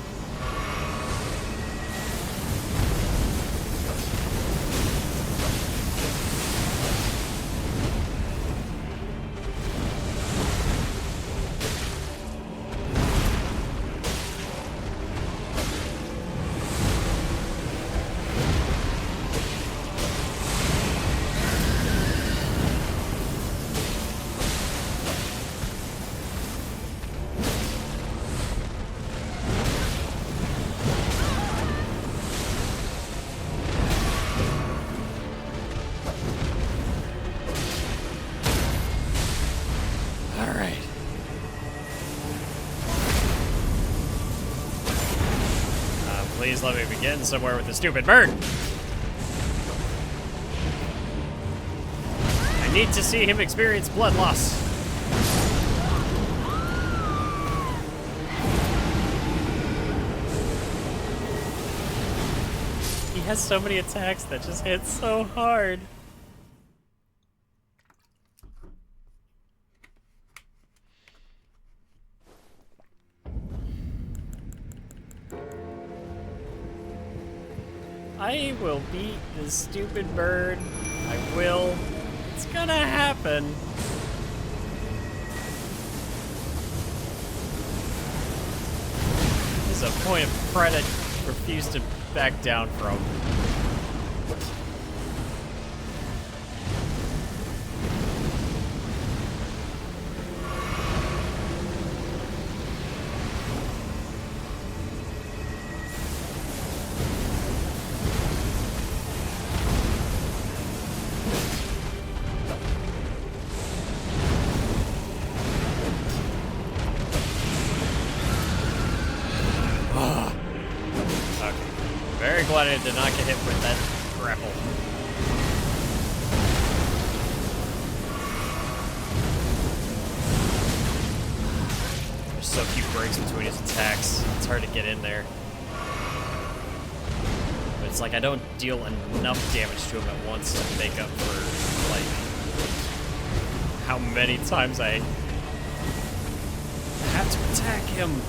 Please let me begin somewhere with the stupid bird. I need to see him experience blood loss. He has so many attacks that just hit so hard. I will beat this stupid bird. I will. It's gonna happen. This is a point of pride I refuse to back down from. Very glad I did not get hit with that grapple. There's so few breaks between his attacks. It's hard to get in there. But it's like I don't deal enough damage to him at once to make up for, like, how many times I have to attack him.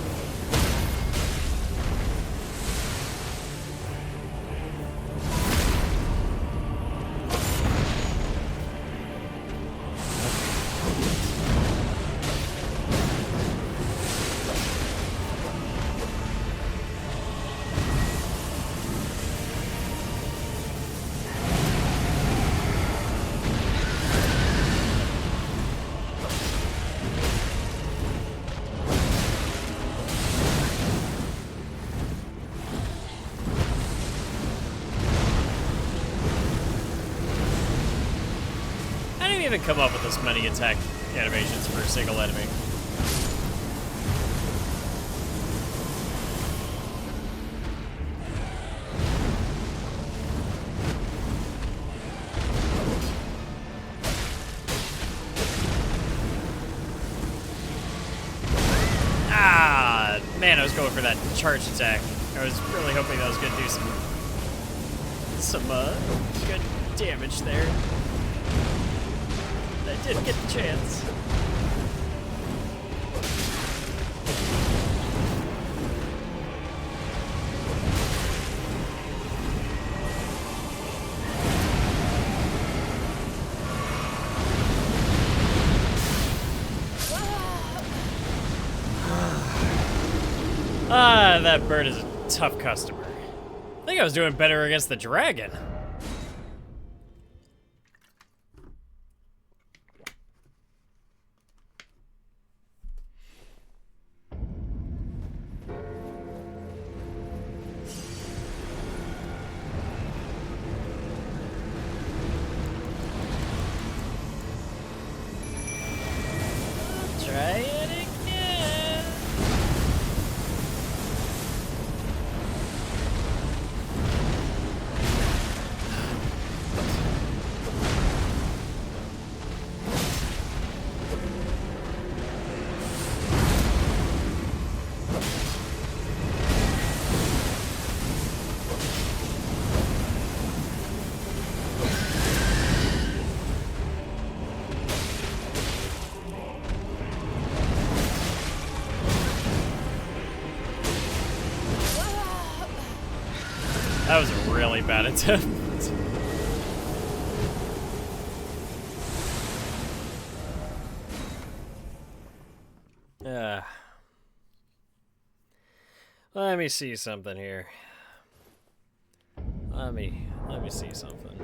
Even come up with this many attack animations for a single enemy. Ah, man, I was going for that charge attack. I was really hoping that was going to do some good damage there. I didn't get the chance. Ah, that bird is a tough customer. I think I was doing better against the dragon. Try it again. That was a really bad attempt. Let me see something here. Let me see something.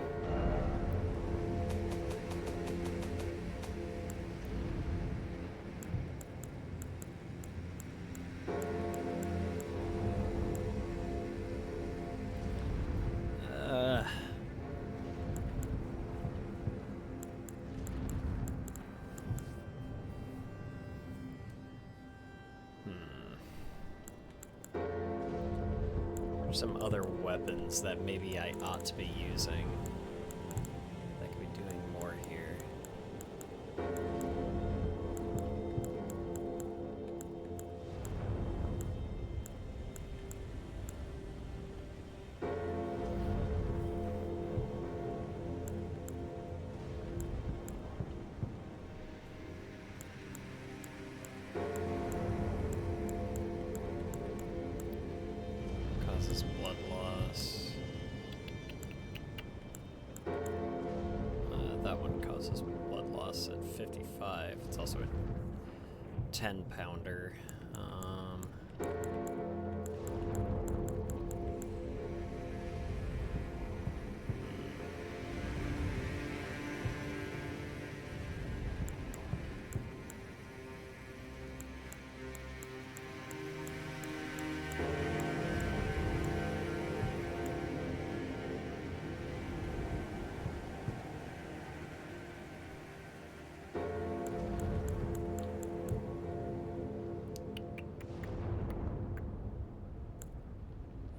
some other weapons that maybe I ought to be using. That could be doing more here. Causes blood loss. That one causes blood loss at 55. It's also a 10-pounder.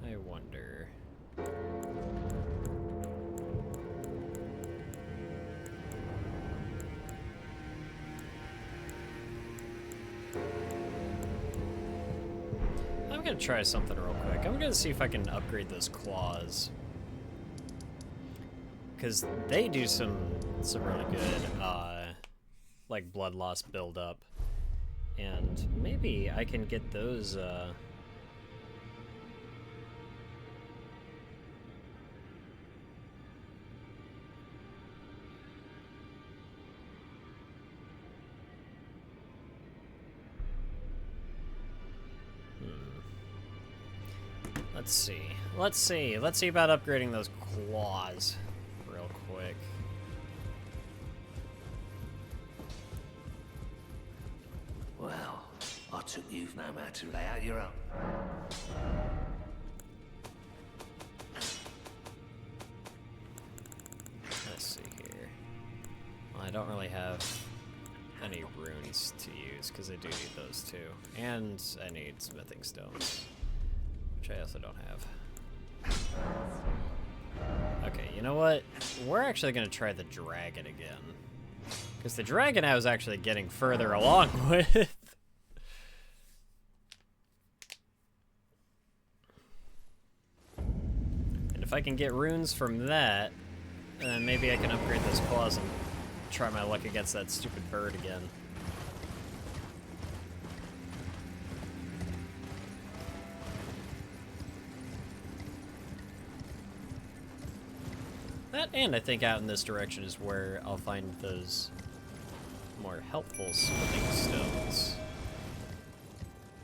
I wonder. I'm gonna try something real quick. I'm gonna see if I can upgrade those claws. Because they do some really good, like, blood loss buildup. And maybe I can get those, Let's see. Let's see about upgrading those claws real quick. Well, I took you've no man to lay out your own. Let's see here. Well, I don't really have any runes to use because I do need those too. And I need smithing stones, which I also don't have. Okay, you know what? We're actually going to try the dragon again. Because the dragon I was actually getting further along with. And if I can get runes from that, then maybe I can upgrade those claws and try my luck against that stupid bird again. That, and I think out in this direction is where I'll find those more helpful smithing stones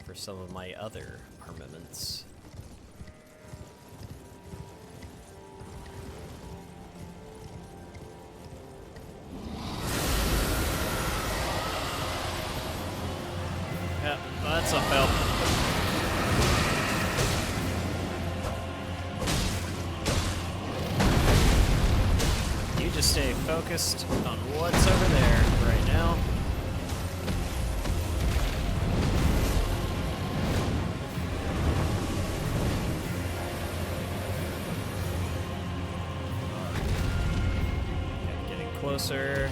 for some of my other armaments. Yeah, that's a belt. You just stay focused on what's over there right now. Okay, getting closer.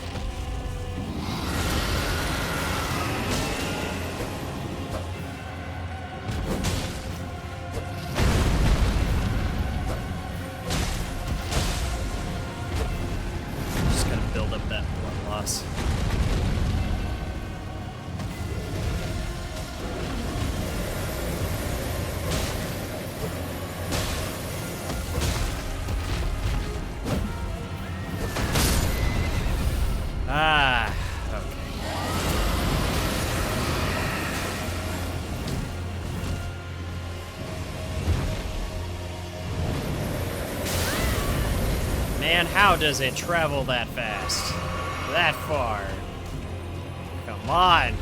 Man, how does it travel that fast? That far? Come on.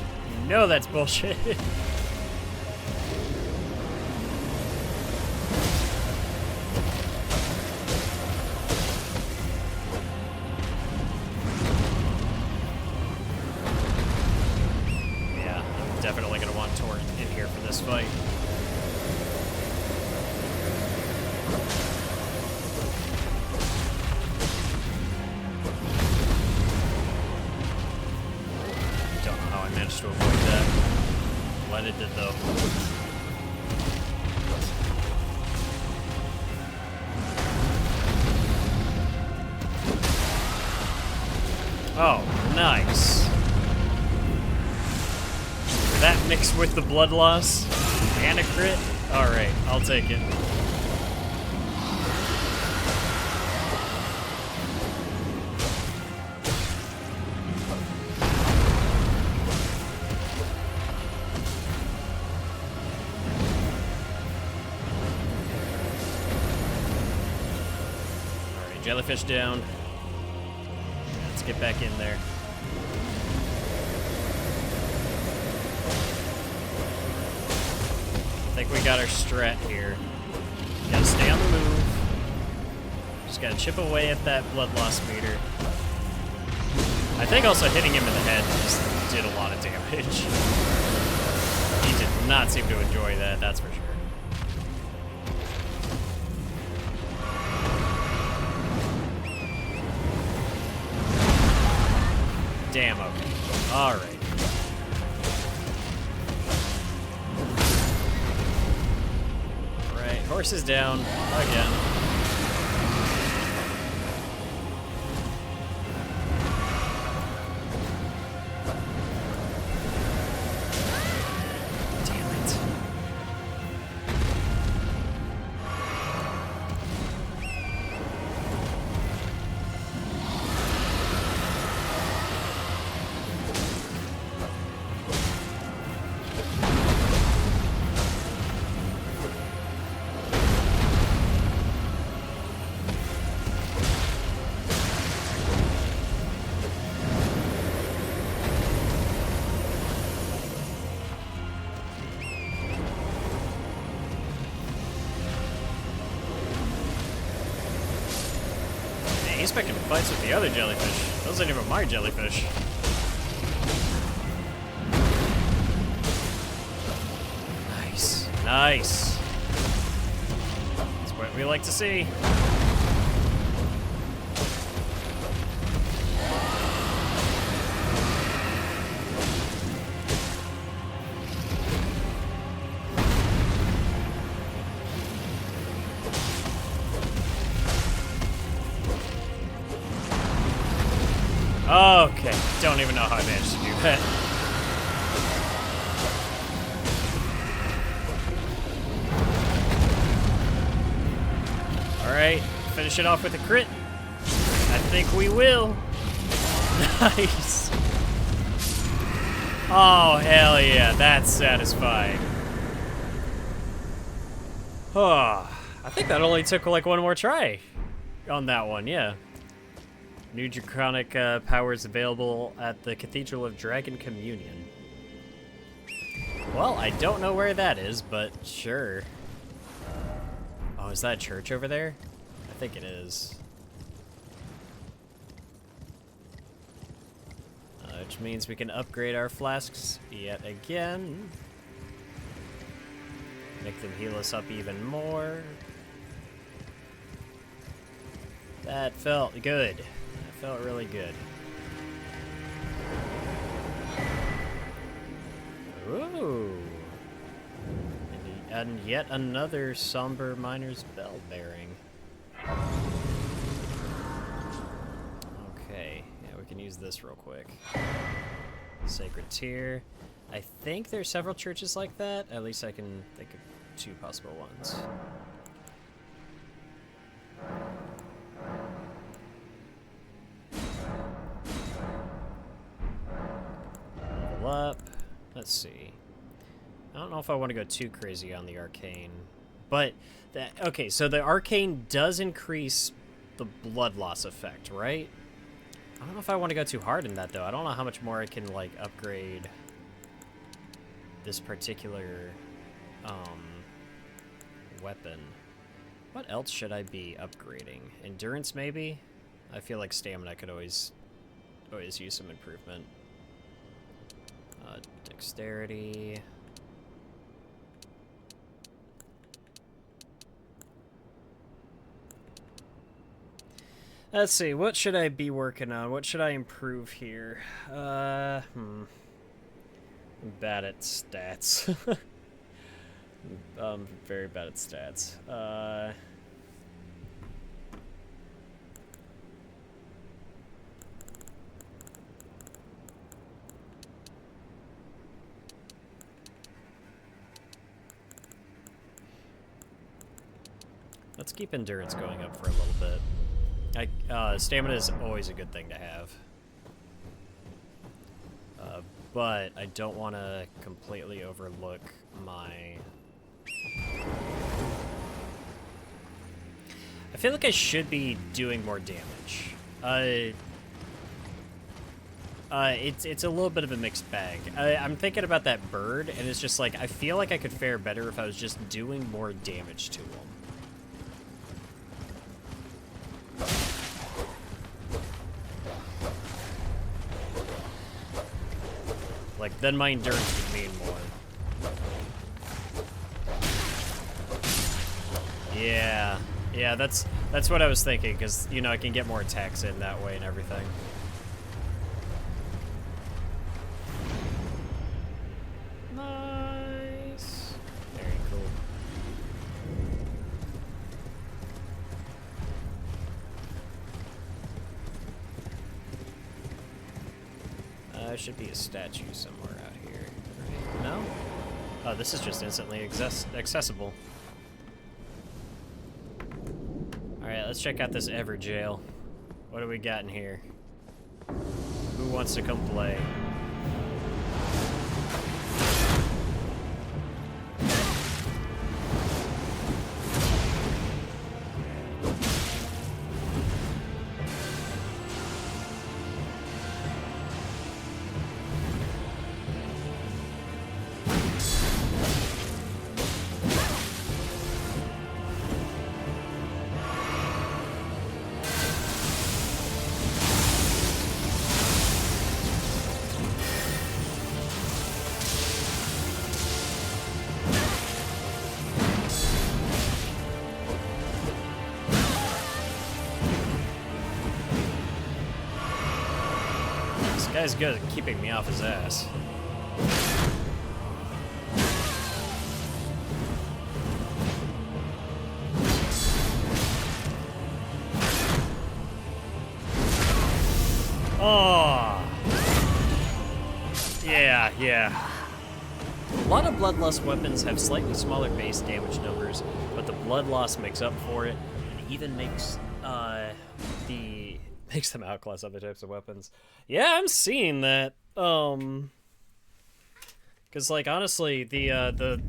You know that's bullshit. Yeah, I'm definitely gonna want Torrent in here for this fight. managed to avoid that. Glad it did, though. Oh, nice. That mixed with the blood loss and a crit? Alright, I'll take it. Alright, jellyfish down. Let's get back in there. I think we got our strat here. Gotta stay on the move. Just gotta chip away at that blood loss meter. I think also hitting him in the head just did a lot of damage. He did not seem to enjoy that, that's for sure. Damn, okay. Alright. Right, horse is down again. Damn it. He's picking fights with the other jellyfish. Those ain't even my jellyfish. Nice. Nice. That's what we like to see. Okay, don't even know how I managed to do that. Alright, finish it off with a crit. I think we will. Nice. Oh, hell yeah, that's satisfying. Oh, I think that only took like one more try on that one, yeah. New draconic powers available at the Cathedral of Dragon Communion. Well, I don't know where that is, but sure. Oh, is that a church over there? I think it is. Which means we can upgrade our flasks yet again. Make them heal us up even more. That felt good. That felt really good. Ooh. And yet another somber miner's bell bearing. Okay, yeah, we can use this real quick. Sacred Tear. I think there's several churches like that. At least I can think of 2 possible ones. Level up. Let's see. I don't know if I want to go too crazy on the arcane, but okay, so the arcane does increase the blood loss effect, right? I don't know if I want to go too hard in that though. I don't know how much more I can like upgrade this particular weapon. What else should I be upgrading? Endurance maybe? I feel like stamina could always use some improvement. Dexterity. Let's see, what should I be working on? What should I improve here? I'm bad at stats. I'm very bad at stats. Let's keep endurance going up for a little bit. Stamina is always a good thing to have. But I don't want to completely overlook my... I feel like I should be doing more damage. It's a little bit of a mixed bag. I'm thinking about that bird, and it's just like, I feel like I could fare better if I was just doing more damage to him. Like, then my endurance would mean more. Yeah, that's what I was thinking, because, you know, I can get more attacks in that way and everything. Nice. Very cool. There should be a statue somewhere out here, right? No? Oh, this is just instantly accessible. Alright, let's check out this Ever Jail. What do we got in here? Who wants to come play? This guy's good at keeping me off his ass. Oh! Yeah. A lot of Bloodlust weapons have slightly smaller base damage numbers, but the blood loss makes up for it, and even makes makes them outclass other types of weapons. Yeah, I'm seeing that. Cause like honestly, the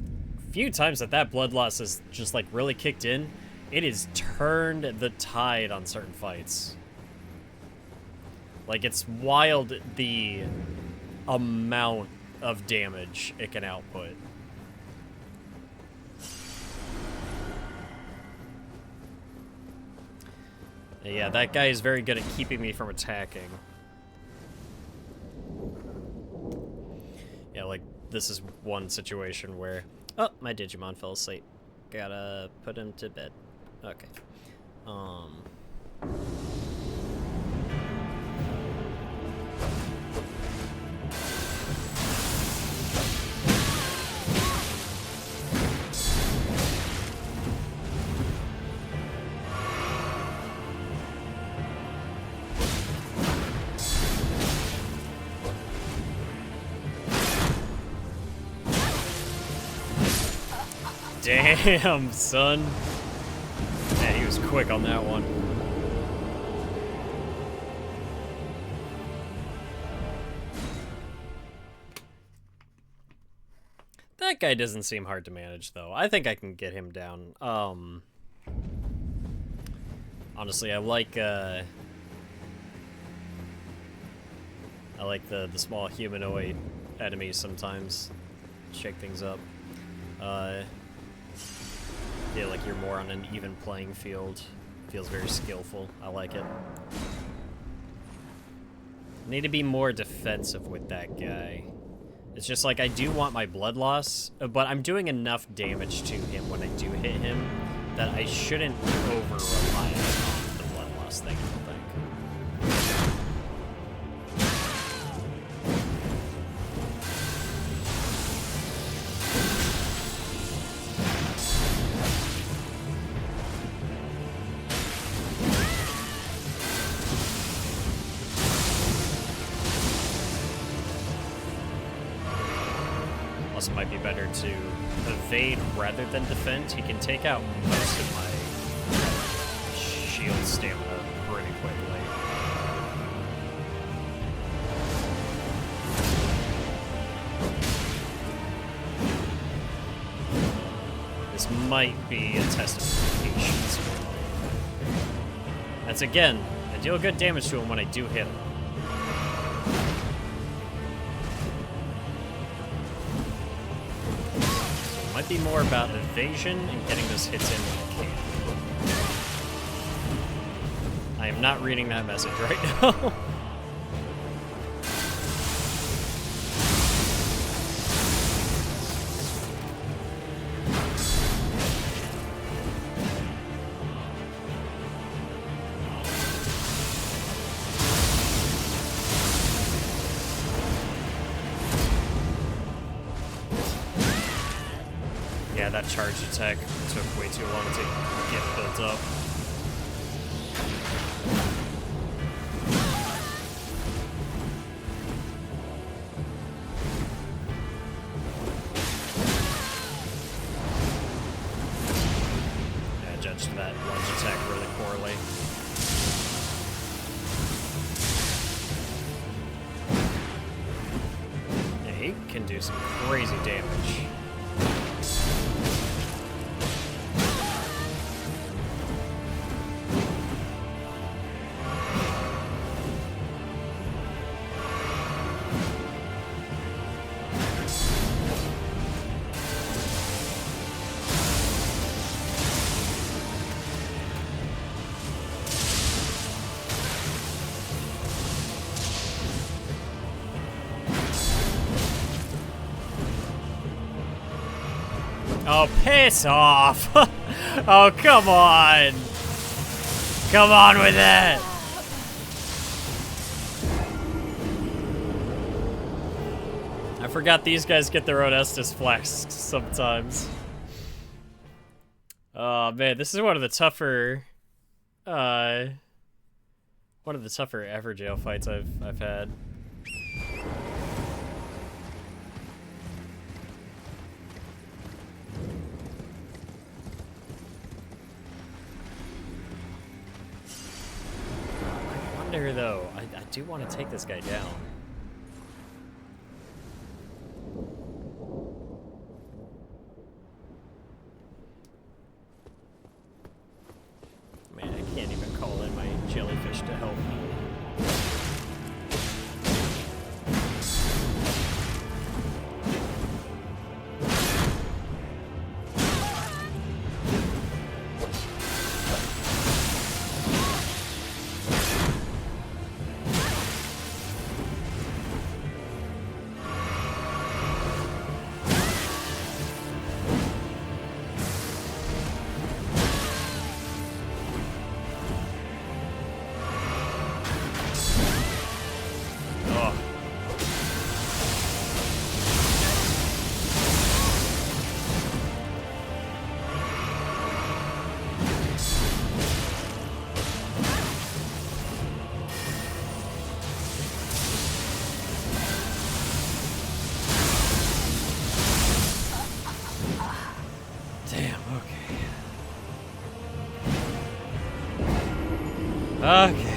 few times that blood loss has just like really kicked in, it has turned the tide on certain fights. Like, it's wild the amount of damage it can output. Yeah, that guy is very good at keeping me from attacking. Yeah, like, this is one situation where... Oh, my Digimon fell asleep. Gotta put him to bed. Okay. Damn, son. Man, he was quick on that one. That guy doesn't seem hard to manage, though. I think I can get him down. Honestly, I like the small humanoid enemies sometimes. Shake things up. Yeah, like you're more on an even playing field. Feels very skillful. I like it. Need to be more defensive with that guy. It's just like I do want my blood loss, but I'm doing enough damage to him when I do hit him that I shouldn't over-rely on the blood loss thing, I don't think. boss, might be better to evade rather than defend. He can take out most of my shield stamina pretty quickly. This might be a test of patience. That's again, I deal good damage to him when I do hit him. Might be more about evasion and getting those hits in when I can. I am not reading that message right now. Yeah, that charge attack took way too long to get built up. Yeah, I judged that lunge attack really poorly. Yeah, he can do some crazy damage. Oh, piss off! Oh, come on! Come on with it! I forgot these guys get their own Estus flasks sometimes. Oh man, this is one of the tougher, Everjail fights I've had. I wonder though, I do want to take this guy down. Man, I can't even call in my jellyfish to help me. Okay.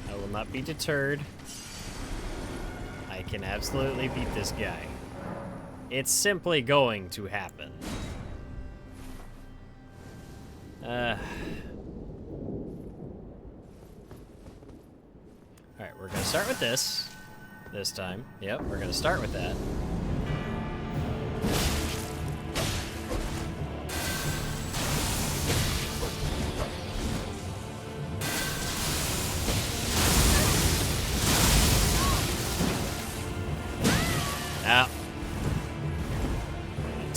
I will not be deterred. I can absolutely beat this guy. It's simply going to happen. Alright, we're gonna start with this time. Yep, we're gonna start with that.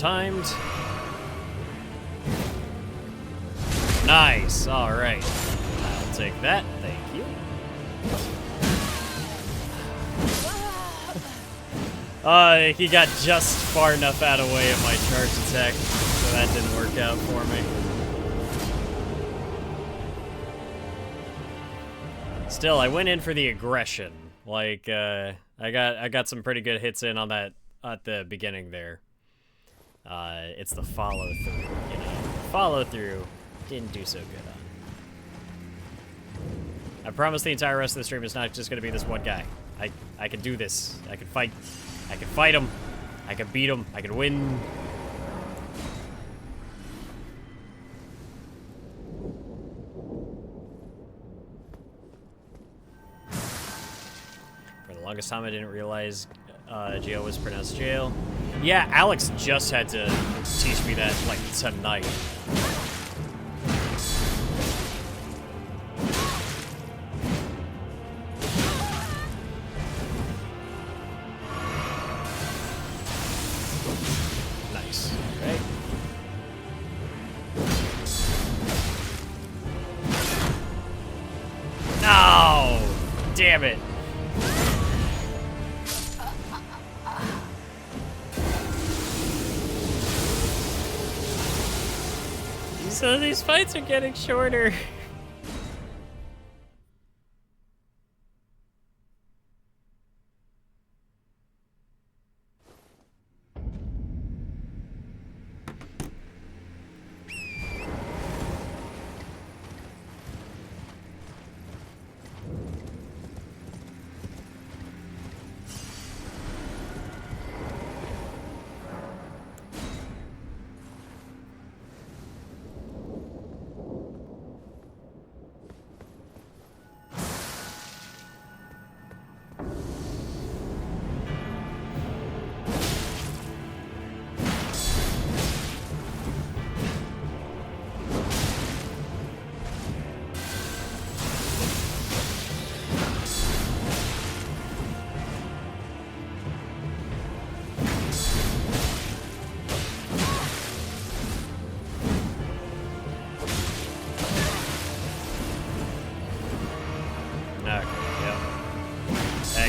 timed. Nice. All right. I'll take that. Thank you. He got just far enough out of the way of my charge attack, so that didn't work out for me. Still, I went in for the aggression. Like, I got some pretty good hits in on that at the beginning there. It's the follow through, you know. Follow through didn't do so good on. I promise the entire rest of the stream is not just gonna be this one guy. I can do this. I can fight him. I can beat him. I can win. For the longest time, I didn't realize jail was pronounced jail. Yeah, Alex just had to teach me that, like, tonight. Nice. Okay. No! Damn it. So these fights are getting shorter.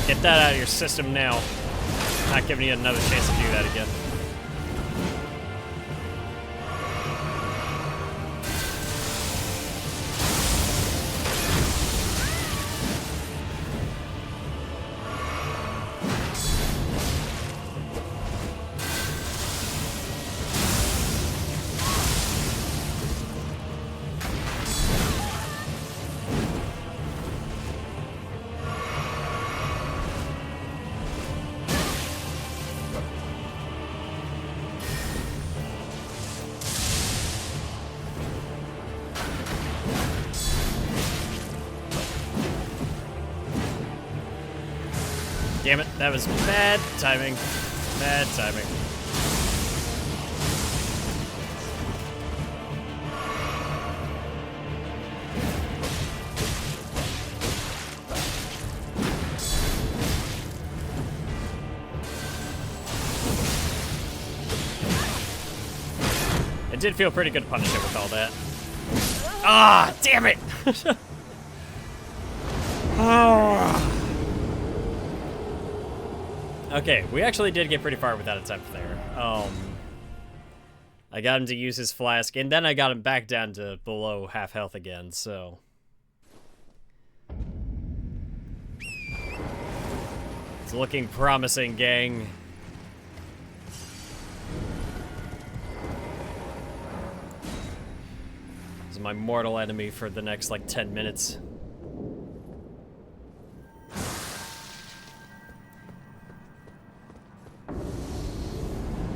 Get that out of your system now. Not giving you another chance to do that again. Damn it, that was bad timing. Bad timing. It did feel pretty good to punish it with all that. Ah, damn it! Oh. Okay, we actually did get pretty far with that attempt there. I got him to use his flask, and then I got him back down to below half health again, so... It's looking promising, gang. This is my mortal enemy for the next, like, 10 minutes.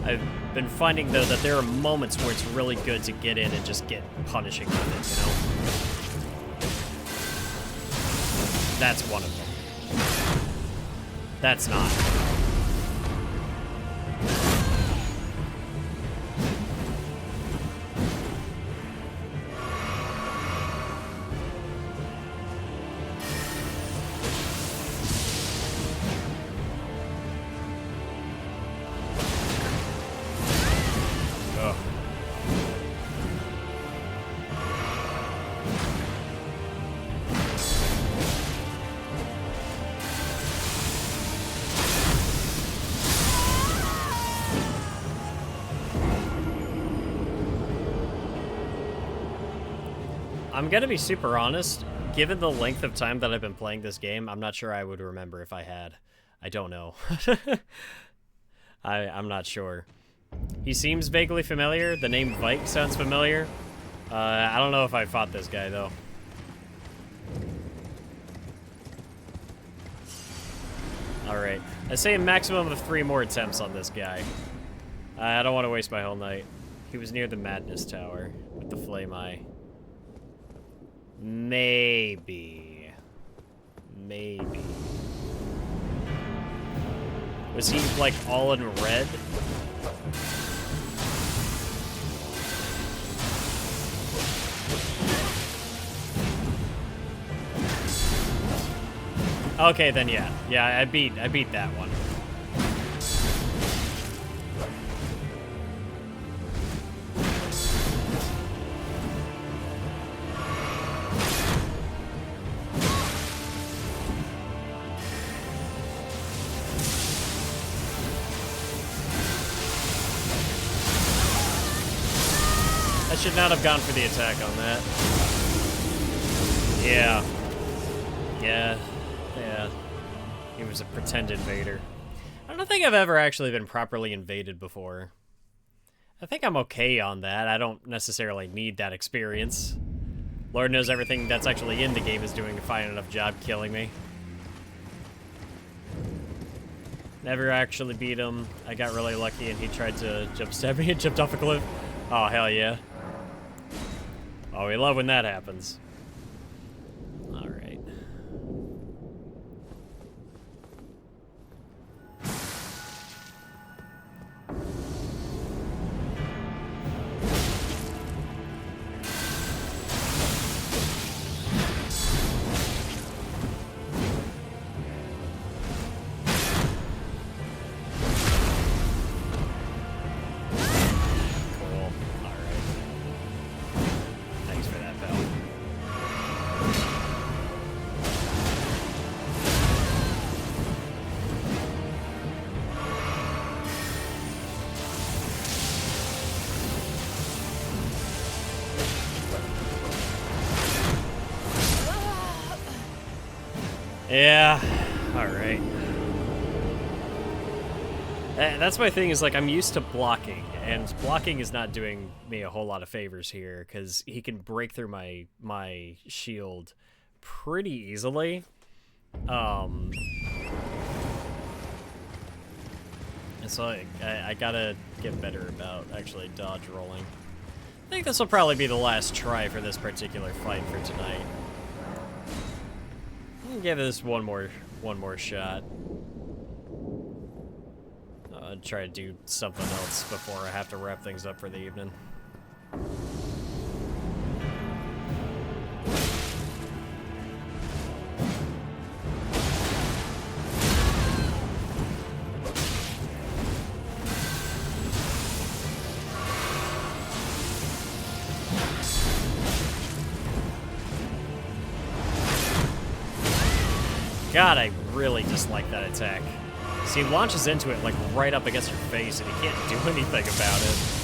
I've been finding, though, that there are moments where it's really good to get in and just get punishing with it, you know? That's one of them. That's not. I'm gonna be super honest. Given the length of time that I've been playing this game, I'm not sure I would remember if I had. I don't know. I'm not sure. He seems vaguely familiar. The name Vike sounds familiar. I don't know if I fought this guy, though. Alright. I say a maximum of 3 more attempts on this guy. I don't want to waste my whole night. He was near the Madness Tower with the Flame Eye. Maybe. Maybe. Was he, like, all in red? Okay, then yeah. Yeah, I beat that one. I should not have gone for the attack on that. Yeah. Yeah. Yeah. He was a pretend invader. I don't think I've ever actually been properly invaded before. I think I'm okay on that. I don't necessarily need that experience. Lord knows everything that's actually in the game is doing a fine enough job killing me. Never actually beat him. I got really lucky and he tried to jump stab me and jumped off a cliff. Oh, hell yeah. Oh, we love when that happens. Alright. Yeah, alright. That's my thing, is like, I'm used to blocking, and blocking is not doing me a whole lot of favors here, because he can break through my shield pretty easily. And so I gotta get better about actually dodge rolling. I think this will probably be the last try for this particular fight for tonight. I'll give this one more shot. I'll try to do something else before I have to wrap things up for the evening. God, I really dislike that attack. See, he launches into it, like, right up against your face, and you can't do anything about it.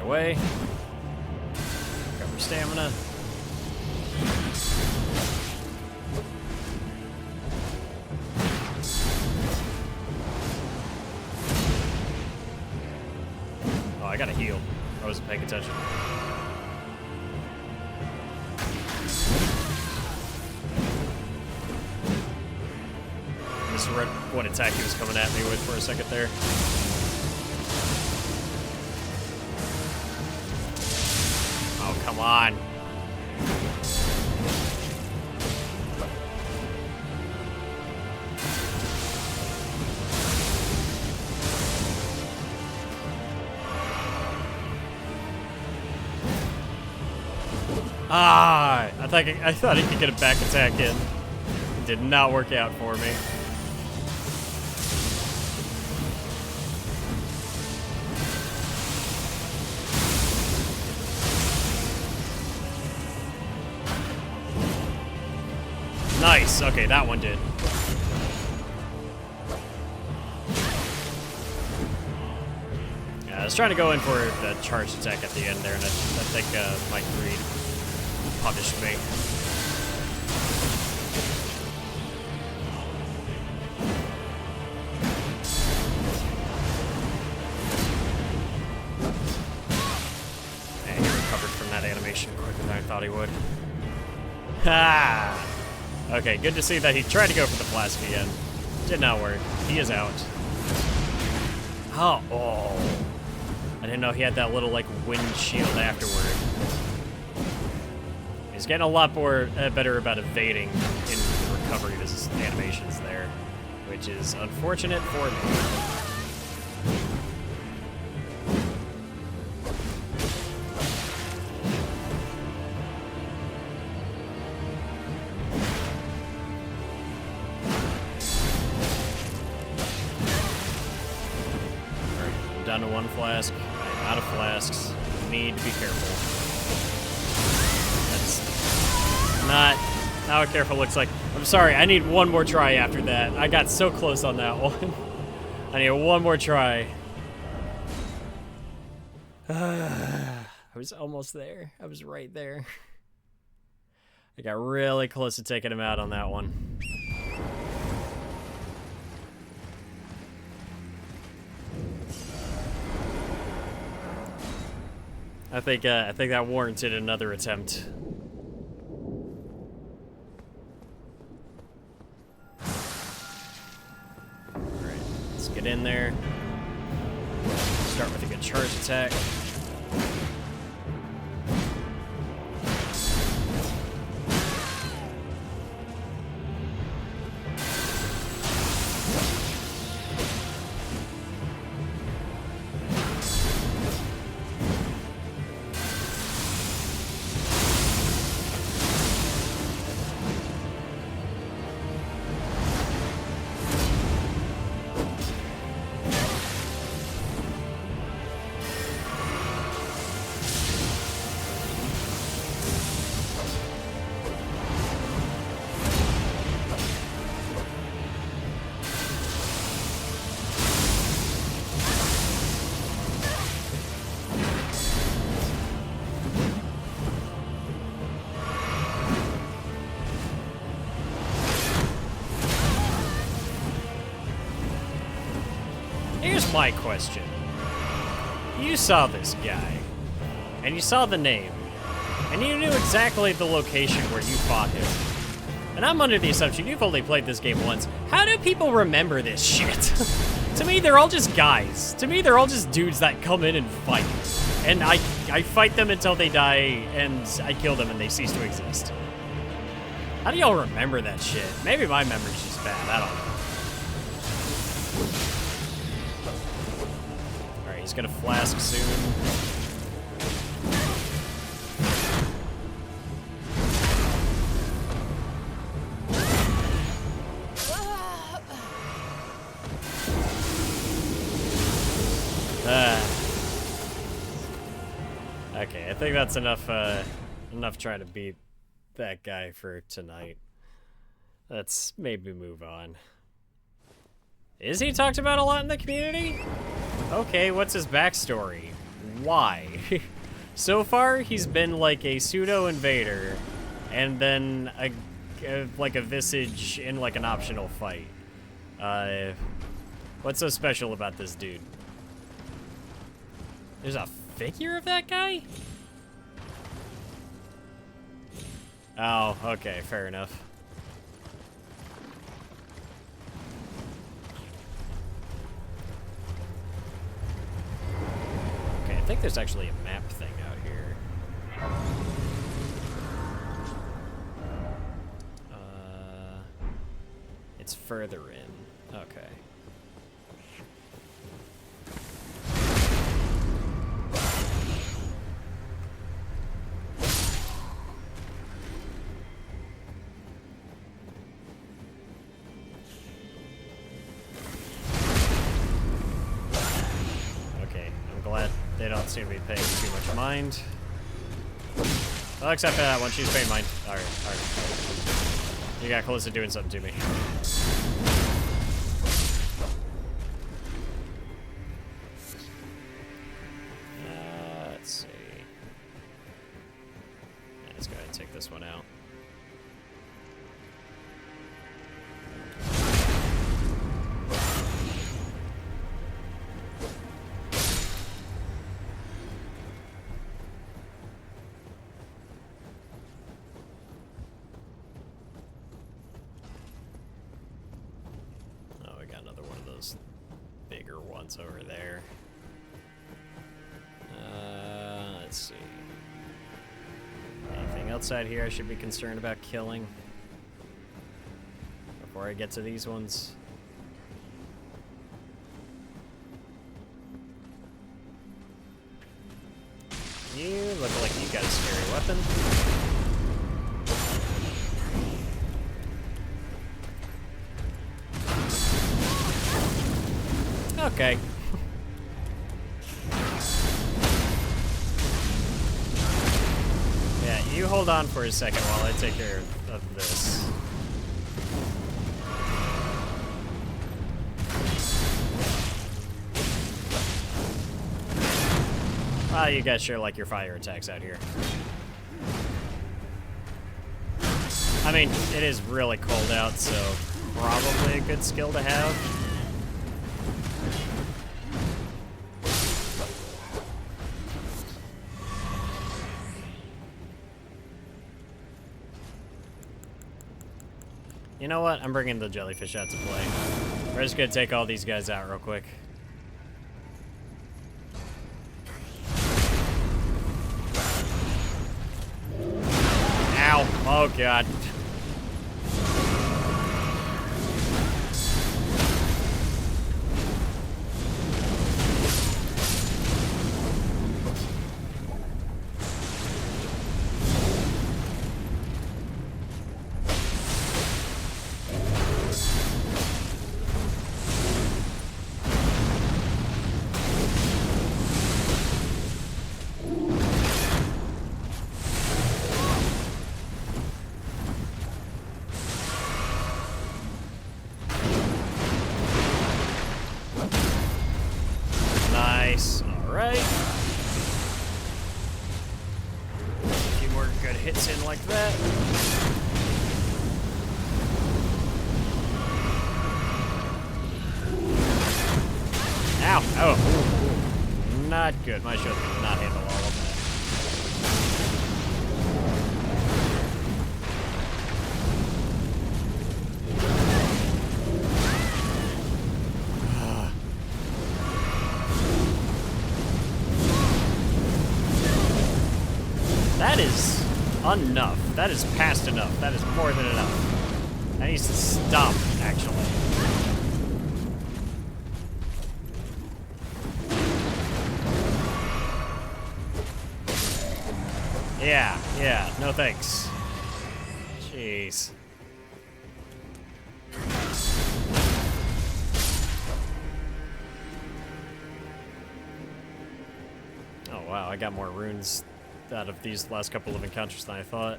Away. Recover stamina. Oh, I gotta heal. I wasn't paying attention. Misread what attack he was coming at me with for a second there. Oh, come on. Ah, I thought he could get a back attack in. It did not work out for me. Nice. Okay, that one did. Yeah, I was trying to go in for the charge attack at the end there, and I think my greed punished me. And he recovered from that animation quicker than I thought he would. Ha! Okay, good to see that he tried to go for the flask again. Did not work. He is out. Oh. I didn't know he had that little, like, windshield afterward. He's getting a lot more better about evading in the recovery of his animations there, which is unfortunate for me. Down to one flask. I'm out of flasks. Need to be careful. That's not what careful looks like. I'm sorry, I need one more try after that. I got so close on that one. I need one more try. I was almost there. I was right there. I got really close to taking him out on that one. I think that warranted another attempt. Alright, let's get in there. Start with a good charge attack. Here's my question. You saw this guy, and you saw the name, and you knew exactly the location where you fought him. And I'm under the assumption you've only played this game once. How do people remember this shit? To me, they're all just guys. To me, they're all just dudes that come in and fight. And I fight them until they die, and I kill them and they cease to exist. How do y'all remember that shit? Maybe my memory's just bad, I don't know. Alright, he's gonna flask soon. Okay, I think that's enough trying to beat that guy for tonight. Let's maybe move on. Is he talked about a lot in the community? Okay, what's his backstory? Why? So far, he's been like a pseudo-invader, and then like a visage in like an optional fight. What's so special about this dude? There's a figure of that guy? Oh, okay, fair enough. Okay, I think there's actually a map thing out here. It's further in. Okay. They don't seem to be paying too much mind. Well, except for that one, she's paying mind. Alright, alright. You got close to doing something to me. Let's see. Yeah, let's go ahead and take this one out. Bigger ones over there. Let's see. Anything outside here I should be concerned about killing before I get to these ones? You look like you got a scary weapon. Okay. Yeah, you hold on for a second while I take care of this. Ah, you guys sure like your fire attacks out here. I mean, it is really cold out, so probably a good skill to have. You know what? I'm bringing the jellyfish out to play. We're just gonna take all these guys out real quick. Ow! Oh god. Nice. Alright. A few more good hits in like that. Ow. Oh. Ooh. Not good. My shield did not handle all of that. That is enough. That is past enough. That is more than enough. That needs to stop, actually. Yeah, no thanks. Jeez. Oh wow, I got more runes out of these last couple of encounters than I thought.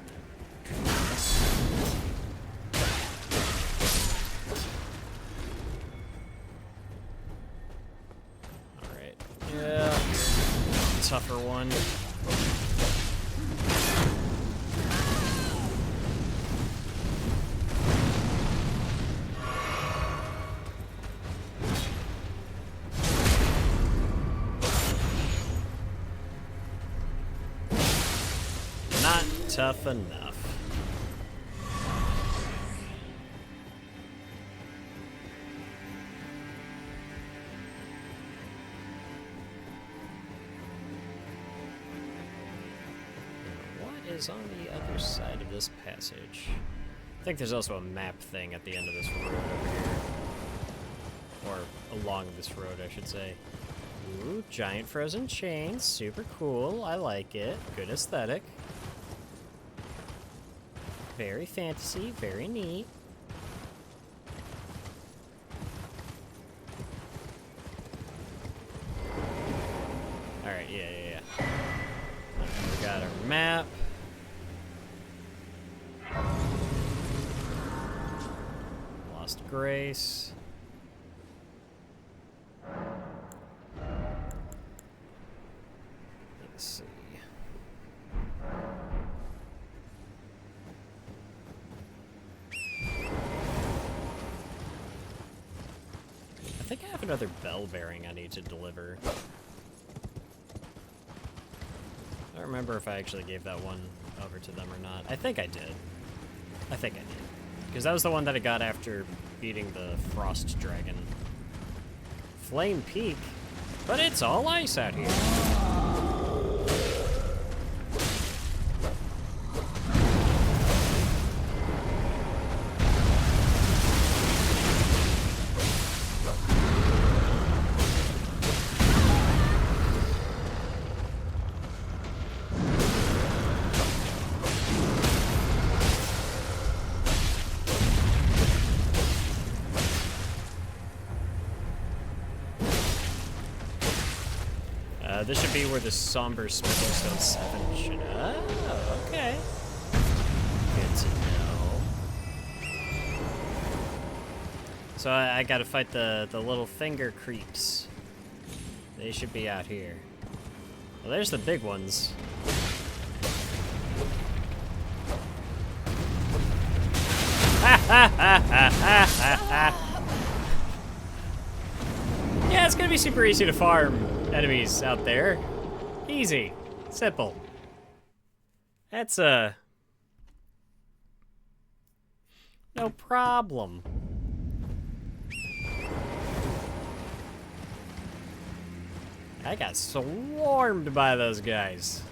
Alright. Yeah. Tougher one. tough enough. What is on the other side of this passage? I think there's also a map thing at the end of this road over here. Or along this road, I should say. Ooh, giant frozen chains. Super cool. I like it. Good aesthetic. Very fantasy. Very neat. Alright, yeah. Okay, we got our map. Lost Grace. Let's see. I think I have another bell bearing I need to deliver. I don't remember if I actually gave that one over to them or not. I think I did. I think I did. Because that was the one that I got after beating the Frost Dragon. Flame Peak? But it's all ice out here. This should be where the Somber Smithing Stone 7 should... Oh, okay. Good to know. So I gotta fight the little finger creeps. They should be out here. Well, there's the big ones. Yeah, it's gonna be super easy to farm enemies out there. Easy. Simple. That's no problem. I got swarmed by those guys.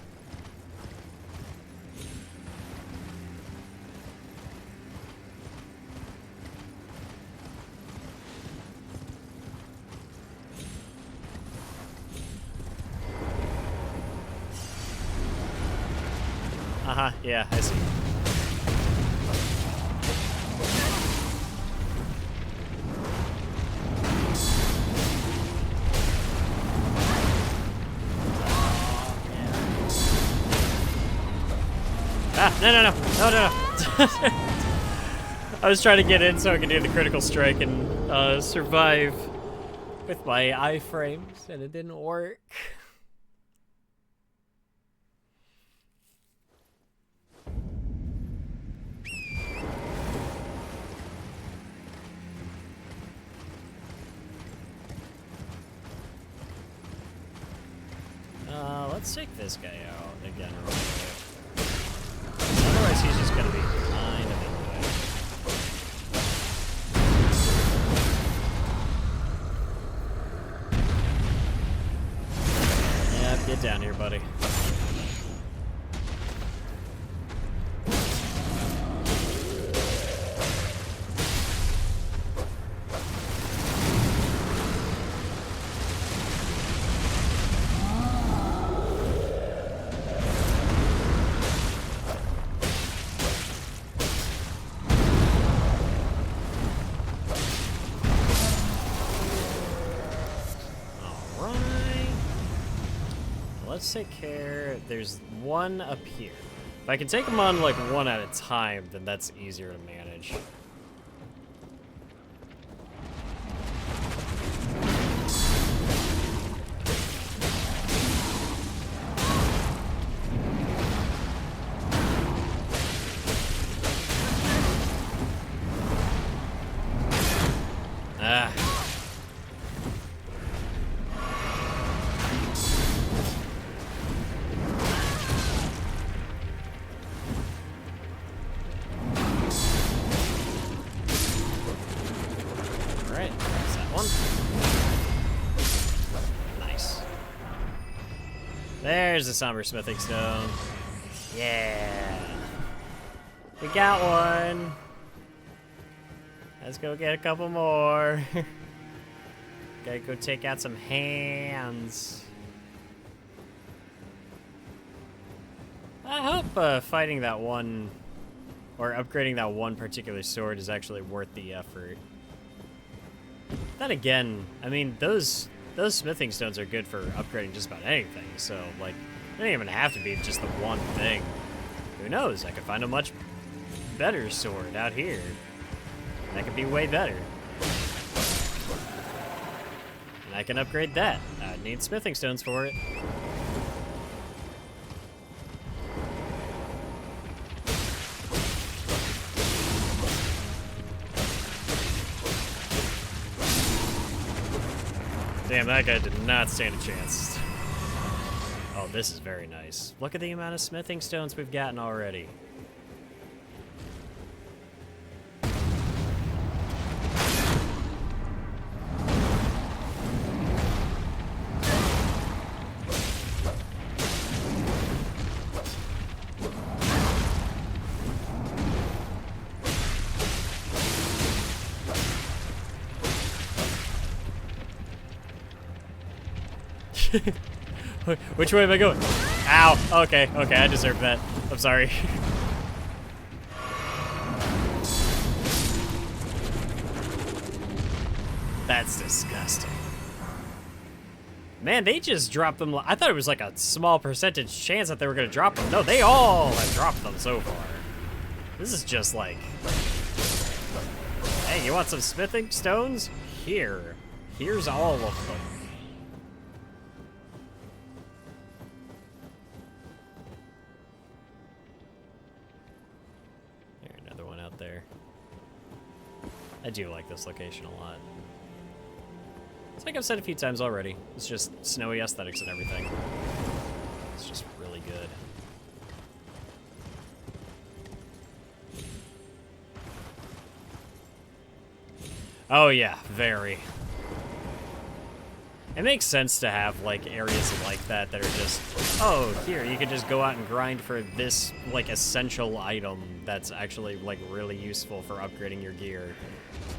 Uh-huh, yeah, I see. Ah, no. I was trying to get in so I could do the critical strike and survive with my iframes, and it didn't work. Let's take this guy out again real quick. Otherwise, he's just gonna be kind of in the way. Yeah, get down here, buddy. Let's take care. There's one up here. If I can take them on like one at a time, then that's easier to manage. Ah. one. Nice. There's the somber smithing stone. Yeah. We got one. Let's go get a couple more. Gotta go take out some hands. I hope fighting that one, or upgrading that one particular sword is actually worth the effort. Then again, I mean, those smithing stones are good for upgrading just about anything, so, like, they don't even have to be just the one thing. Who knows? I could find a much better sword out here. That could be way better. And I can upgrade that. I need smithing stones for it. Damn, that guy did not stand a chance. Oh, this is very nice. Look at the amount of smithing stones we've gotten already. Which way am I going? Ow! Okay, okay, I deserve that. I'm sorry. That's disgusting. Man, they just dropped them. I thought it was like a small percentage chance that they were gonna drop them. No, they all have dropped them so far. This is just like, hey, you want some smithing stones? Here. Here's all of them. There. I do like this location a lot. It's like I've said a few times already. It's just snowy aesthetics and everything. It's just really good. Oh yeah, very. It makes sense to have, like, areas like that that are just, oh, here, you could just go out and grind for this, like, essential item that's actually, like, really useful for upgrading your gear.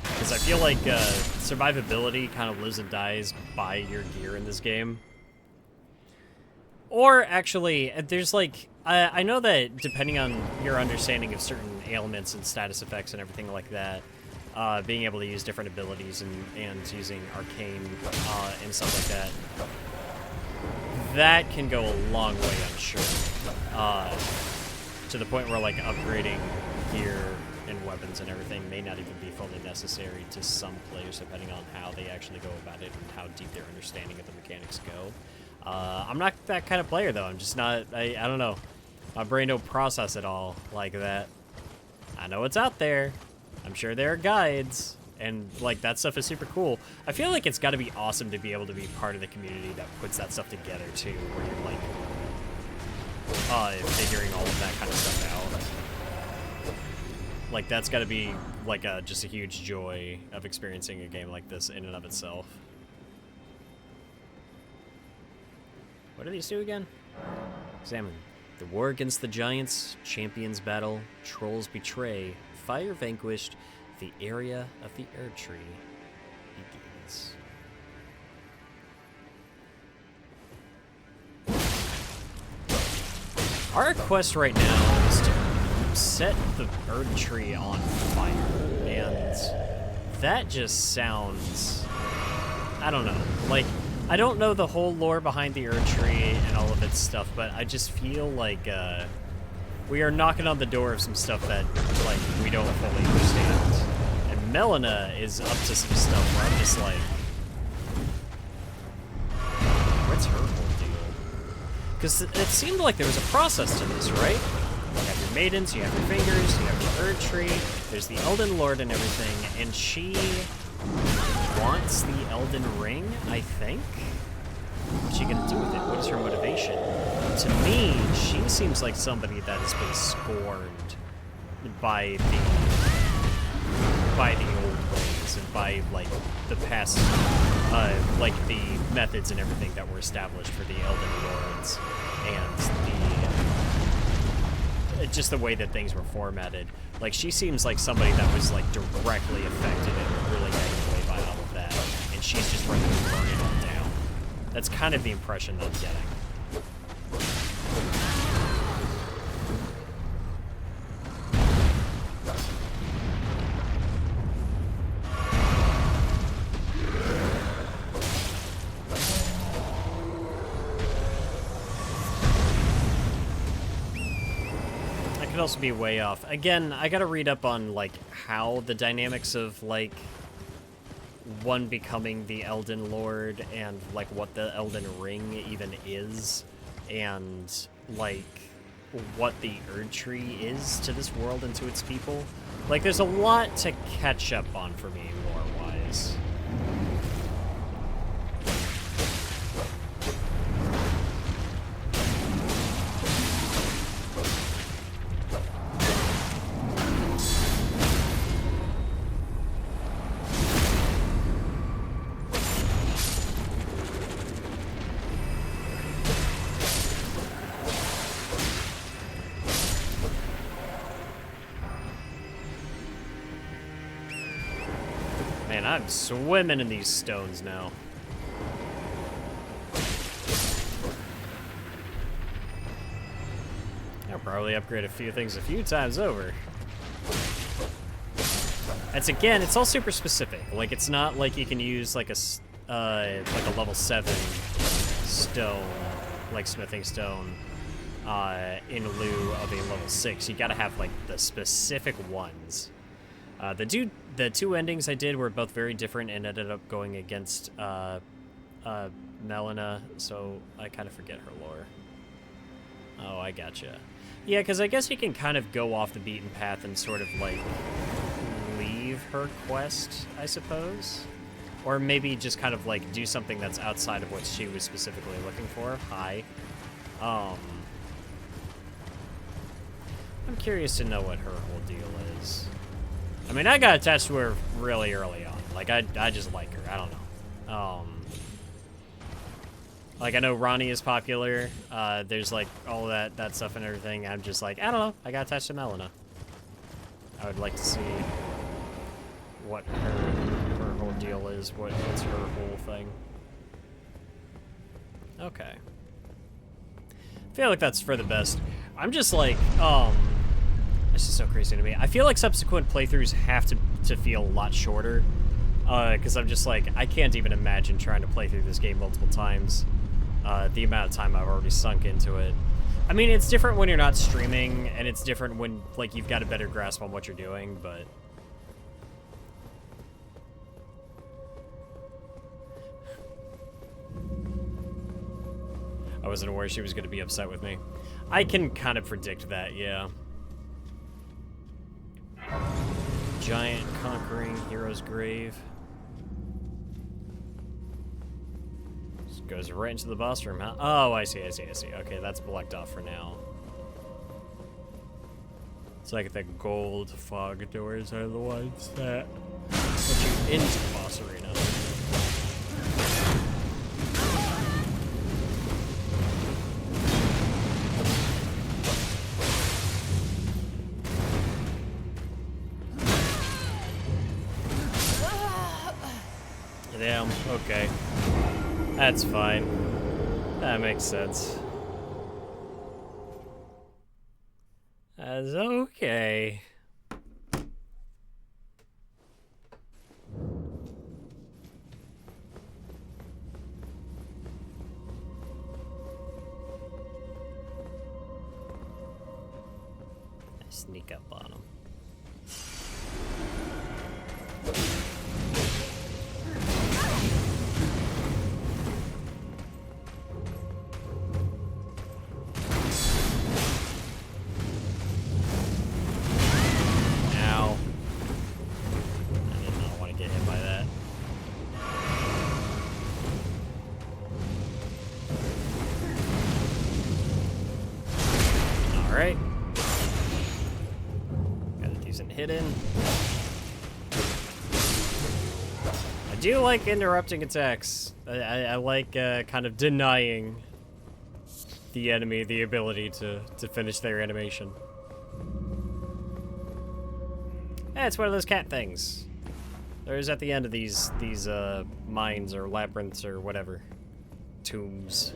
Because I feel like survivability kind of lives and dies by your gear in this game. Or, actually, there's, like, I know that depending on your understanding of certain ailments and status effects and everything like that, being able to use different abilities and using arcane and stuff like that, that can go a long way, I'm sure. To the point where, like, upgrading gear and weapons and everything may not even be fully necessary to some players, depending on how they actually go about it and how deep their understanding of the mechanics go. I'm not that kind of player, though. I'm just not, I don't know. My brain don't process it all like that. I know it's out there. I'm sure there are guides, and, like, that stuff is super cool. I feel like it's got to be awesome to be able to be part of the community that puts that stuff together, too, where you're, like, figuring all of that kind of stuff out. Like, that's got to be, like, just a huge joy of experiencing a game like this in and of itself. What do these do again? Examine. The war against the giants, champions battle, trolls betray, fire vanquished, the area of the Erd Tree begins. Our quest right now is to set the Erd Tree on fire, and that just sounds, I don't know, like, I don't know the whole lore behind the Erd Tree and all of its stuff, but I just feel like, we are knocking on the door of some stuff that, like, we don't fully understand. And Melina is up to some stuff where I'm just like, what's her whole deal? Because it seemed like there was a process to this, right? You have your maidens, you have your fingers, you have your Erd Tree, there's the Elden Lord and everything, and she wants the Elden Ring, I think? What's she gonna do with it? What is her motivation? To me, she seems like somebody that has been scorned by the old ways. dynamics and by like the past, like the methods and everything that were established for the Elden Lords and just the way that things were formatted. Like, she seems like somebody that was like directly affected in a really negative way by all of that, and she's just ready to burn it all down. That's kind of the impression that I'm getting. Could also be way off. Again, I gotta read up on like how the dynamics of like one becoming the Elden Lord and like what the Elden Ring even is, and like what the Erd Tree is to this world and to its people. Like, there's a lot to catch up on for me lore-wise. Man, I'm swimming in these stones now. I'll probably upgrade a few things a few times over. Again, it's all super specific. Like, it's not like you can use like a level 7 stone, like smithing stone, in lieu of a level 6. You gotta have like the specific ones. The two endings I did were both very different and ended up going against Melina, so I kind of forget her lore. Oh, I gotcha. Yeah, because I guess you can kind of go off the beaten path and sort of, like, leave her quest, I suppose? Or maybe just kind of, like, do something that's outside of what she was specifically looking for. Hi. I'm curious to know what her whole deal is. I mean, I got attached to her really early on. Like, I just like her. I don't know. Like, I know Ronnie is popular. There's, like, all that stuff and everything. I'm just like, I don't know. I got attached to Melina. I would like to see what her whole deal is. What's her whole thing. Okay. I feel like that's for the best. I'm just like, this is so crazy to me. I feel like subsequent playthroughs have to feel a lot shorter, because I'm just like, I can't even imagine trying to play through this game multiple times. The amount of time I've already sunk into it. I mean, it's different when you're not streaming, and it's different when, like, you've got a better grasp on what you're doing, but... I wasn't aware she was going to be upset with me. I can kind of predict that, yeah. Giant conquering hero's grave. Just goes right into the boss room, huh? Oh, I see. Okay, that's blocked off for now. It's like the gold fog doors are the ones that put you into the boss arena. Damn, okay. That's fine. That makes sense. That's okay. I sneak up on him. Alright. Got a decent hit in. do like interrupting attacks. I like kind of denying the enemy the ability to finish their animation. Yeah, it's one of those cat things. There's at the end of these mines or labyrinths or whatever. Tombs.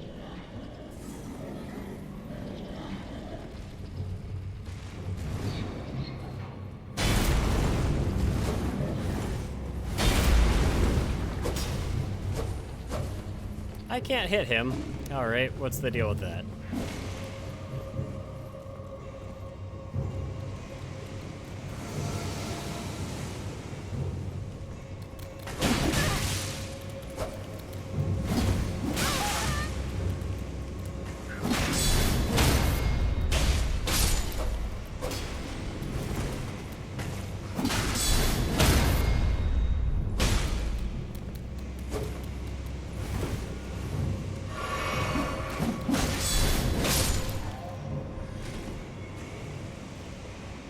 I can't hit him. Alright, what's the deal with that?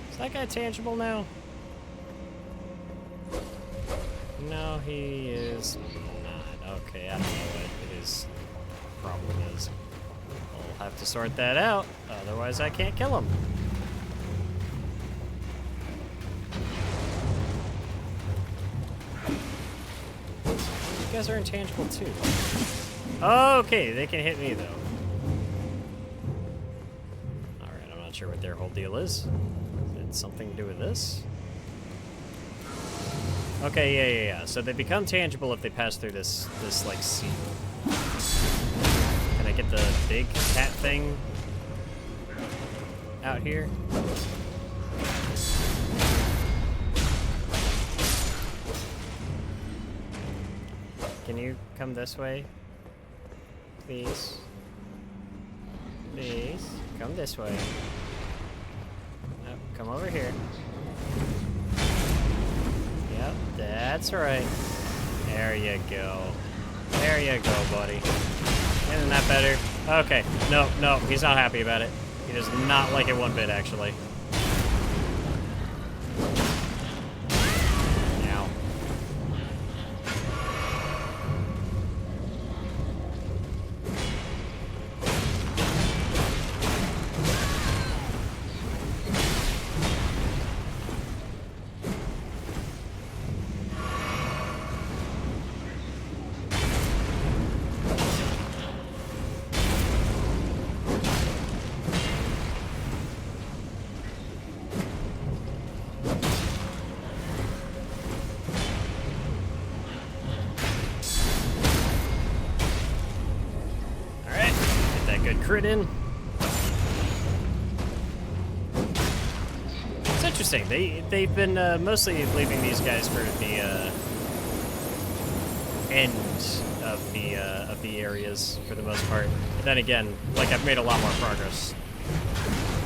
Is that guy tangible now? No, he is not. Okay, I don't know what his problem is. We'll have to sort that out, otherwise I can't kill him. You guys are intangible too. Okay, they can hit me though. Alright, I'm not sure what their whole deal is. Something to do with this? Okay, yeah. So they become tangible if they pass through this like seal. Can I get the big cat thing out here? Can you come this way? Please. Please, come this way. Come over here. Yep, that's right. There you go. There you go, buddy. Isn't that better? Okay. No, he's not happy about it. He does not like it one bit, actually. Ow. Good crit in. It's interesting. They've been mostly leaving these guys for the end of the areas for the most part. But then again, like I've made a lot more progress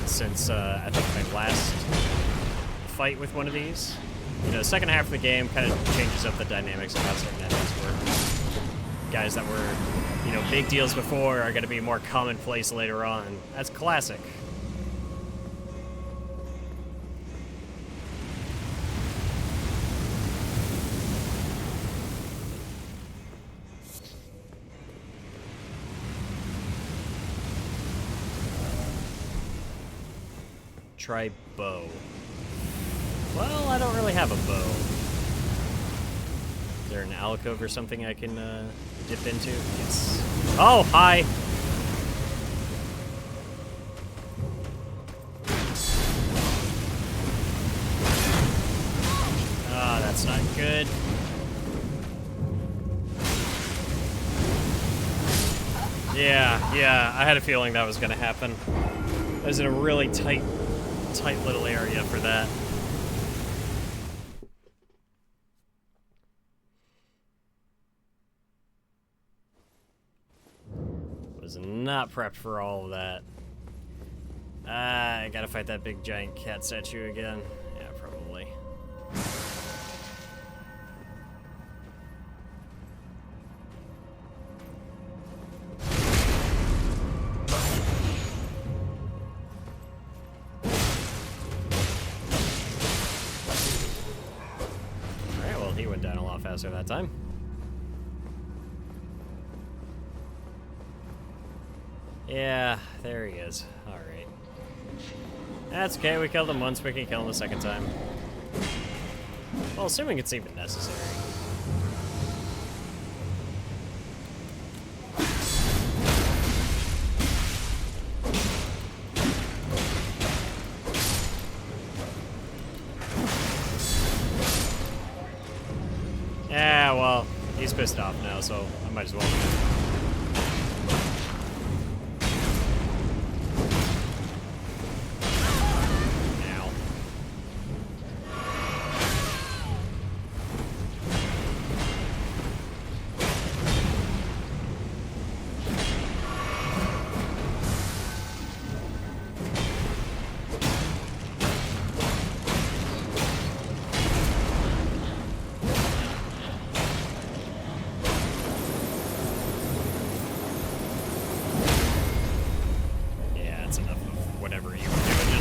since I think my last fight with one of these. You know, the second half of the game kind of changes up the dynamics of how certain enemies work. Guys that were, you know, big deals before are going to be more commonplace later on. That's classic. Try bow. Well, I don't really have a bow. Is there an alcove or something I can dip into? Yes. Oh, hi! Ah, that's not good. Yeah, I had a feeling that was gonna happen. I was in a really tight little area for that. Was not prepped for all of that. I gotta fight that big giant cat statue again. Yeah, probably. Alright, well, he went down a lot faster that time. Yeah, there he is. Alright. That's okay, we killed him once, we can kill him a second time. Well, assuming it's even necessary. Yeah, well, he's pissed off now, so I might as well.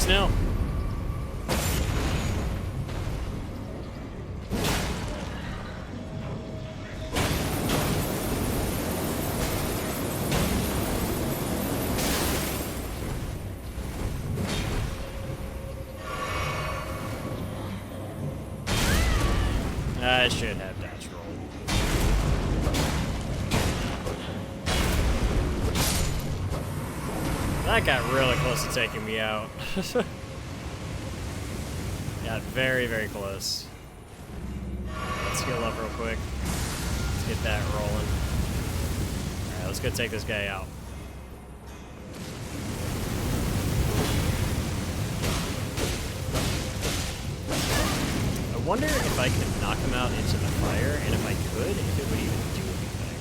Now. I should have dash roll. That got really close to taking me out. Got very, very close. Let's heal up real quick. Let's get that rolling. Alright, let's go take this guy out. I wonder if I could knock him out into the fire, and if I could, if it would even do anything.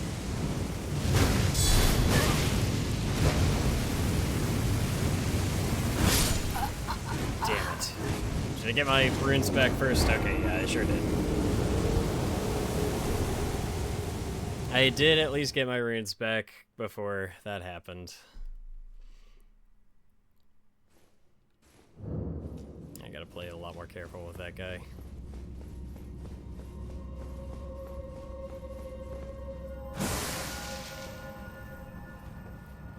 Damn it. Should I get my runes back first? Okay, yeah, I sure did. I did at least get my runes back before that happened. I gotta play a lot more careful with that guy.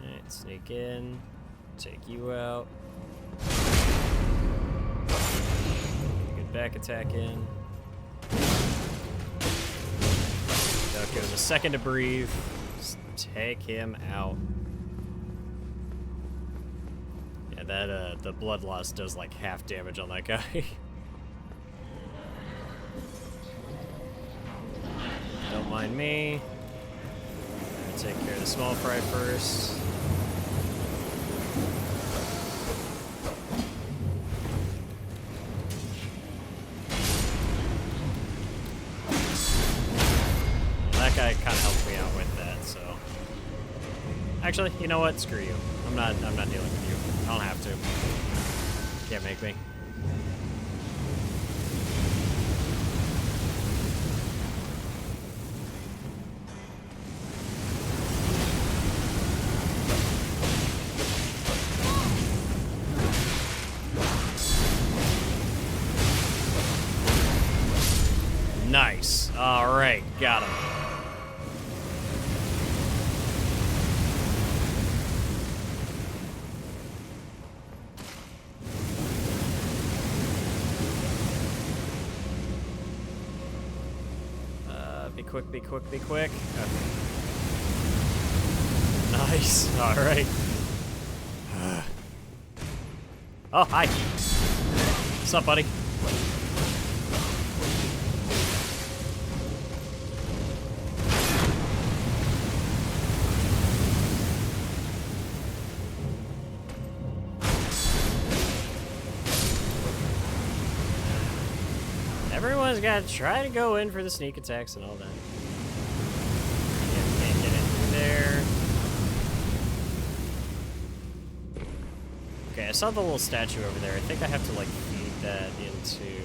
Alright, sneak in, take you out. Good back attack in. Don't give him a second to breathe. Just take him out. Yeah, that the blood loss does like half damage on that guy. Don't mind me. I'm gonna take care of the small fry first. That guy kind of helped me out with that, so. Actually, you know what? Screw you. I'm not dealing with you. I don't have to. Can't make me. Nice. All right, got him. Be quick, be quick, be quick. Okay. Nice. All right. Oh, hi. What's up, buddy? Everyone's got to try to go in for the sneak attacks and all that. Yeah, can't get in through there. Okay, I saw the little statue over there. I think I have to, like, feed that into,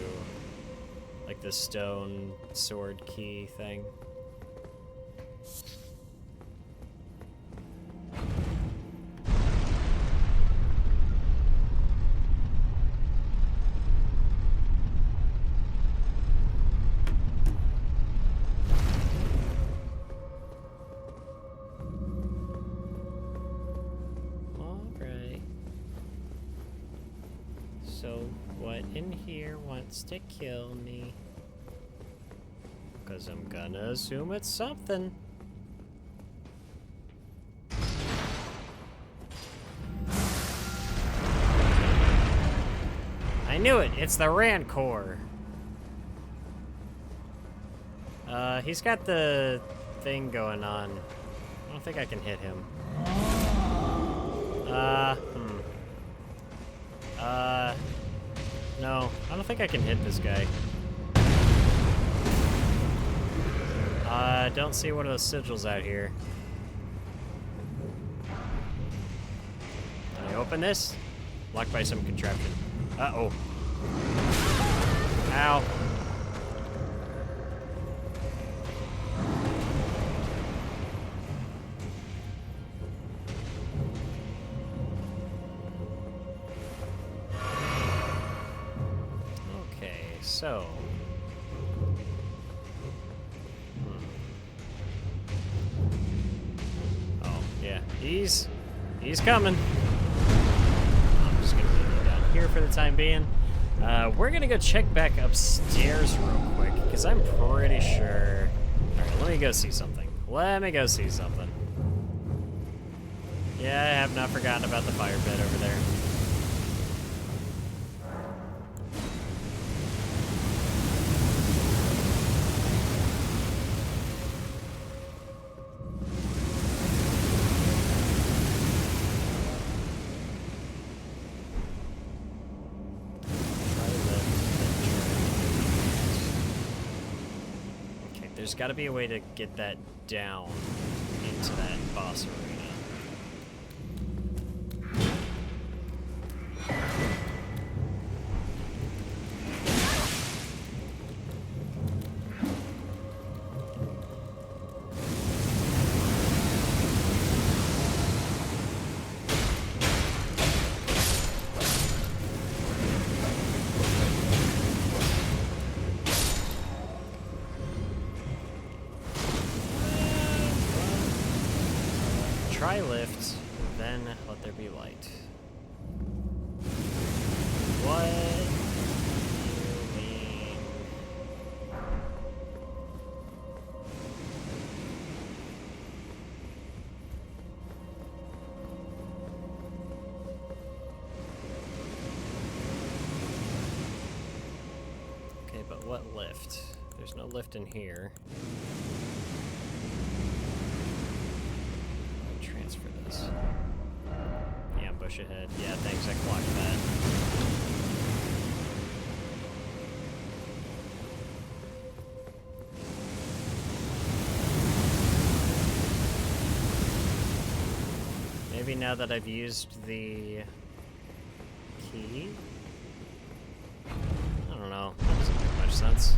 like, the stone sword key thing. what in here wants to kill me. Because I'm gonna assume it's something. I knew it! It's the Rancor! He's got the thing going on. I don't think I can hit him. No. I don't think I can hit this guy. I don't see one of those sigils out here. Can I open this? Locked by some contraption. Uh-oh. Ow. Okay, so... Oh, yeah. He's coming. I'm just gonna leave you down here for the time being. We're gonna go check back upstairs real quick, because I'm pretty sure... Alright, let me go see something. Let me go see something. Yeah, I have not forgotten about the fire pit over there. There's got to be a way to get that down into that boss arena. Try lift, then let there be light. What do you mean? Okay, but what lift? There's no lift in here. Transfer this. Ambush ahead. Yeah, thanks, I clocked that. Maybe now that I've used the key? I don't know. That doesn't make much sense.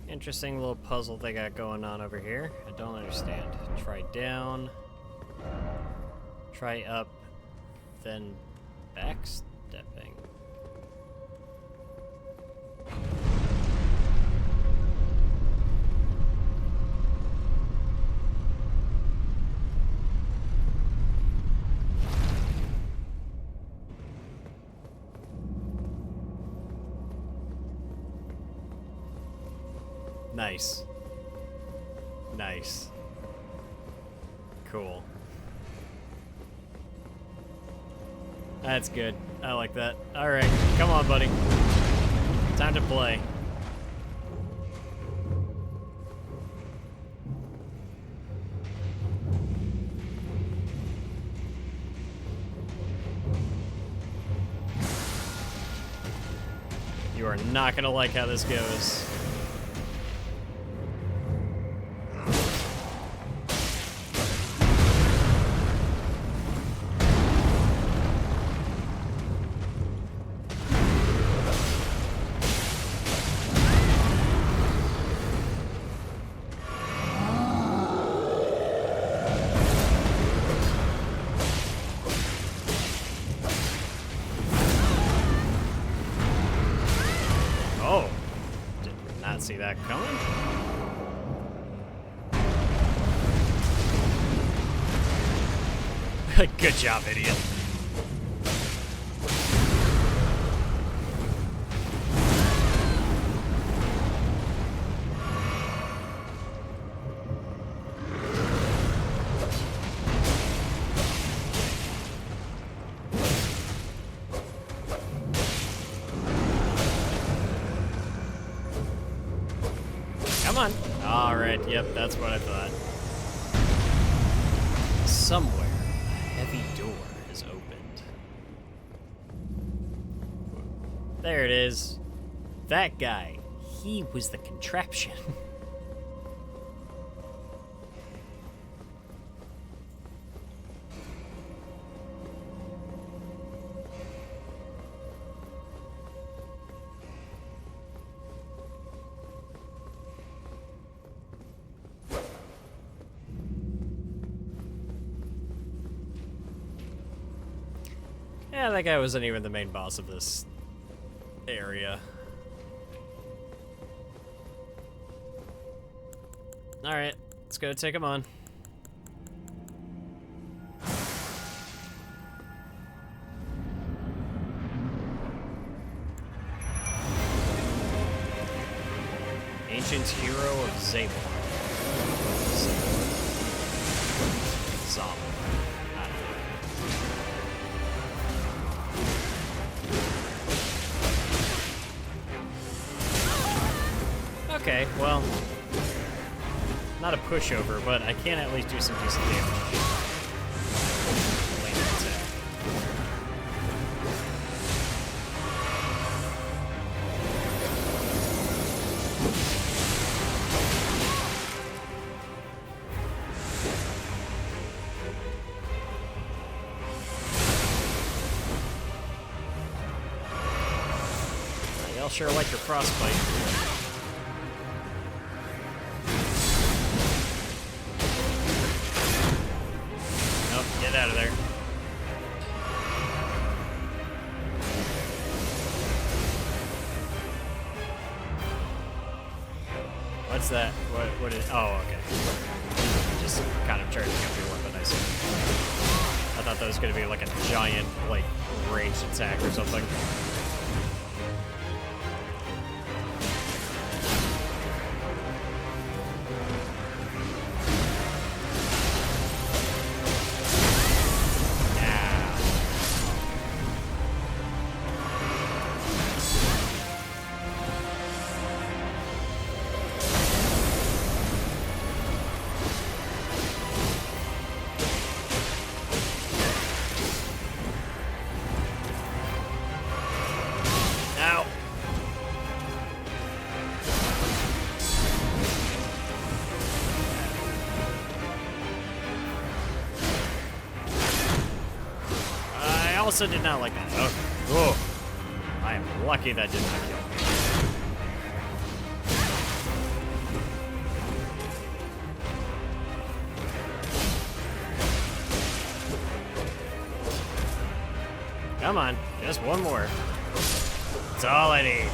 Interesting little puzzle they got going on over here. I don't understand. Try down. Try up. Then backstepping. Nice. Nice. Cool. That's good. I like that. Alright, come on, buddy. Time to play. You are not gonna like how this goes. see that coming. Good job, idiot. Come on. All right. Yep, that's what I thought. Somewhere, a heavy door is opened. There it is. That guy, he was the contraption. Yeah, that guy wasn't even the main boss of this area. Alright, let's go take him on. Ancient hero of Zabor. Zombie. Okay, well, not a pushover, but I can at least do some decent damage. Lane attack. Y'all sure like your frostbite. Get out of there. What's that? What is... Oh, okay. Just kind of charging up your weapon, I see. I thought that was going to be like a giant, like, ranged attack or something. I also did not like that. Okay. Oh, I am lucky that did not kill me. Come on, just one more. That's all I need.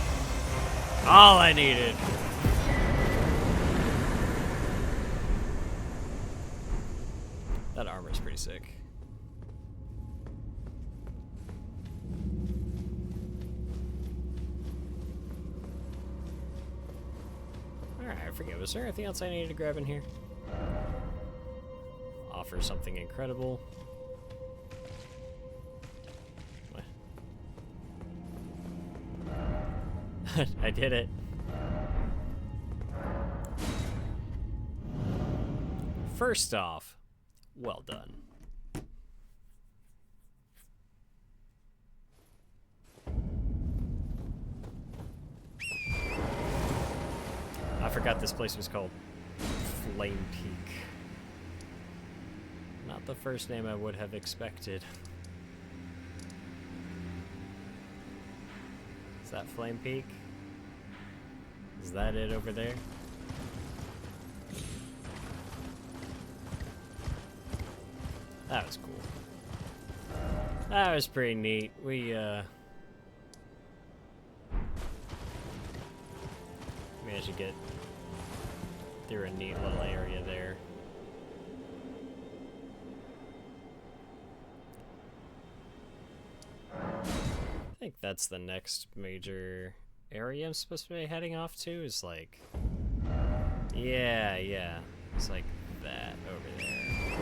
All I needed. That armor's pretty sick. I forget, was there anything else I needed to grab in here? Offer something incredible. What? I did it. First off, well done. I forgot this place was called Flame Peak. Not the first name I would have expected. Is that Flame Peak? Is that it over there? That was cool. That was pretty neat. We Managed to get through a neat little area there. I think that's the next major area I'm supposed to be heading off to, is like... Yeah. It's like that over there.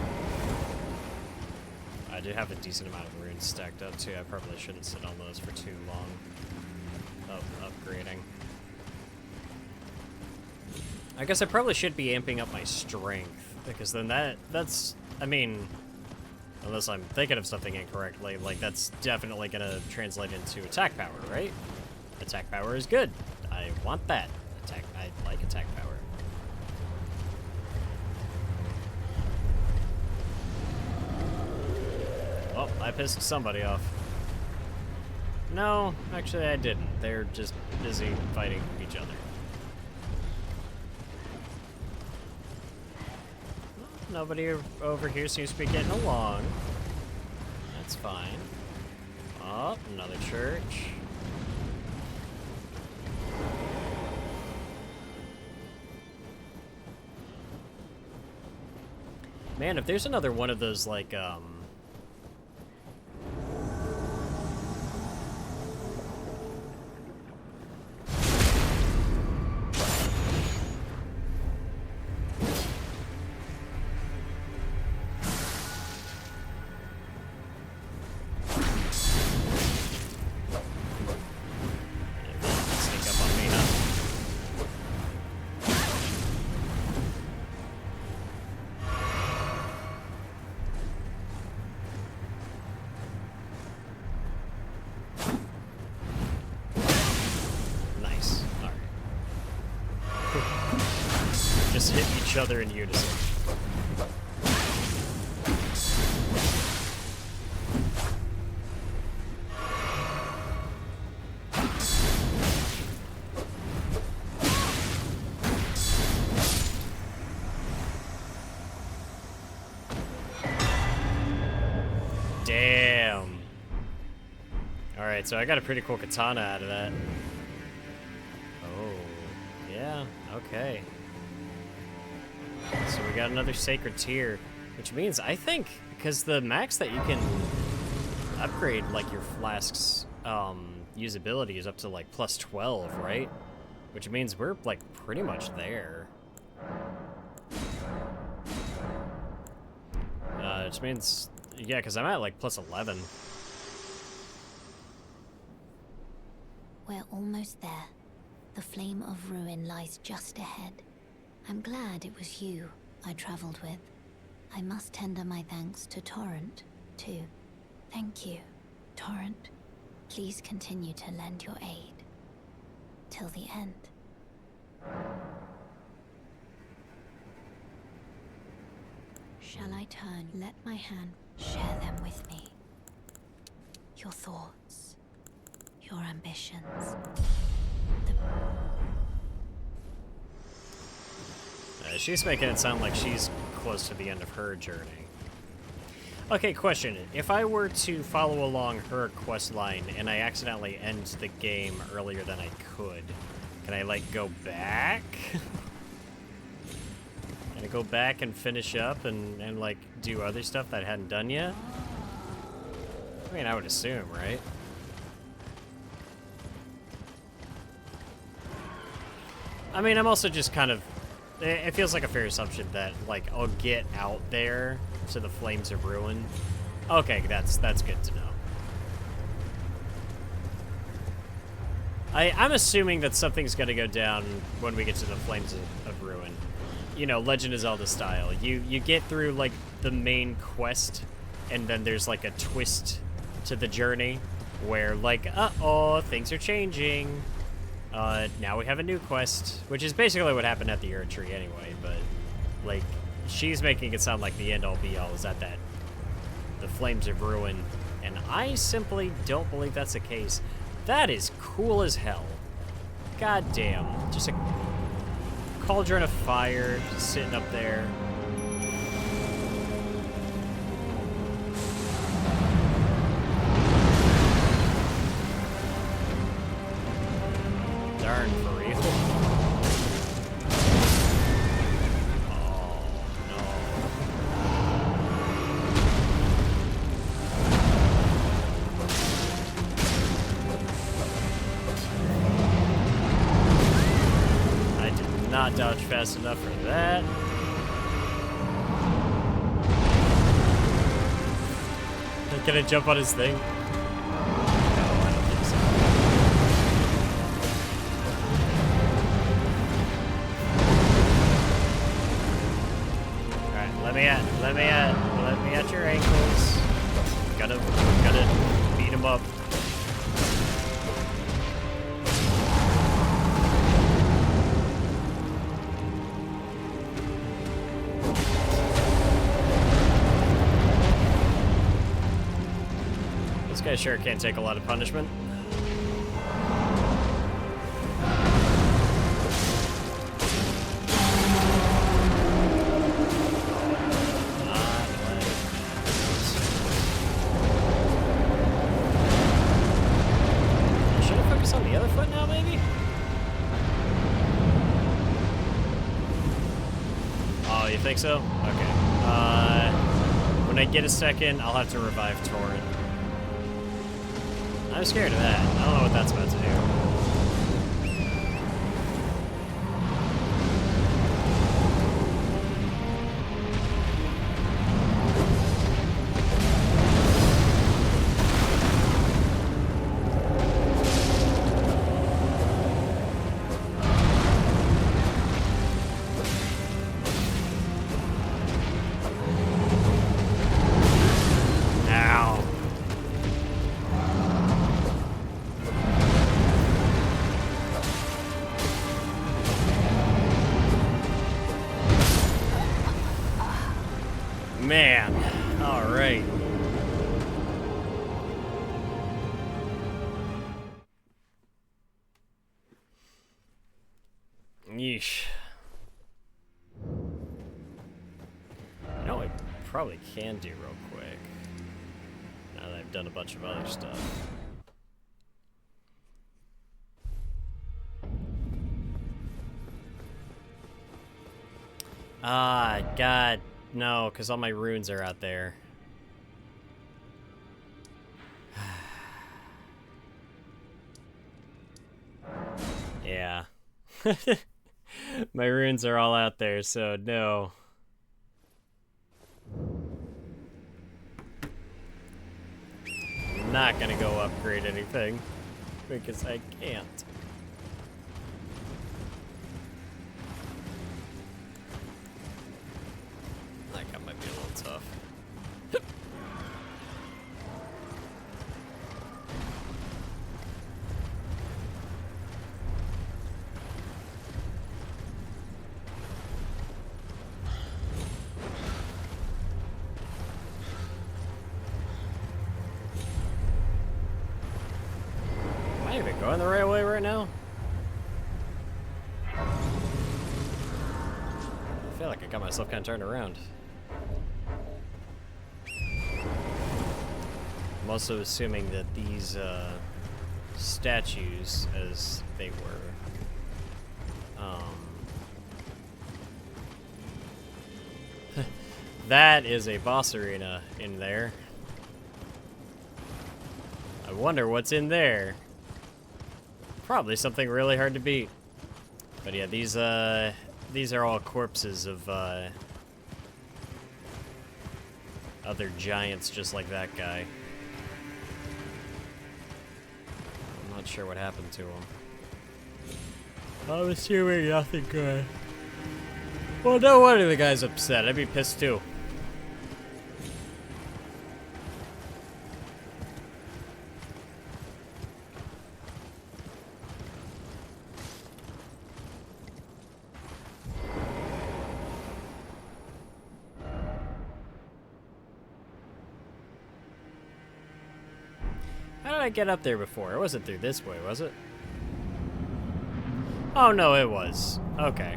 I do have a decent amount of runes stacked up too. I probably shouldn't sit on those for too long. Upgrading. I guess I probably should be amping up my strength, because then that's, I mean, unless I'm thinking of something incorrectly, like that's definitely gonna translate into attack power, right? Attack power is good. I want that. I like attack power. Oh, I pissed somebody off. No, actually I didn't. They're just busy fighting each other. Nobody over here seems to be getting along. That's fine. Oh, another church. Man, if there's another one of those, like, just hit each other in unison. Damn. Alright, so I got a pretty cool katana out of that. Oh, yeah, okay. So we got another sacred tier, which means I think because the max that you can upgrade like your flask's usability is up to like plus 12, right? Which means we're like pretty much there. Which means, yeah, because I'm at like plus 11. We're almost there. The flame of ruin lies just ahead. I'm glad it was you I traveled with. I must tender my thanks to Torrent, too. Thank you, Torrent. Please continue to lend your aid. Till the end. Shall I turn? Let my hand share them with me. Your thoughts, your ambitions. She's making it sound like she's close to the end of her journey. Okay, question. If I were to follow along her quest line and I accidentally end the game earlier than I could, can I, like, go back? Can I go back and finish up and like, do other stuff that I hadn't done yet? I mean, I would assume, right? I mean, I'm also just kind of... It feels like a fair assumption that, like, I'll get out there to the Flames of Ruin. Okay, that's good to know. I'm assuming that something's gonna go down when we get to the Flames of Ruin. You know, Legend of Zelda style. You get through, like, the main quest, and then there's, like, a twist to the journey where, like, uh-oh, things are changing. Now we have a new quest, which is basically what happened at the Erd Tree anyway, but, like, she's making it sound like the end-all be-all is at the Flames of Ruin, and I simply don't believe that's the case. That is cool as hell. God damn. Just a cauldron of fire just sitting up there. Darn, for real. not dodge fast enough for that. Can I jump on his thing? No, I don't think so. Alright, let me at your ankles. Gotta beat him up. This guy sure can't take a lot of punishment. Should I focus on the other foot now, maybe? Oh, you think so? Okay. When I get a second, I'll have to revive Torrent. I'm scared of that. I don't know what that's about to do. Ow. Man, all right. Yeesh. You know what I probably can do real quick, now that I've done a bunch of other stuff. Ah, God. No, because all my runes are out there. Yeah. My runes are all out there, so no. I'm not gonna go upgrade anything, because I can't. That might be a little tough. Am I even going the right way right now? I feel like I got myself kind of turned around. I'm also assuming that these statues, as they were, that is a boss arena in there. I wonder what's in there. Probably something really hard to beat. But yeah, these are all corpses of other giants just like that guy. I'm not sure what happened to him. I'm assuming nothing good. Well, no wonder the guy's upset. I'd be pissed too. How did I get up there before? It wasn't through this way, was it? Oh, no, it was. Okay.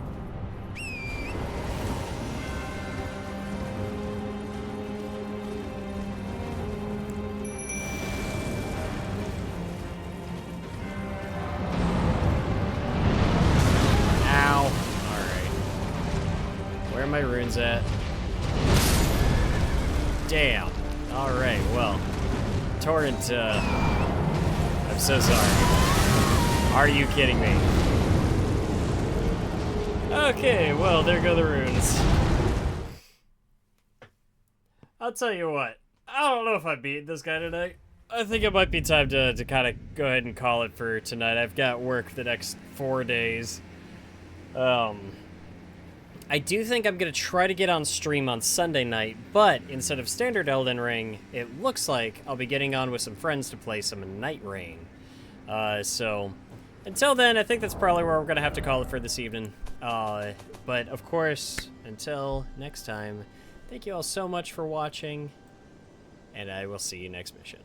Ow. Alright. Where are my runes at? Damn. Alright, well. Torrent, I'm so sorry. Are you kidding me? Okay, well, there go the runes. I'll tell you what. I don't know if I beat this guy tonight. I think it might be time to kind of go ahead and call it for tonight. I've got work the next 4 days. I do think I'm going to try to get on stream on Sunday night, but instead of standard Elden Ring, it looks like I'll be getting on with some friends to play some Night Rain. So, until then, I think that's probably where we're going to have to call it for this evening. But, of course, until next time, thank you all so much for watching, and I will see you next mission.